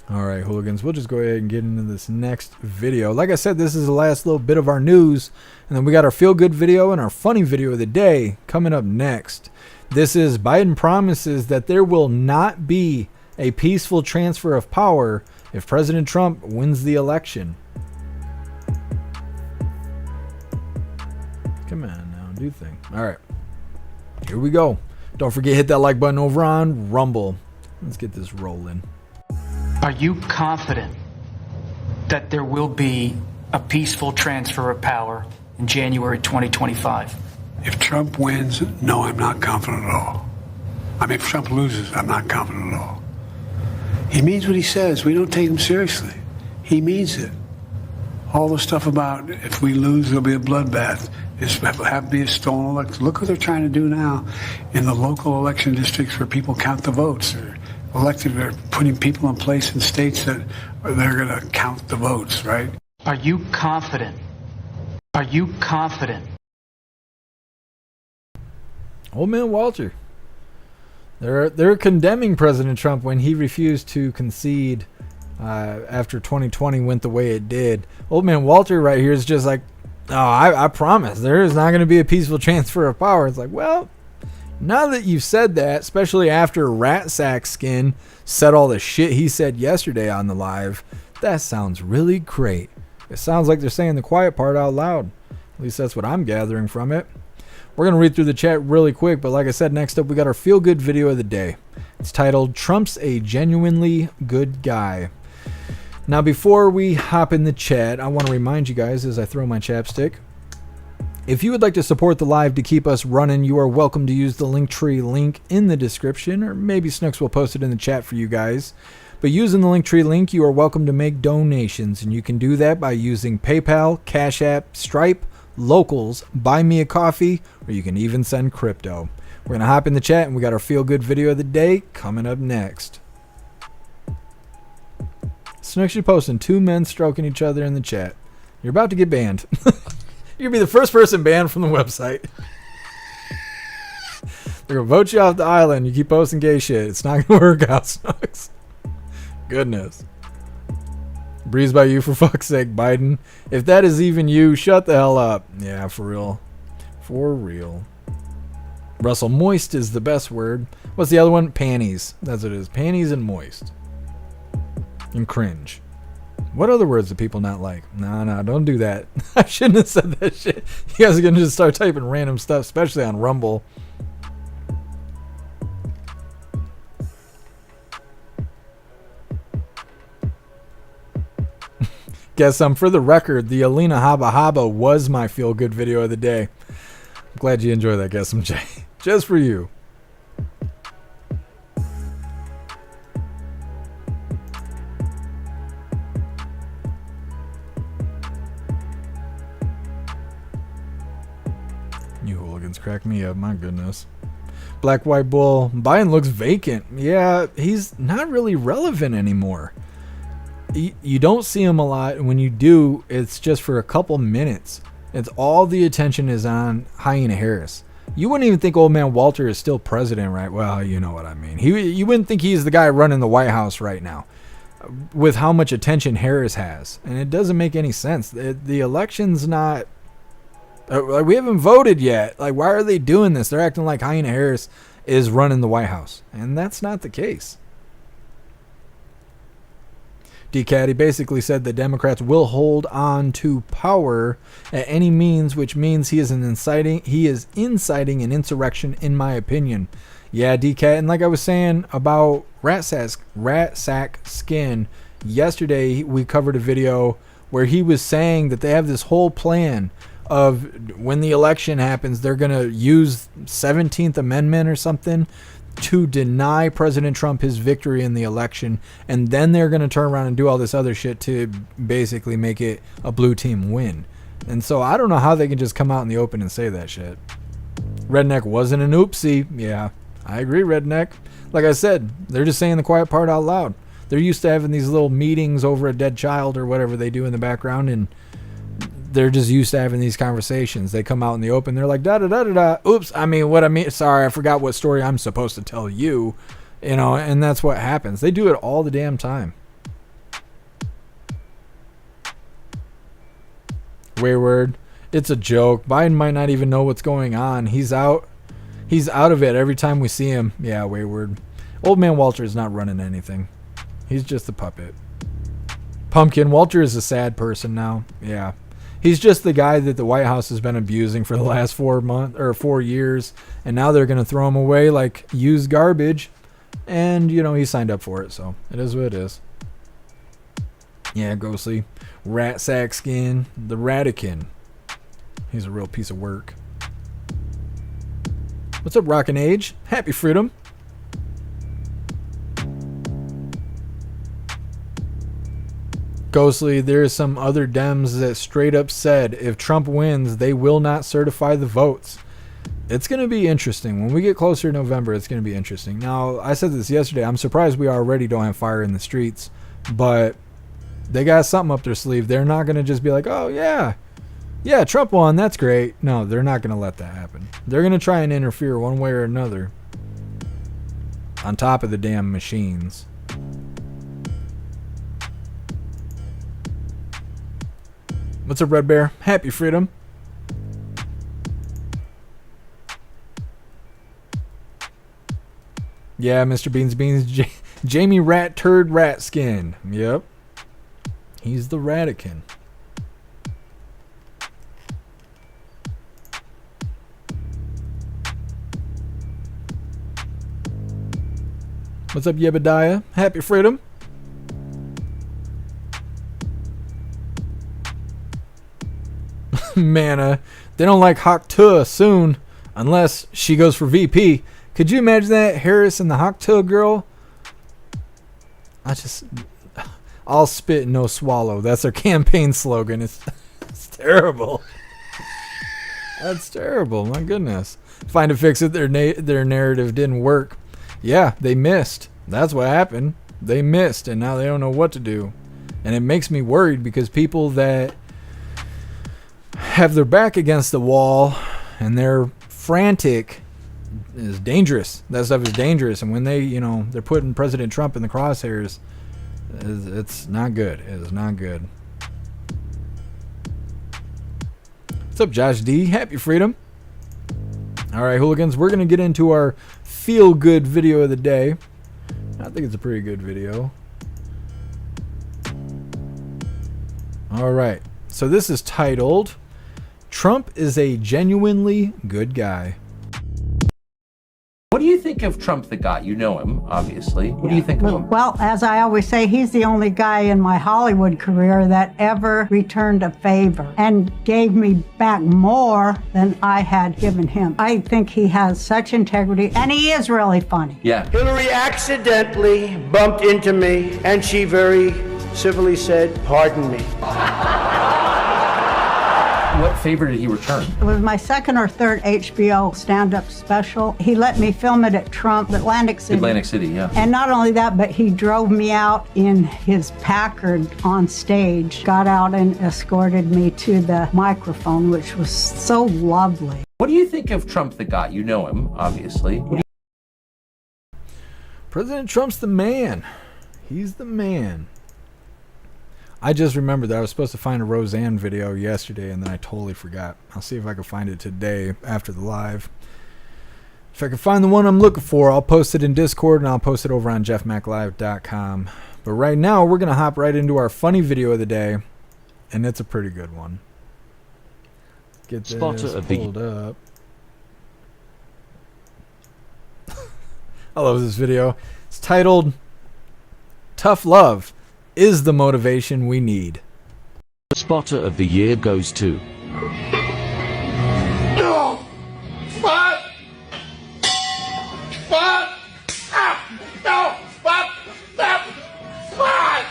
Alright, hooligans, we'll just go ahead and get into this next video. Like I said, this is the last little bit of our news, and then we got our feel-good video and our funny video of the day coming up next. This is Biden promises that there will not be a peaceful transfer of power if President Trump wins the election. Come on now, do thing. Alright, here we go. Don't forget, hit that like button over on Rumble. Let's get this rolling. Are you confident that there will be a peaceful transfer of power in January 2025? If Trump wins, no, I'm not confident at all. I mean, if Trump loses, I'm not confident at all. He means what he says. We don't take him seriously. He means it. All the stuff about if we lose, there'll be a bloodbath. It's have to be a stolen election. Look what they're trying to do now in the local election districts where people count the votes. They're putting people in place in states that they're going to count the votes, right? Are you confident? Are you confident? Old man Walter. They're condemning President Trump when he refused to concede after 2020 went the way it did. Old man Walter right here is just like, oh, I promise there is not going to be a peaceful transfer of power. It's like, well, now that you've said that, especially after Rat Sack Skin said all the shit he said yesterday on the live, that sounds really great. It sounds like they're saying the quiet part out loud. At least that's what I'm gathering from it. We're going to read through the chat really quick, but like I said, next up we got our feel-good video of the day. It's titled, Trump's a Genuinely Good Guy. Now, before we hop in the chat, I want to remind you guys as I throw my chapstick, if you would like to support the live to keep us running, you are welcome to use the Linktree link in the description, or maybe Snooks will post it in the chat for you guys. But using the Linktree link, you are welcome to make donations, and you can do that by using PayPal, Cash App, Stripe, Locals, Buy Me a Coffee, or you can even send crypto. We're going to hop in the chat, and we got our feel-good video of the day coming up next. Snooks, you're posting two men stroking each other in the chat. You're about to get banned. You're going to be the first person banned from the website. They're going to vote you off the island. You keep posting gay shit. It's not going to work out, Snooks. Goodness. Breeze by you, for fuck's sake, Biden. If that is even you, shut the hell up. Yeah, for real. For real. Russell, moist is the best word. What's the other one? Panties. That's what it is. Panties and moist. And cringe. What other words do people not like? No, don't do that. I shouldn't have said that shit. You guys are going to just start typing random stuff, especially on Rumble. Guess for the record, the Alina Habba was my feel-good video of the day. I'm glad you enjoyed that, Guess Jay. Just for you. You hooligans crack me up, my goodness. Black White Bull, Biden looks vacant. Yeah, he's not really relevant anymore. You don't see him a lot, and when you do, it's just for a couple minutes. It's all the attention is on Hyena Harris. You wouldn't even think old man Walter is still president, right? Well, you know what I mean. You wouldn't think he's the guy running the White House right now with how much attention Harris has. And it doesn't make any sense. The election's not... we haven't voted yet. Like, why are they doing this? They're acting like Hyena Harris is running the White House. And that's not the case. DCAT, he basically said the Democrats will hold on to power at any means, which means he is inciting an insurrection, in my opinion. Yeah, DCAT, and like I was saying about Rat Sack Skin, yesterday we covered a video where he was saying that they have this whole plan of when the election happens, they're going to use 17th Amendment or something to deny President Trump his victory in the election, and then they're going to turn around and do all this other shit to basically make it a blue team win. And so I don't know how they can just come out in the open and say that shit. Redneck wasn't an oopsie. Yeah, I agree, Redneck. Like I said, they're just saying the quiet part out loud. They're used to having these little meetings over a dead child or whatever they do in the background, and they're just used to having these conversations. They come out in the open. They're like, da da da da da. Oops, sorry, I forgot what story I'm supposed to tell you. And that's what happens. They do it all the damn time. Wayward, it's a joke. Biden might not even know what's going on. He's out of it every time we see him. Yeah, Wayward. Old man Walter is not running anything. He's just a puppet. Pumpkin, Walter is a sad person now. Yeah. He's just the guy that the White House has been abusing for the last 4 years, and now they're going to throw him away like used garbage. And, he signed up for it, so it is what it is. Yeah, Ghostly. Rat sack skin. The Ratican. He's a real piece of work. What's up, Rockin' Age? Happy freedom. Ghostly, there's some other Dems that straight up said if Trump wins, they will not certify the votes. It's going to be interesting. When we get closer to November, it's going to be interesting. Now, I said this yesterday. I'm surprised we already don't have fire in the streets, but they got something up their sleeve. They're not going to just be like, oh, yeah, Trump won. That's great. No, they're not going to let that happen. They're going to try and interfere one way or another on top of the damn machines. What's up, Red Bear? Happy freedom. Yeah, Mr. Beans. Jamie Rat Turd Rat Skin. Yep. He's the Ratican. What's up, Yebediah? Happy freedom. Mana. They don't like Haktua soon unless she goes for VP. Could you imagine that? Harris and the Haktua girl? I'll spit, no swallow. That's their campaign slogan. It's terrible. That's terrible. My goodness. Find a fix it. Their narrative didn't work. Yeah, they missed. That's what happened. They missed, and now they don't know what to do. And it makes me worried because people that have their back against the wall and they're frantic is dangerous. That stuff is dangerous. And when they're putting President Trump in the crosshairs, it's not good. It is not good. What's up, Josh D? Happy freedom. All right, hooligans, we're going to get into our feel-good video of the day. I think it's a pretty good video. All right. So this is titled, Trump is a genuinely good guy. What do you think of Trump the guy? You know him, obviously. What do you think of him? Well, as I always say, he's the only guy in my Hollywood career that ever returned a favor and gave me back more than I had given him. I think he has such integrity, and he is really funny. Yeah. Hillary accidentally bumped into me, and she very civilly said, "Pardon me." What favor did he return? It was my second or third HBO stand-up special. He let me film it at Trump, Atlantic City. Atlantic City, yeah. And not only that, but he drove me out in his Packard on stage, got out and escorted me to the microphone, which was so lovely. What do you think of Trump the guy? You know him, obviously. President Trump's the man. He's the man. I just remembered that I was supposed to find a Roseanne video yesterday, and then I totally forgot. I'll see if I can find it today after the live. If I can find the one I'm looking for, I'll post it in Discord, and I'll post it over on jeffmaclive.com. But right now, we're going to hop right into our funny video of the day, and it's a pretty good one. Get this pulled up. I love this video. It's titled, Tough Love is the motivation we need. The spotter of the year goes to... No! Spot! Spot! Ah! No! Spot! Stop! Spot!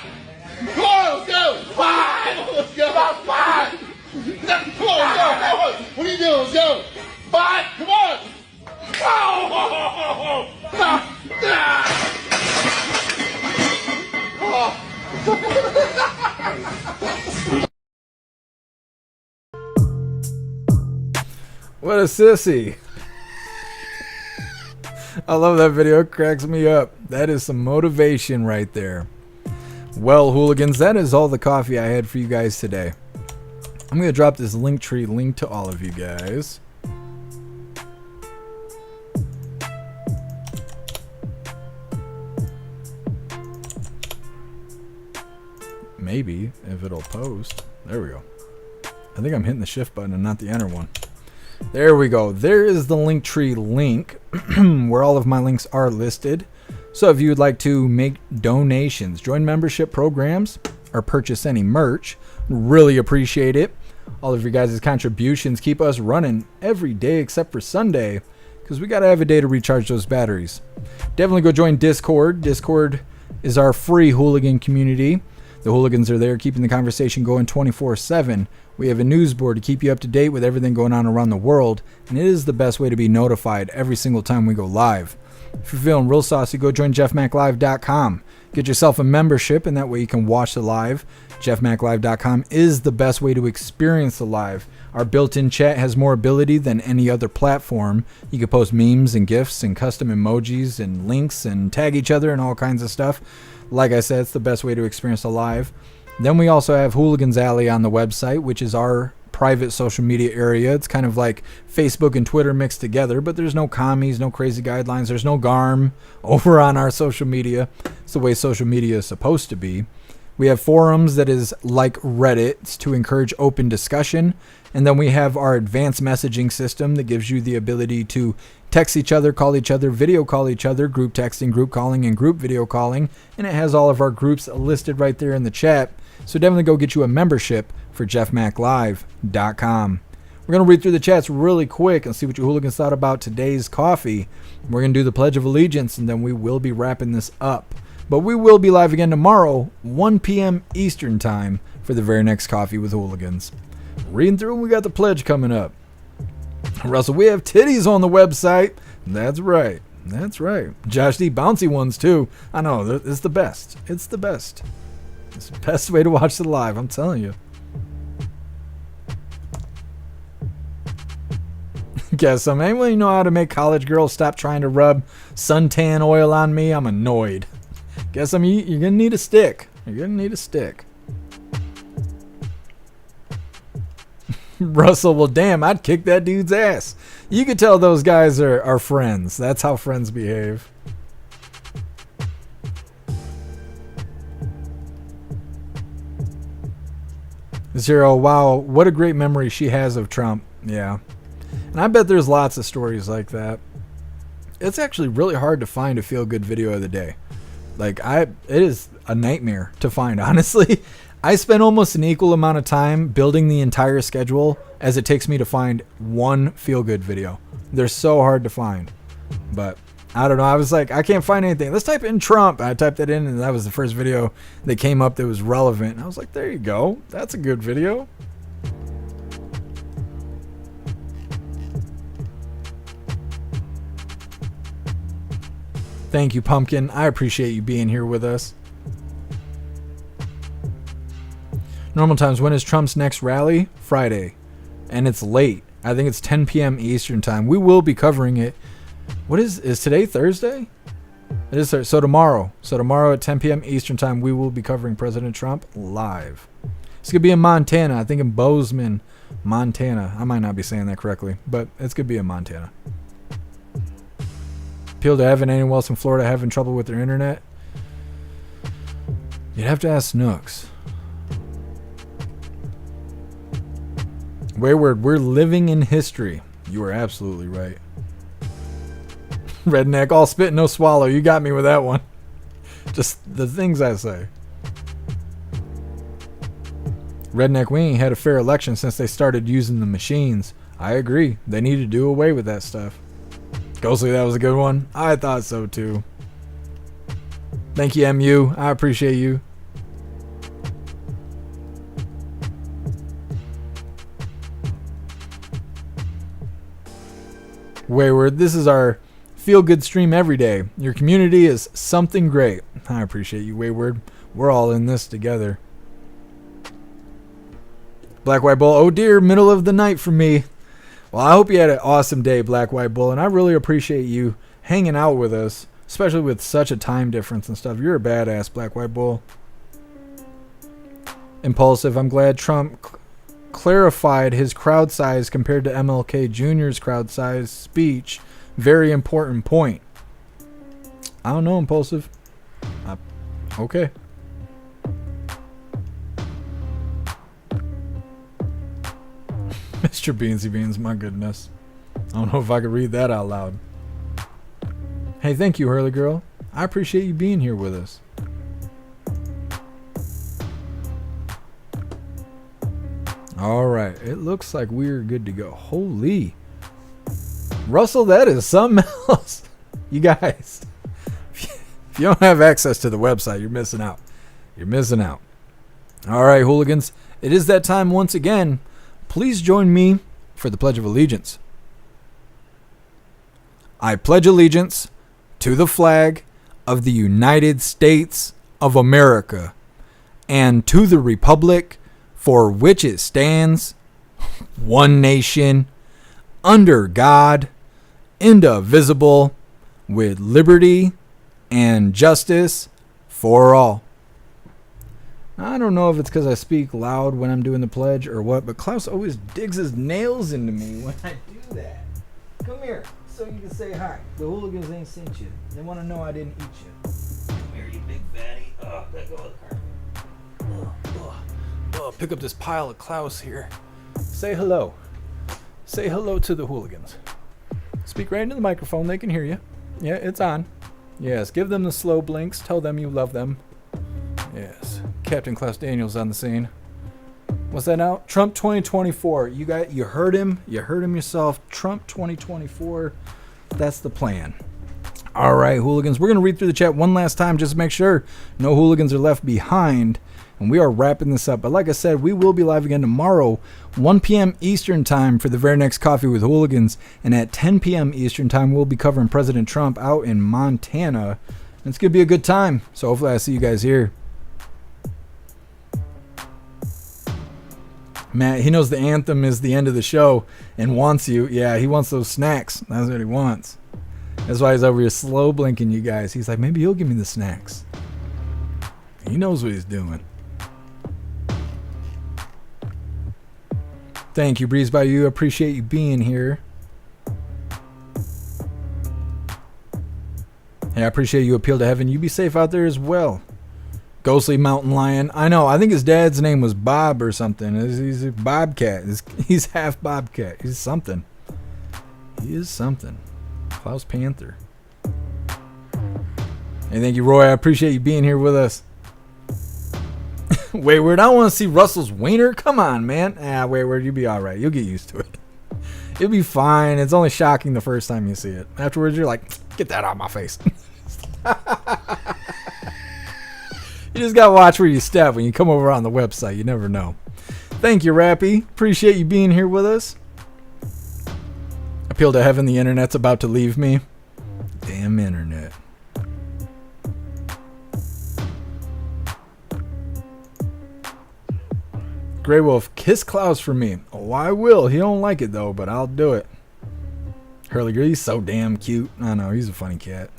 Come on, let's go! Spot! Let's go! Spot! Spot! Come on, let's go! Come on! What are you doing? Let's go! Spot! Come on! Oh! Ah! Ah! Oh! What a sissy. I love that video. It cracks me up. That is some motivation right there. Well, hooligans, that is all the coffee I had for you guys today. I'm going to drop this Linktree link to all of you guys. Maybe, if it'll post. There we go. I think I'm hitting the shift button and not the enter one. There we go. There is the Linktree link where all of my links are listed. So if you would like to make donations, join membership programs, or purchase any merch, really appreciate it. All of your guys' contributions keep us running every day except for Sunday, because we got to have a day to recharge those batteries. Definitely go join Discord. Discord is our free hooligan community. The hooligans are there keeping the conversation going 24/7. We have a news board to keep you up to date with everything going on around the world, and it is the best way to be notified every single time we go live. If you're feeling real saucy, go join jeffmaclive.com. Get yourself a membership, and that way you can watch the live. jeffmaclive.com is the best way to experience the live. Our built-in chat has more ability than any other platform. You can post memes and GIFs and custom emojis and links and tag each other and all kinds of stuff. Like I said, it's the best way to experience the live. Then we also have Hooligans Alley on the website, which is our private social media area. It's kind of like Facebook and Twitter mixed together, but there's no commies, no crazy guidelines. There's no GARM over on our social media. It's the way social media is supposed to be. We have forums that is like Reddit. It's to encourage open discussion. And then we have our advanced messaging system that gives you the ability to text each other, call each other, video call each other, group texting, group calling, and group video calling. And it has all of our groups listed right there in the chat. So definitely go get you a membership for jeffmaclive.com. We're going to read through the chats really quick and see what you hooligans thought about today's coffee. We're going to do the Pledge of Allegiance, and then we will be wrapping this up. But we will be live again tomorrow, 1 p.m. Eastern Time, for the very next Coffee with Hooligans. Reading through, we got the pledge coming up. Russell, we have titties on the website. That's right. That's right. Josh D, bouncy ones too. I know, it's the best. It's the best. It's the best way to watch the live, I'm telling you. Guess some anybody know how to make college girls stop trying to rub suntan oil on me? I'm annoyed. Guess you're gonna need a stick. You're gonna need a stick. Russell, well damn, I'd kick that dude's ass. You could tell those guys are friends. That's how friends behave. Zero, wow, what a great memory she has of Trump. Yeah. And I bet there's lots of stories like that. It's actually really hard to find a feel-good video of the day. Like, it is a nightmare to find, honestly. I spend almost an equal amount of time building the entire schedule as it takes me to find one feel-good video. They're so hard to find. But, I don't know. I was like, I can't find anything. Let's type in Trump. I typed it in, and that was the first video that came up that was relevant. And I was like, there you go. That's a good video. Thank you, Pumpkin. I appreciate you being here with us. Normal times, when is Trump's next rally? Friday. And it's late. I think it's 10 p.m. Eastern time. We will be covering it. What is today Thursday? It is Thursday. So tomorrow. So tomorrow at 10 p.m. Eastern time, we will be covering President Trump live. It's going to be in Montana. I think in Bozeman, Montana. I might not be saying that correctly, but it's going to be in Montana. Appeal to heaven, anyone else in Florida having trouble with their internet? You'd have to ask Snooks. Wayward, we're living in history. You are absolutely right. Redneck, all spit, no swallow. You got me with that one. Just the things I say. Redneck, we ain't had a fair election since they started using the machines. I agree. They need to do away with that stuff. Ghostly, that was a good one. I thought so too. Thank you, MU. I appreciate you. Wayward, this is our feel-good stream every day. Your community is something great. I appreciate you, Wayward. We're all in this together. Black White Bull, oh dear, middle of the night for me. Well, I hope you had an awesome day, Black White Bull, and I really appreciate you hanging out with us, especially with such a time difference and stuff. You're a badass, Black White Bull. Impulsive, I'm glad Trump clarified his crowd size compared to MLK Jr.'s crowd size speech. Very important point. I don't know, Impulsive. Okay. Mr. Beansy Beans, my goodness. I don't know if I could read that out loud. Hey, thank you, Hurley Girl. I appreciate you being here with us. All right, it looks like we're good to go. Holy. Russell, that is something else. You guys, if you don't have access to the website, you're missing out. You're missing out. All right, hooligans, it is that time once again. Please join me for the Pledge of Allegiance. I pledge allegiance to the flag of the United States of America and to the republic for which it stands, one nation, under God, indivisible, with liberty and justice for all. I don't know if it's because I speak loud when I'm doing the pledge or what, but Klaus always digs his nails into me when I do that. Come here, so you can say hi. The hooligans ain't sent you. They want to know I didn't eat you. Come here, you big fatty. Oh, let go of the carpet. Oh, pick up this pile of Klaus here. Say hello. Say hello to the hooligans. Speak right into the microphone. They can hear you. Yeah, it's on. Yes, give them the slow blinks. Tell them you love them. Yes. Captain Klaus Daniels on the scene. What's that now? Trump 2024. You heard him. You heard him yourself. Trump 2024. That's the plan. All right, hooligans. We're going to read through the chat one last time just to make sure no hooligans are left behind. And we are wrapping this up. But like I said, we will be live again tomorrow, 1 p.m. Eastern time for the very next Coffee with Hooligans. And at 10 p.m. Eastern time, we'll be covering President Trump out in Montana. And it's going to be a good time. So hopefully I see you guys here. Matt, he knows the anthem is the end of the show and wants you. Yeah, he wants those snacks. That's what he wants. That's why he's over here slow blinking you guys. He's like, maybe he'll give me the snacks. He knows what he's doing. Thank you, Breeze by You. Appreciate you being here. Hey, I appreciate you. Appeal to Heaven. You be safe out there as well. Ghostly Mountain Lion. I know. I think his dad's name was Bob or something. He's a Bobcat. He's half Bobcat. He's something. He is something. Klaus Panther. Hey, thank you, Roy. I appreciate you being here with us. Wayward, I want to see Russell's wiener. Come on, man. Wayward, you'll be all right. You'll get used to it. You'll be fine. It's only shocking the first time you see it. Afterwards, you're like, get that out of my face. You just got to watch where you step when you come over on the website. You never know. Thank you, Rappy. Appreciate you being here with us. Appeal to Heaven. The internet's about to leave me. Damn internet. Grey Wolf, kiss Klaus for me. Oh, I will. He don't like it though, but I'll do it. Hurley Girl, he's so damn cute. I know, he's a funny cat.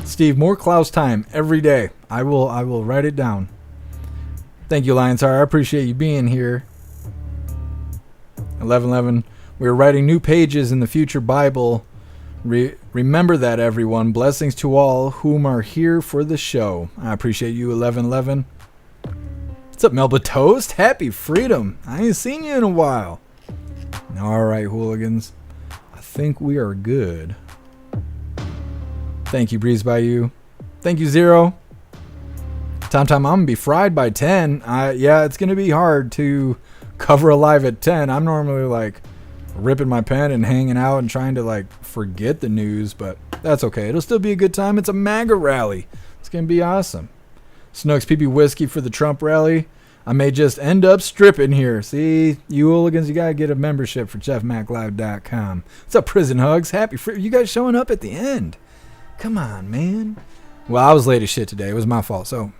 Steve, more Klaus time every day. I will write it down. Thank you, Lionsar. I appreciate you being here. 1111. We're writing new pages in the future Bible. Remember that, everyone. Blessings to all whom are here for the show. I appreciate you, 1111. What's up, Melba Toast? Happy freedom. I ain't seen you in a while. All right, hooligans. I think we are good. Thank you, Breeze by You. Thank you, Zero. Tom, I'm going to be fried by 10. Yeah, it's going to be hard to cover a live at 10. I'm normally like ripping my pen and hanging out and trying to like forget the news, but that's okay. It'll still be a good time. It's a MAGA rally. It's going to be awesome. Snooks PB Whiskey for the Trump rally. I may just end up stripping here. See, you hooligans, you got to get a membership for jeffmaclive.com. What's up, Prison Hugs? Happy free. You guys showing up at the end. Come on, man. Well, I was late as shit today. It was my fault. So,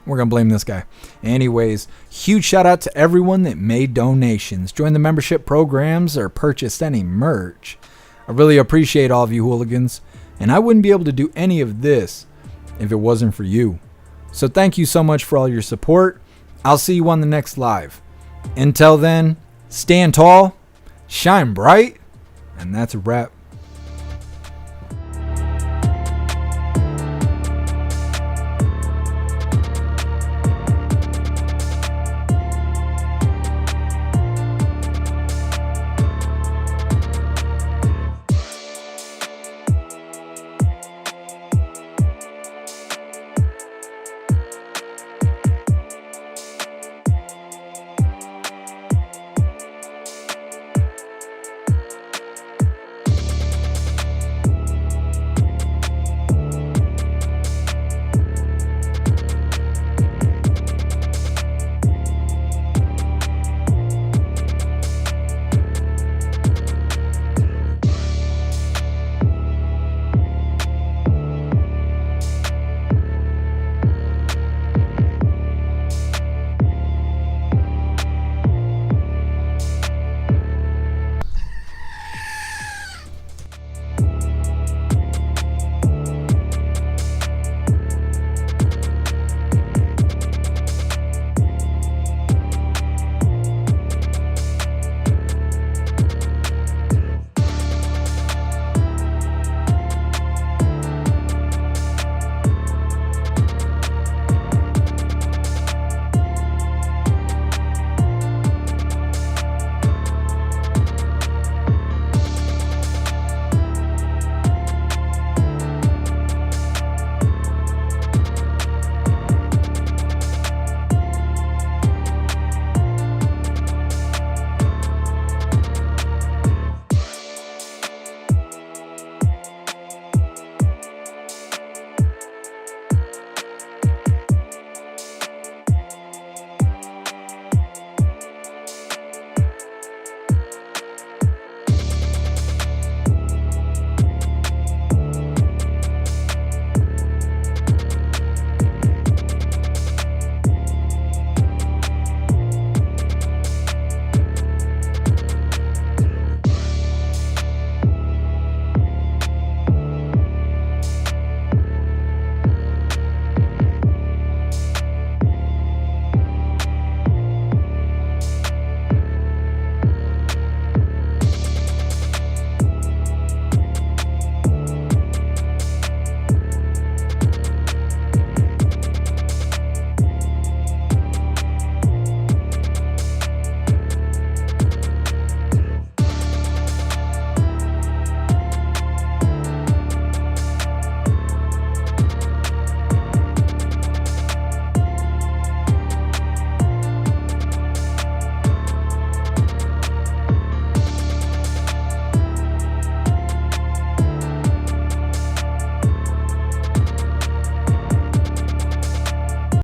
We're going to blame this guy. Anyways, huge shout out to everyone that made donations, joined the membership programs, or purchased any merch. I really appreciate all of you hooligans, and I wouldn't be able to do any of this if it wasn't for you. So thank you so much for all your support. I'll see you on the next live. Until then, stand tall, shine bright, and that's a wrap.